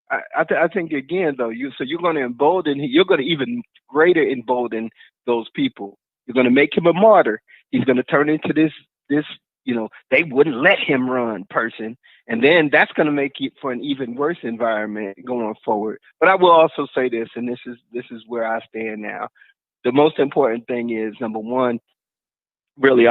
I think, again, though, you're going to embolden, you're going to even greater embolden those people. You're going to make him a martyr. He's going to turn into this, they wouldn't let him run person. And then that's going to make it for an even worse environment going forward. But I will also say this, and this is where I stand now. The most important thing is, number one, really,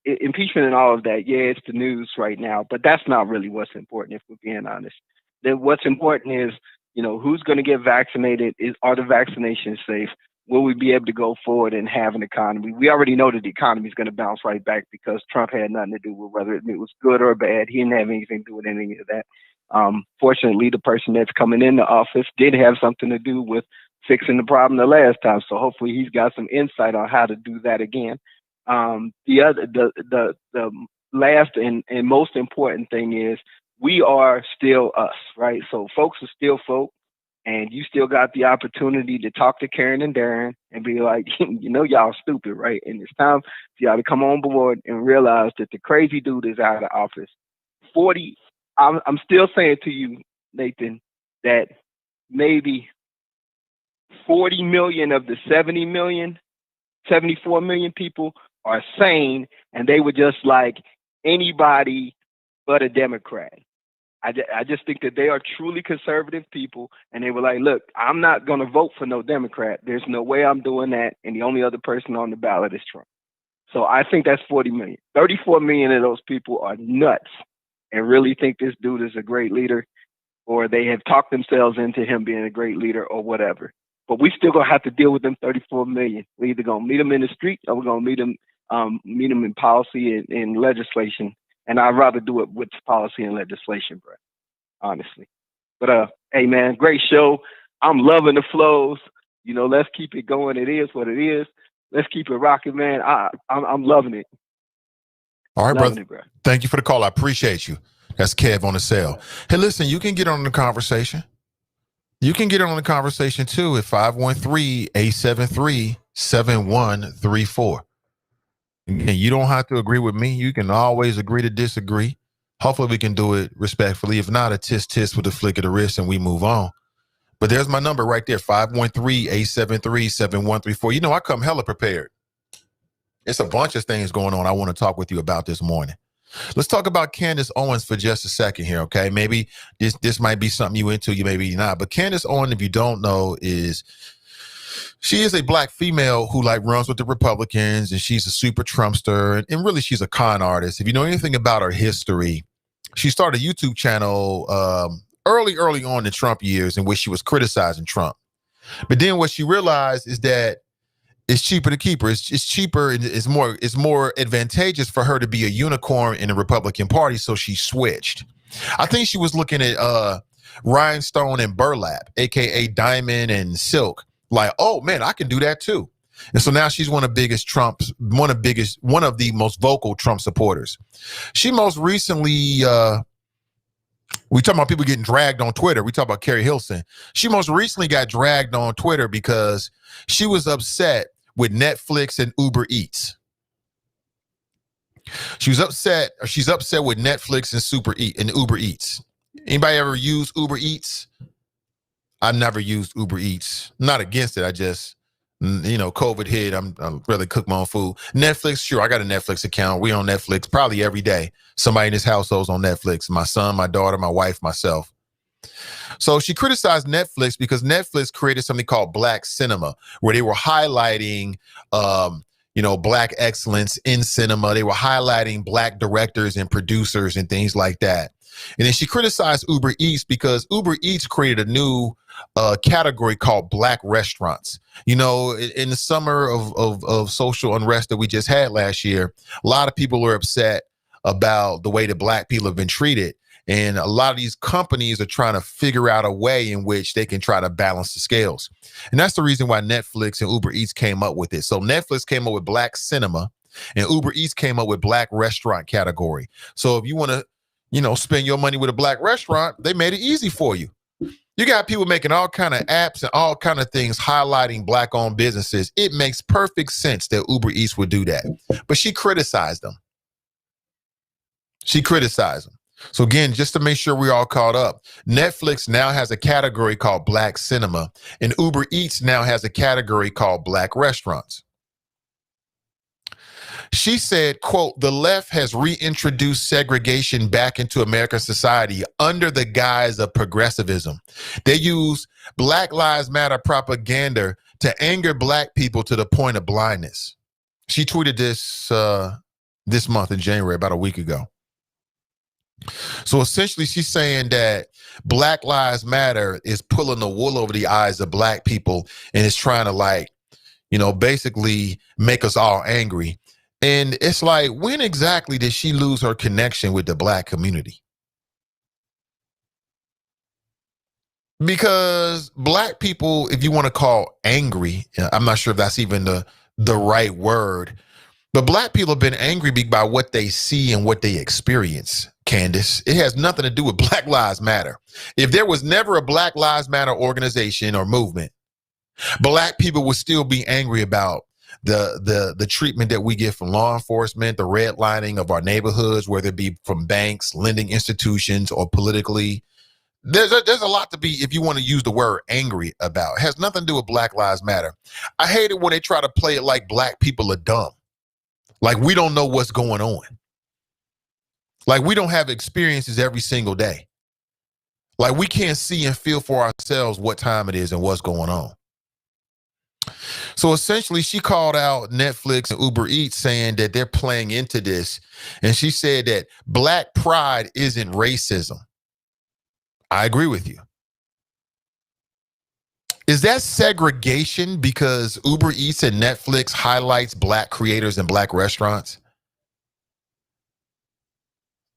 impeachment and all of that, yeah, it's the news right now, but that's not really what's important, if we're being honest. Then what's important is, who's going to get vaccinated? Are the vaccinations safe? Will we be able to go forward and have an economy? We already know that the economy is going to bounce right back because Trump had nothing to do with whether it was good or bad. He didn't have anything to do with any of that. Fortunately, the person that's coming into office did have something to do with fixing the problem the last time. So hopefully he's got some insight on how to do that again. The last and most important thing is we are still us, right? So folks are still folk, and you still got the opportunity to talk to Karen and Darren and be like, y'all stupid, right? And it's time for y'all to come on board and realize that the crazy dude is out of office. I'm still saying to you, Nathan, that maybe 40 million of the 74 million people are sane, and they were just like anybody but a Democrat. I just think that they are truly conservative people, and they were like, look, I'm not going to vote for no Democrat. There's no way I'm doing that, and the only other person on the ballot is Trump. So I think that's 40 million. 34 million of those people are nuts and really think this dude is a great leader, or they have talked themselves into him being a great leader or whatever. But we still going to have to deal with them 34 million. We're either going to meet them in the street or we're going to meet them in policy and legislation. And I'd rather do it with policy and legislation, bro, honestly. But, hey, man, great show. I'm loving the flows. Let's keep it going. It is what it is. Let's keep it rocking, man. I'm loving it. All right, brother. Thank you for the call. I appreciate you. That's Kev on the cell. Hey, listen, you can get on the conversation. You can get on the conversation, too, at 513-873-7134. Again, you don't have to agree with me. You can always agree to disagree. Hopefully we can do it respectfully. If not, a tisk with a flick of the wrist and we move on. But there's my number right there, 513-873-7134. I come hella prepared. It's a bunch of things going on I want to talk with you about this morning. Let's talk about Candace Owens for just a second here, okay? Maybe this might be something you into, you maybe not. But Candace Owens, if you don't know, she is a black female who runs with the Republicans, and she's a super Trumpster, and really she's a con artist. If you know anything about her history, she started a YouTube channel early on in the Trump years in which she was criticizing Trump. But then what she realized is that it's cheaper to keep her. It's cheaper. It's more advantageous for her to be a unicorn in the Republican Party. So she switched. I think she was looking at rhinestone and burlap, aka diamond and silk. Like, oh man, I can do that too. And so now she's one of the most vocal Trump supporters. She most recently, we talk about people getting dragged on Twitter. We talk about Carrie Hilson. She most recently got dragged on Twitter because she was upset with Netflix and Uber Eats. She's upset with Netflix and Uber Eats. Anybody ever use Uber Eats? I never used Uber Eats. Not against it. I just, COVID hit. I'm really cook my own food. Netflix, sure. I got a Netflix account. We on Netflix probably every day. Somebody in this household's on Netflix. My son, my daughter, my wife, myself. So she criticized Netflix because Netflix created something called Black Cinema, where they were highlighting, Black excellence in cinema. They were highlighting Black directors and producers and things like that. And then she criticized Uber Eats because Uber Eats created a new category called Black restaurants. In the summer of social unrest that we just had last year, a lot of people were upset about the way that Black people have been treated. And a lot of these companies are trying to figure out a way in which they can try to balance the scales. And that's the reason why Netflix and Uber Eats came up with it. So Netflix came up with Black Cinema and Uber Eats came up with Black restaurant category. So if you want to, spend your money with a Black restaurant, they made it easy for you. You got people making all kind of apps and all kind of things highlighting Black-owned businesses. It makes perfect sense that Uber Eats would do that. But she criticized them. So again, just to make sure we're all caught up, Netflix now has a category called Black Cinema, and Uber Eats now has a category called Black Restaurants. She said, quote, "The left has reintroduced segregation back into American society under the guise of progressivism. They use Black Lives Matter propaganda to anger Black people to the point of blindness." She tweeted this month in January, about a week ago. So essentially, she's saying that Black Lives Matter is pulling the wool over the eyes of Black people and is trying to basically make us all angry. And it's like, when exactly did she lose her connection with the Black community? Because Black people, if you want to call angry, I'm not sure if that's even the right word, but Black people have been angry by what they see and what they experience, Candace. It has nothing to do with Black Lives Matter. If there was never a Black Lives Matter organization or movement, Black people would still be angry about the treatment that we get from law enforcement, the redlining of our neighborhoods, whether it be from banks, lending institutions, or politically. There's a lot to be, if you want to use the word angry about. It has nothing to do with Black Lives Matter. I hate it when they try to play it like Black people are dumb. Like we don't know what's going on. Like we don't have experiences every single day. Like we can't see and feel for ourselves what time it is and what's going on. So essentially, she called out Netflix and Uber Eats saying that they're playing into this. And she said that Black pride isn't racism. I agree with you. Is that segregation because Uber Eats and Netflix highlights Black creators and Black restaurants?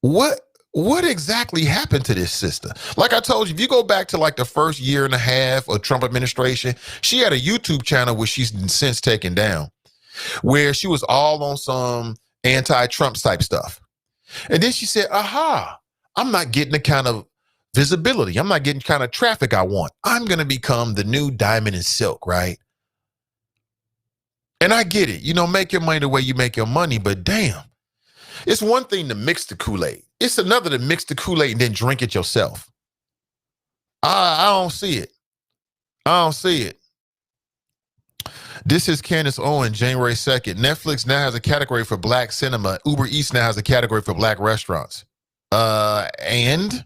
What exactly happened to this sister? Like I told you, if you go back to like the first year and a half of Trump administration, she had a YouTube channel which she's since taken down, where she was all on some anti-Trump type stuff. And then she said, I'm not getting the kind of visibility. I'm not getting the kind of traffic I want. I'm going to become the new Diamond and Silk, right? And I get it. Make your money the way you make your money, but damn. It's one thing to mix the Kool-Aid. It's another to mix the Kool-Aid and then drink it yourself. I don't see it. This is Candace Owen, January 2nd. Netflix now has a category for Black cinema. Uber Eats now has a category for Black restaurants. And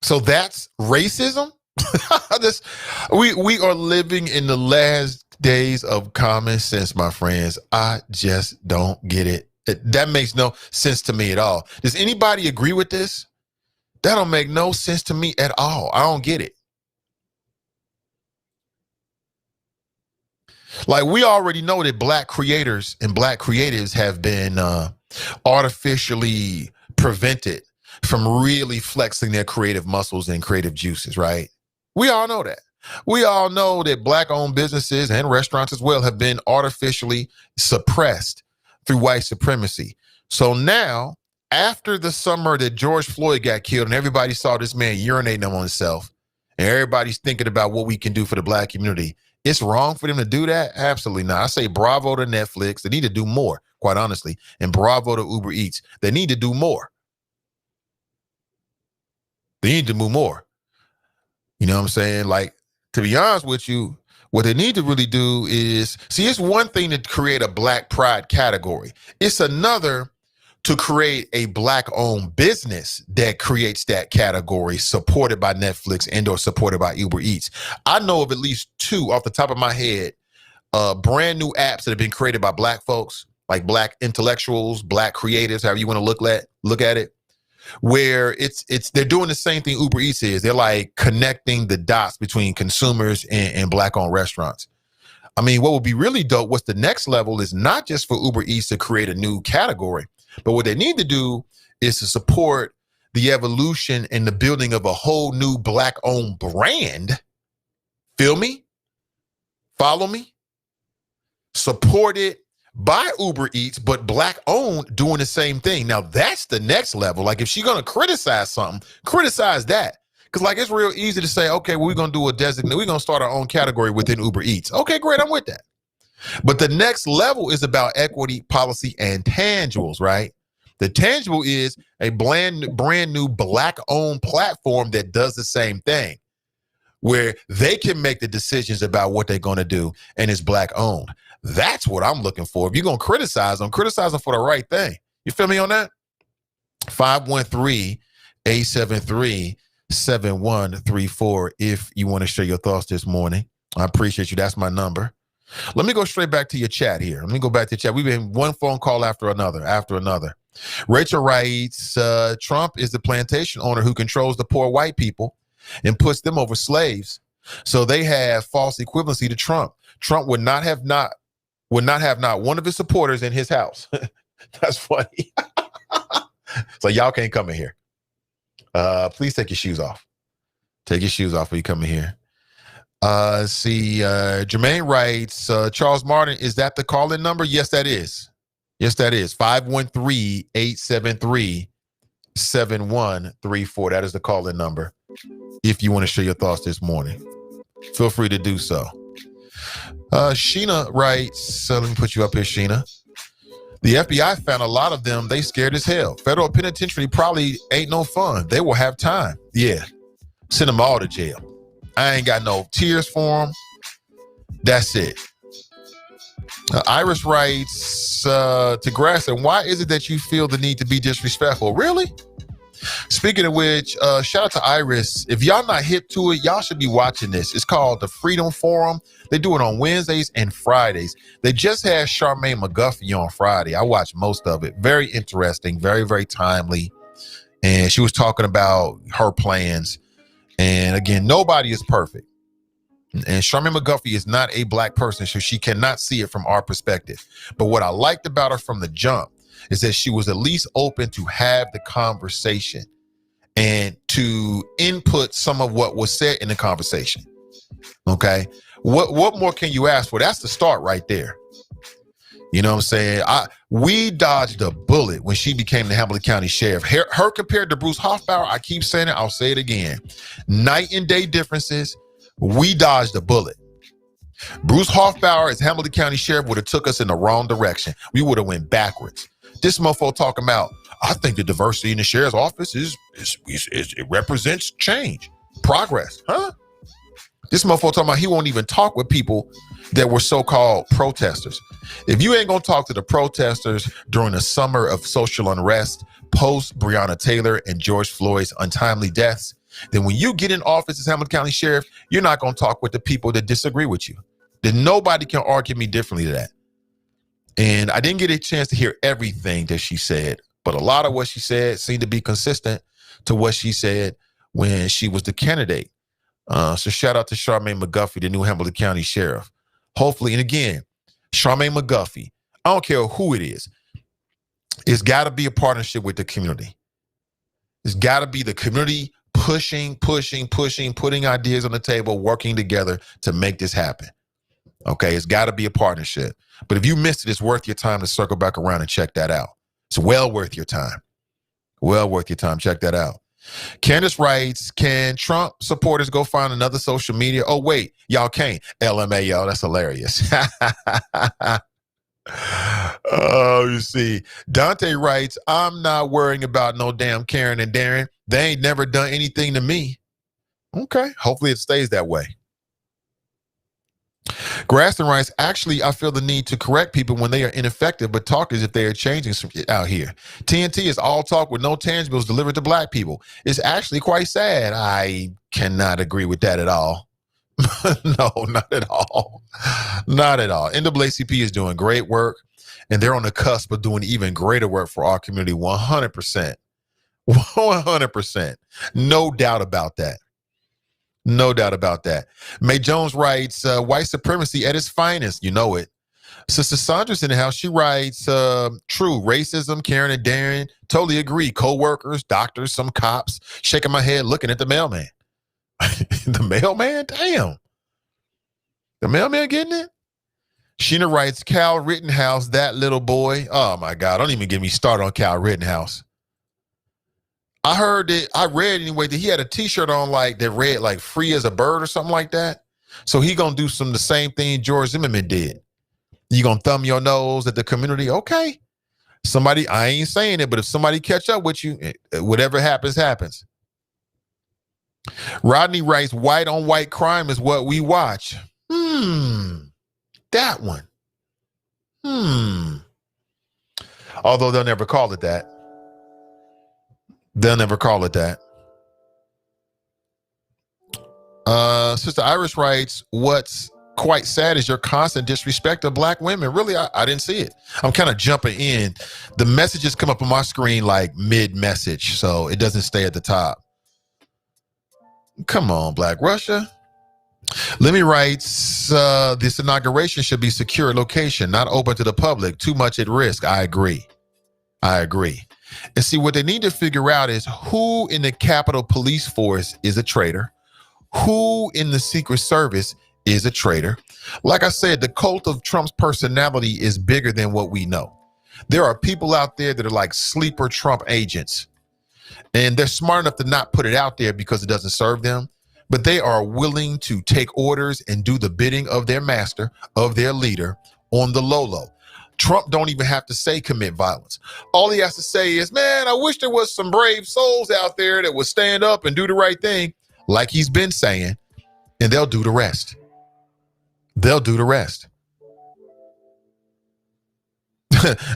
so that's racism? We are living in the last days of common sense, my friends. I just don't get it. That makes no sense to me at all. Does anybody agree with this? That don't make no sense to me at all. I don't get it. Like, we already know that Black creators and Black creatives have been artificially prevented from really flexing their creative muscles and creative juices, right? We all know that. We all know that Black-owned businesses and restaurants as well have been artificially suppressed through white supremacy. So now, after the summer that George Floyd got killed and everybody saw this man urinating on himself, and everybody's thinking about what we can do for the Black community, it's wrong for them to do that? Absolutely not. I say bravo to Netflix. They need to do more, quite honestly, and bravo to Uber Eats. They need to do more. They need to move more. You know what I'm saying? Like, to be honest with you, what they need to really do is, see, it's one thing to create a Black pride category. It's another to create a Black-owned business that creates that category, supported by Netflix and or supported by Uber Eats. I know of at least 2 off the top of my head, brand new apps that have been created by Black folks, like Black intellectuals, Black creatives, however you want to look at it, where they're doing the same thing Uber Eats is. They're like connecting the dots between consumers and Black-owned restaurants. I mean, what would be really dope, what's the next level, is not just for Uber Eats to create a new category, but what they need to do is to support the evolution and the building of a whole new Black-owned brand. Feel me? Follow me? Supported by Uber Eats, but Black-owned, doing the same thing. Now, that's the next level. Like, if she's going to criticize something, criticize that. Because, like, it's real easy to say, okay, well, we're going to do a designate. We're going to start our own category within Uber Eats. Okay, great. I'm with that. But the next level is about equity, policy, and tangibles, right? The tangible is a brand new Black-owned platform that does the same thing, where they can make the decisions about what they're going to do, and it's Black-owned. That's what I'm looking for. If you're going to criticize them for the right thing. You feel me on that? 513-873-7134 if you want to share your thoughts this morning. I appreciate you. That's my number. Let me go straight back to your chat here. Let me go back to the chat. We've been one phone call after another. Rachel writes, Trump is the plantation owner who controls the poor white people and puts them over slaves. So they have false equivalency to Trump. Trump would not have not one of his supporters in his house. That's funny. So y'all can't come in here. Please take your shoes off. Take your shoes off when you come in here. Jermaine writes, Charles Martin, is that the call-in number? Yes, that is. 513-873-7134. That is the call-in number. If you want to share your thoughts this morning, feel free to do so. Sheena writes, let me put you up here, Sheena. The FBI found a lot of them. They scared as hell. Federal penitentiary probably ain't no fun. They will have time. Yeah. Send them all to jail. I ain't got no tears for them. That's it. Iris writes to Grasson, why is it that you feel the need to be disrespectful? Really? Speaking of which, shout out to Iris. If y'all not hip to it, y'all should be watching this. It's called the Freedom Forum. They do it on Wednesdays and Fridays. They just had Charmaine McGuffey on Friday. I watched most of it. Very interesting, very, very timely. And she was talking about her plans. And again, nobody is perfect. And Charmaine McGuffey is not a Black person, so she cannot see it from our perspective. But what I liked about her from the jump is that she was at least open to have the conversation and to input some of what was said in the conversation. Okay. What more can you ask for? That's the start right there. You know what I'm saying? We dodged a bullet when she became the Hamilton County Sheriff. Her compared to Bruce Hoffbauer, I keep saying it, I'll say it again. Night and day differences. We dodged a bullet. Bruce Hoffbauer as Hamilton County Sheriff would have took us in the wrong direction. We would have went backwards. This mofo talking about, I think the diversity in the sheriff's office it represents change, progress, huh? This mofo talking about he won't even talk with people that were so-called protesters. If you ain't gonna talk to the protesters during the summer of social unrest, post Breonna Taylor and George Floyd's untimely deaths, then when you get in office as Hamilton County Sheriff, you're not gonna talk with the people that disagree with you. Then nobody can argue me differently to that. And I didn't get a chance to hear everything that she said, but a lot of what she said seemed to be consistent to what she said when she was the candidate. So shout out to Charmaine McGuffey, the new Hamilton County Sheriff. Hopefully, and again, Charmaine McGuffey, I don't care who it is, it's got to be a partnership with the community. It's got to be the community pushing, putting ideas on the table, working together to make this happen. Okay, it's got to be a partnership. But if you missed it, it's worth your time to circle back around and check that out. It's well worth your time. Well worth your time. Check that out. Candace writes, can Trump supporters go find another social media? Oh, wait, y'all can't. LMAO, that's hilarious. Oh, you see. Dante writes, I'm not worrying about no damn Karen and Darren. They ain't never done anything to me. Okay, hopefully it stays that way. Graston writes, actually, I feel the need to correct people when they are ineffective, but talk as if they are changing out here. TNT is all talk with no tangibles delivered to black people. It's actually quite sad. I cannot agree with that at all. No, not at all. Not at all. NAACP is doing great work, and they're on the cusp of doing even greater work for our community. 100%. 100%. No doubt about that. No doubt about that. Mae Jones writes, white supremacy at its finest. You know it. Sister Sandra's in the house. She writes, true, racism, Karen and Darren. Totally agree. Co-workers, doctors, some cops. Shaking my head, looking at the mailman. The mailman? Damn. The mailman getting it? Sheena writes, Cal Rittenhouse, that little boy. Oh, my God. Don't even get me started on Cal Rittenhouse. I heard it. I read anyway that he had a T-shirt on like that read like "free as a bird" or something like that. So he gonna do the same thing George Zimmerman did. You gonna thumb your nose at the community? Okay. Somebody, I ain't saying it, but if somebody catch up with you, whatever happens, happens. Rodney writes, white on white crime is what we watch. That one. Although they'll never call it that. They'll never call it that. Sister Iris writes, what's quite sad is your constant disrespect of black women. Really, I didn't see it. I'm kind of jumping in. The messages come up on my screen like mid-message, so it doesn't stay at the top. Come on, Black Russia. Lemmy writes, this inauguration should be secure location, not open to the public. Too much at risk. I agree. And see, what they need to figure out is who in the Capitol Police Force is a traitor, who in the Secret Service is a traitor. Like I said, the cult of Trump's personality is bigger than what we know. There are people out there that are like sleeper Trump agents, and they're smart enough to not put it out there because it doesn't serve them, but they are willing to take orders and do the bidding of their master, of their leader, on the low. Trump don't even have to say commit violence. All he has to say is, man, I wish there was some brave souls out there that would stand up and do the right thing, like he's been saying, and they'll do the rest. They'll do the rest.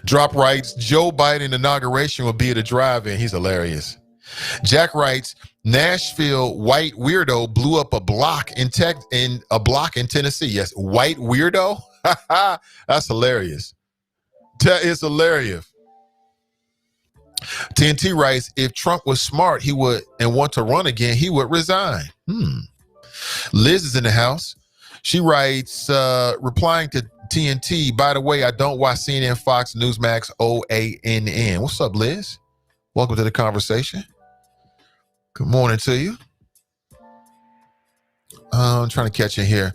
Drop writes, Joe Biden inauguration will be at a drive-in. He's hilarious. Jack writes, Nashville white weirdo blew up a block in Tennessee. Yes, white weirdo. That's hilarious. That is hilarious. TNT writes, if Trump was smart, he would, and want to run again, he would resign. Liz is in the house. She writes, replying to TNT, by the way, I don't watch CNN, Fox, Newsmax, OANN. What's up, Liz? Welcome to the conversation. Good morning to you. I'm trying to catch you here.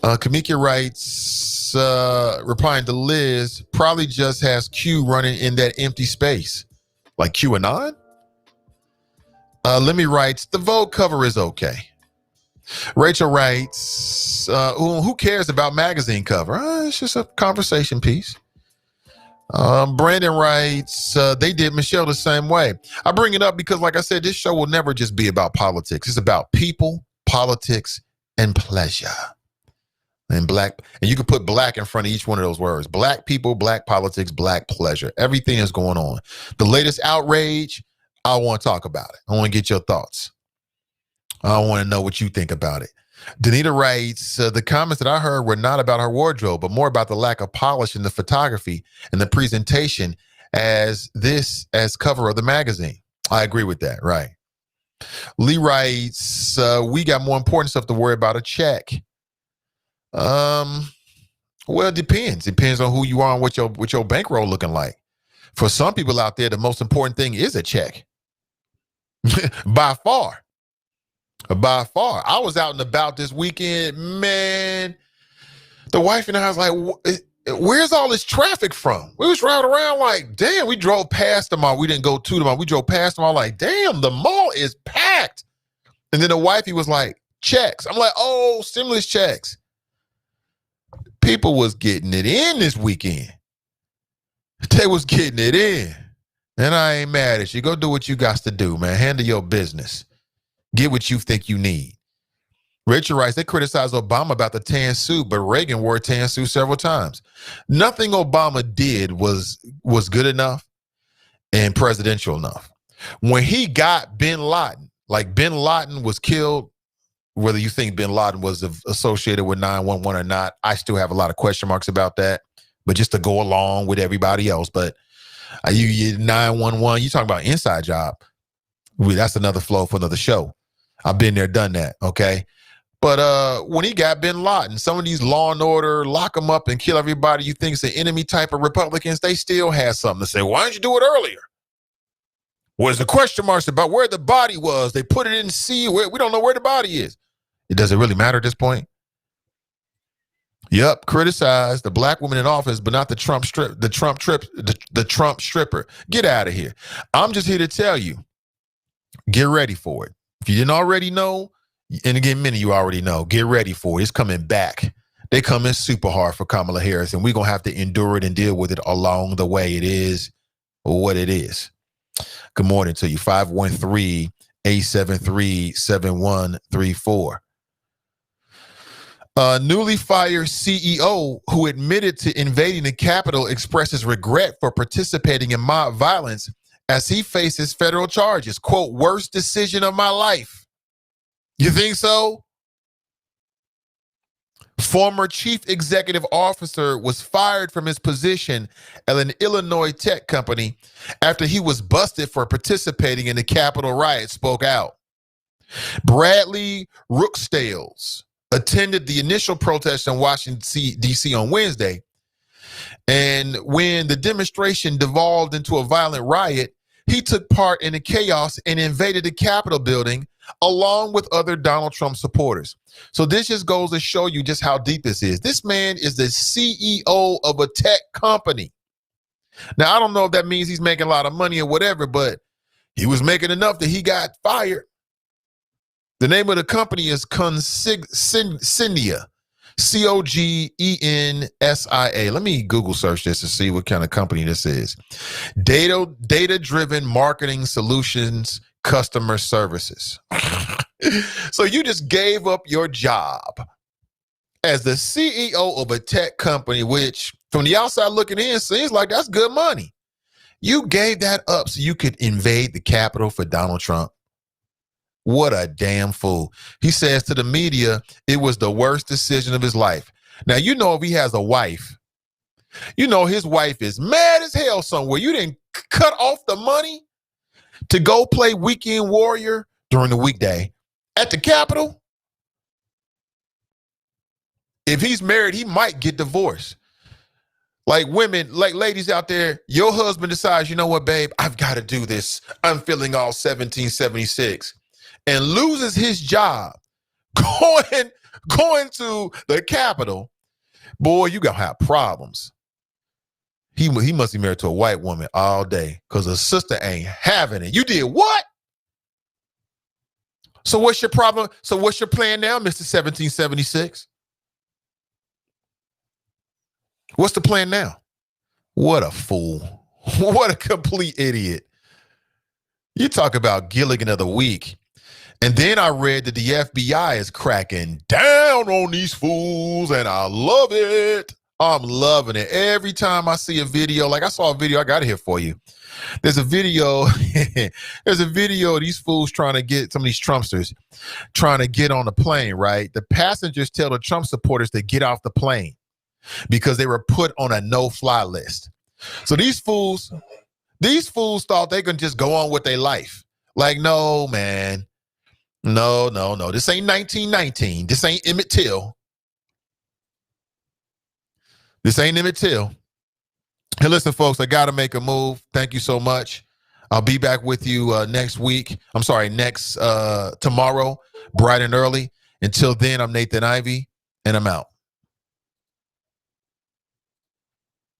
Kamika writes, replying to Liz, probably just has Q running in that empty space. Like QAnon? Lemmy writes, the Vogue cover is okay. Rachel writes, who cares about magazine cover? It's just a conversation piece. Brandon writes, they did Michelle the same way. I bring it up because, like I said, this show will never just be about politics. It's about people, politics, and pleasure. And you can put black in front of each one of those words. Black people, black politics, black pleasure. Everything is going on. The latest outrage, I want to talk about it. I want to get your thoughts. I want to know what you think about it. Danita writes, the comments that I heard were not about her wardrobe, but more about the lack of polish in the photography and the presentation as cover of the magazine. I agree with that, right. Lee writes, we got more important stuff to worry about, a check. Well, it depends. Depends on who you are and what your bankroll looking like. For some people out there, the most important thing is a check. By far. By far. I was out and about this weekend, man. The wife and I was like, where's all this traffic from? We was riding around like, damn, we drove past the mall. We didn't go to the mall. We drove past the mall like, damn, the mall is packed. And then the wifey was like, checks. I'm like, oh, stimulus checks. People was getting it in this weekend. They was getting it in. And I ain't mad at you. Go do what you got to do, man. Handle your business. Get what you think you need. Rachel writes, they criticized Obama about the tan suit, but Reagan wore a tan suit several times. Nothing Obama did was good enough and presidential enough. When he got bin Laden, like bin Laden was killed, whether you think bin Laden was associated with 911 or not, I still have a lot of question marks about that. But just to go along with everybody else. But you 911, you talking about inside job. That's another flow for another show. I've been there, done that, okay? But when he got bin Laden, some of these law and order, lock them up and kill everybody you think is the enemy type of Republicans, they still had something to say. Why didn't you do it earlier? Where's the question marks about where the body was? They put it in C. We don't know where the body is. It doesn't really matter at this point. Yep, criticize the black woman in office, but not the Trump stripper. Get out of here. I'm just here to tell you, get ready for it. If you didn't already know, and again, many of you already know, get ready for it. It's coming back. They coming super hard for Kamala Harris, and we're going to have to endure it and deal with it along the way. It is what it is. Good morning to you. 513-873-7134. Newly fired CEO who admitted to invading the Capitol expresses regret for participating in mob violence as he faces federal charges. Quote, worst decision of my life. You think so? Former chief executive officer was fired from his position at an Illinois tech company after he was busted for participating in the Capitol riot, spoke out. Bradley Rookstales attended the initial protest in Washington, D.C. on Wednesday. And when the demonstration devolved into a violent riot, he took part in the chaos and invaded the Capitol building along with other Donald Trump supporters. So this just goes to show you just how deep this is. This man is the CEO of a tech company. Now, I don't know if that means he's making a lot of money or whatever, but he was making enough that he got fired. The name of the company is Consignia, Cogeensia. Let me Google search this to see what kind of company this is. Data-driven marketing solutions, customer services. So you just gave up your job as the CEO of a tech company, which from the outside looking in seems like that's good money. You gave that up so you could invade the Capitol for Donald Trump. What a damn fool. He says to the media, it was the worst decision of his life. Now, you know, if he has a wife, you know his wife is mad as hell somewhere. You didn't cut off the money to go play Weekend Warrior during the weekday at the Capitol. If he's married, he might get divorced. Like women, like ladies out there, your husband decides, you know what, babe, I've got to do this. I'm feeling all 1776. And loses his job going to the Capitol, boy, you gonna have problems. He must be married to a white woman all day because her sister ain't having it. You did what? So what's your problem? So what's your plan now, Mr. 1776? What's the plan now? What a fool. What a complete idiot. You talk about Gilligan of the week. And then I read that the FBI is cracking down on these fools, and I love it. I'm loving it. Every time I see a video, like I saw a video, I got it here for you. There's a video of these fools trying to get, some of these Trumpsters, trying to get on the plane, right? The passengers tell the Trump supporters to get off the plane because they were put on a no-fly list. So these fools thought they could just go on with their life. Like, no, man. No. This ain't 1919. This ain't Emmett Till. This ain't Emmett Till. Hey, listen, folks, I got to make a move. Thank you so much. I'll be back with you next tomorrow, bright and early. Until then, I'm Nathan Ivey, and I'm out.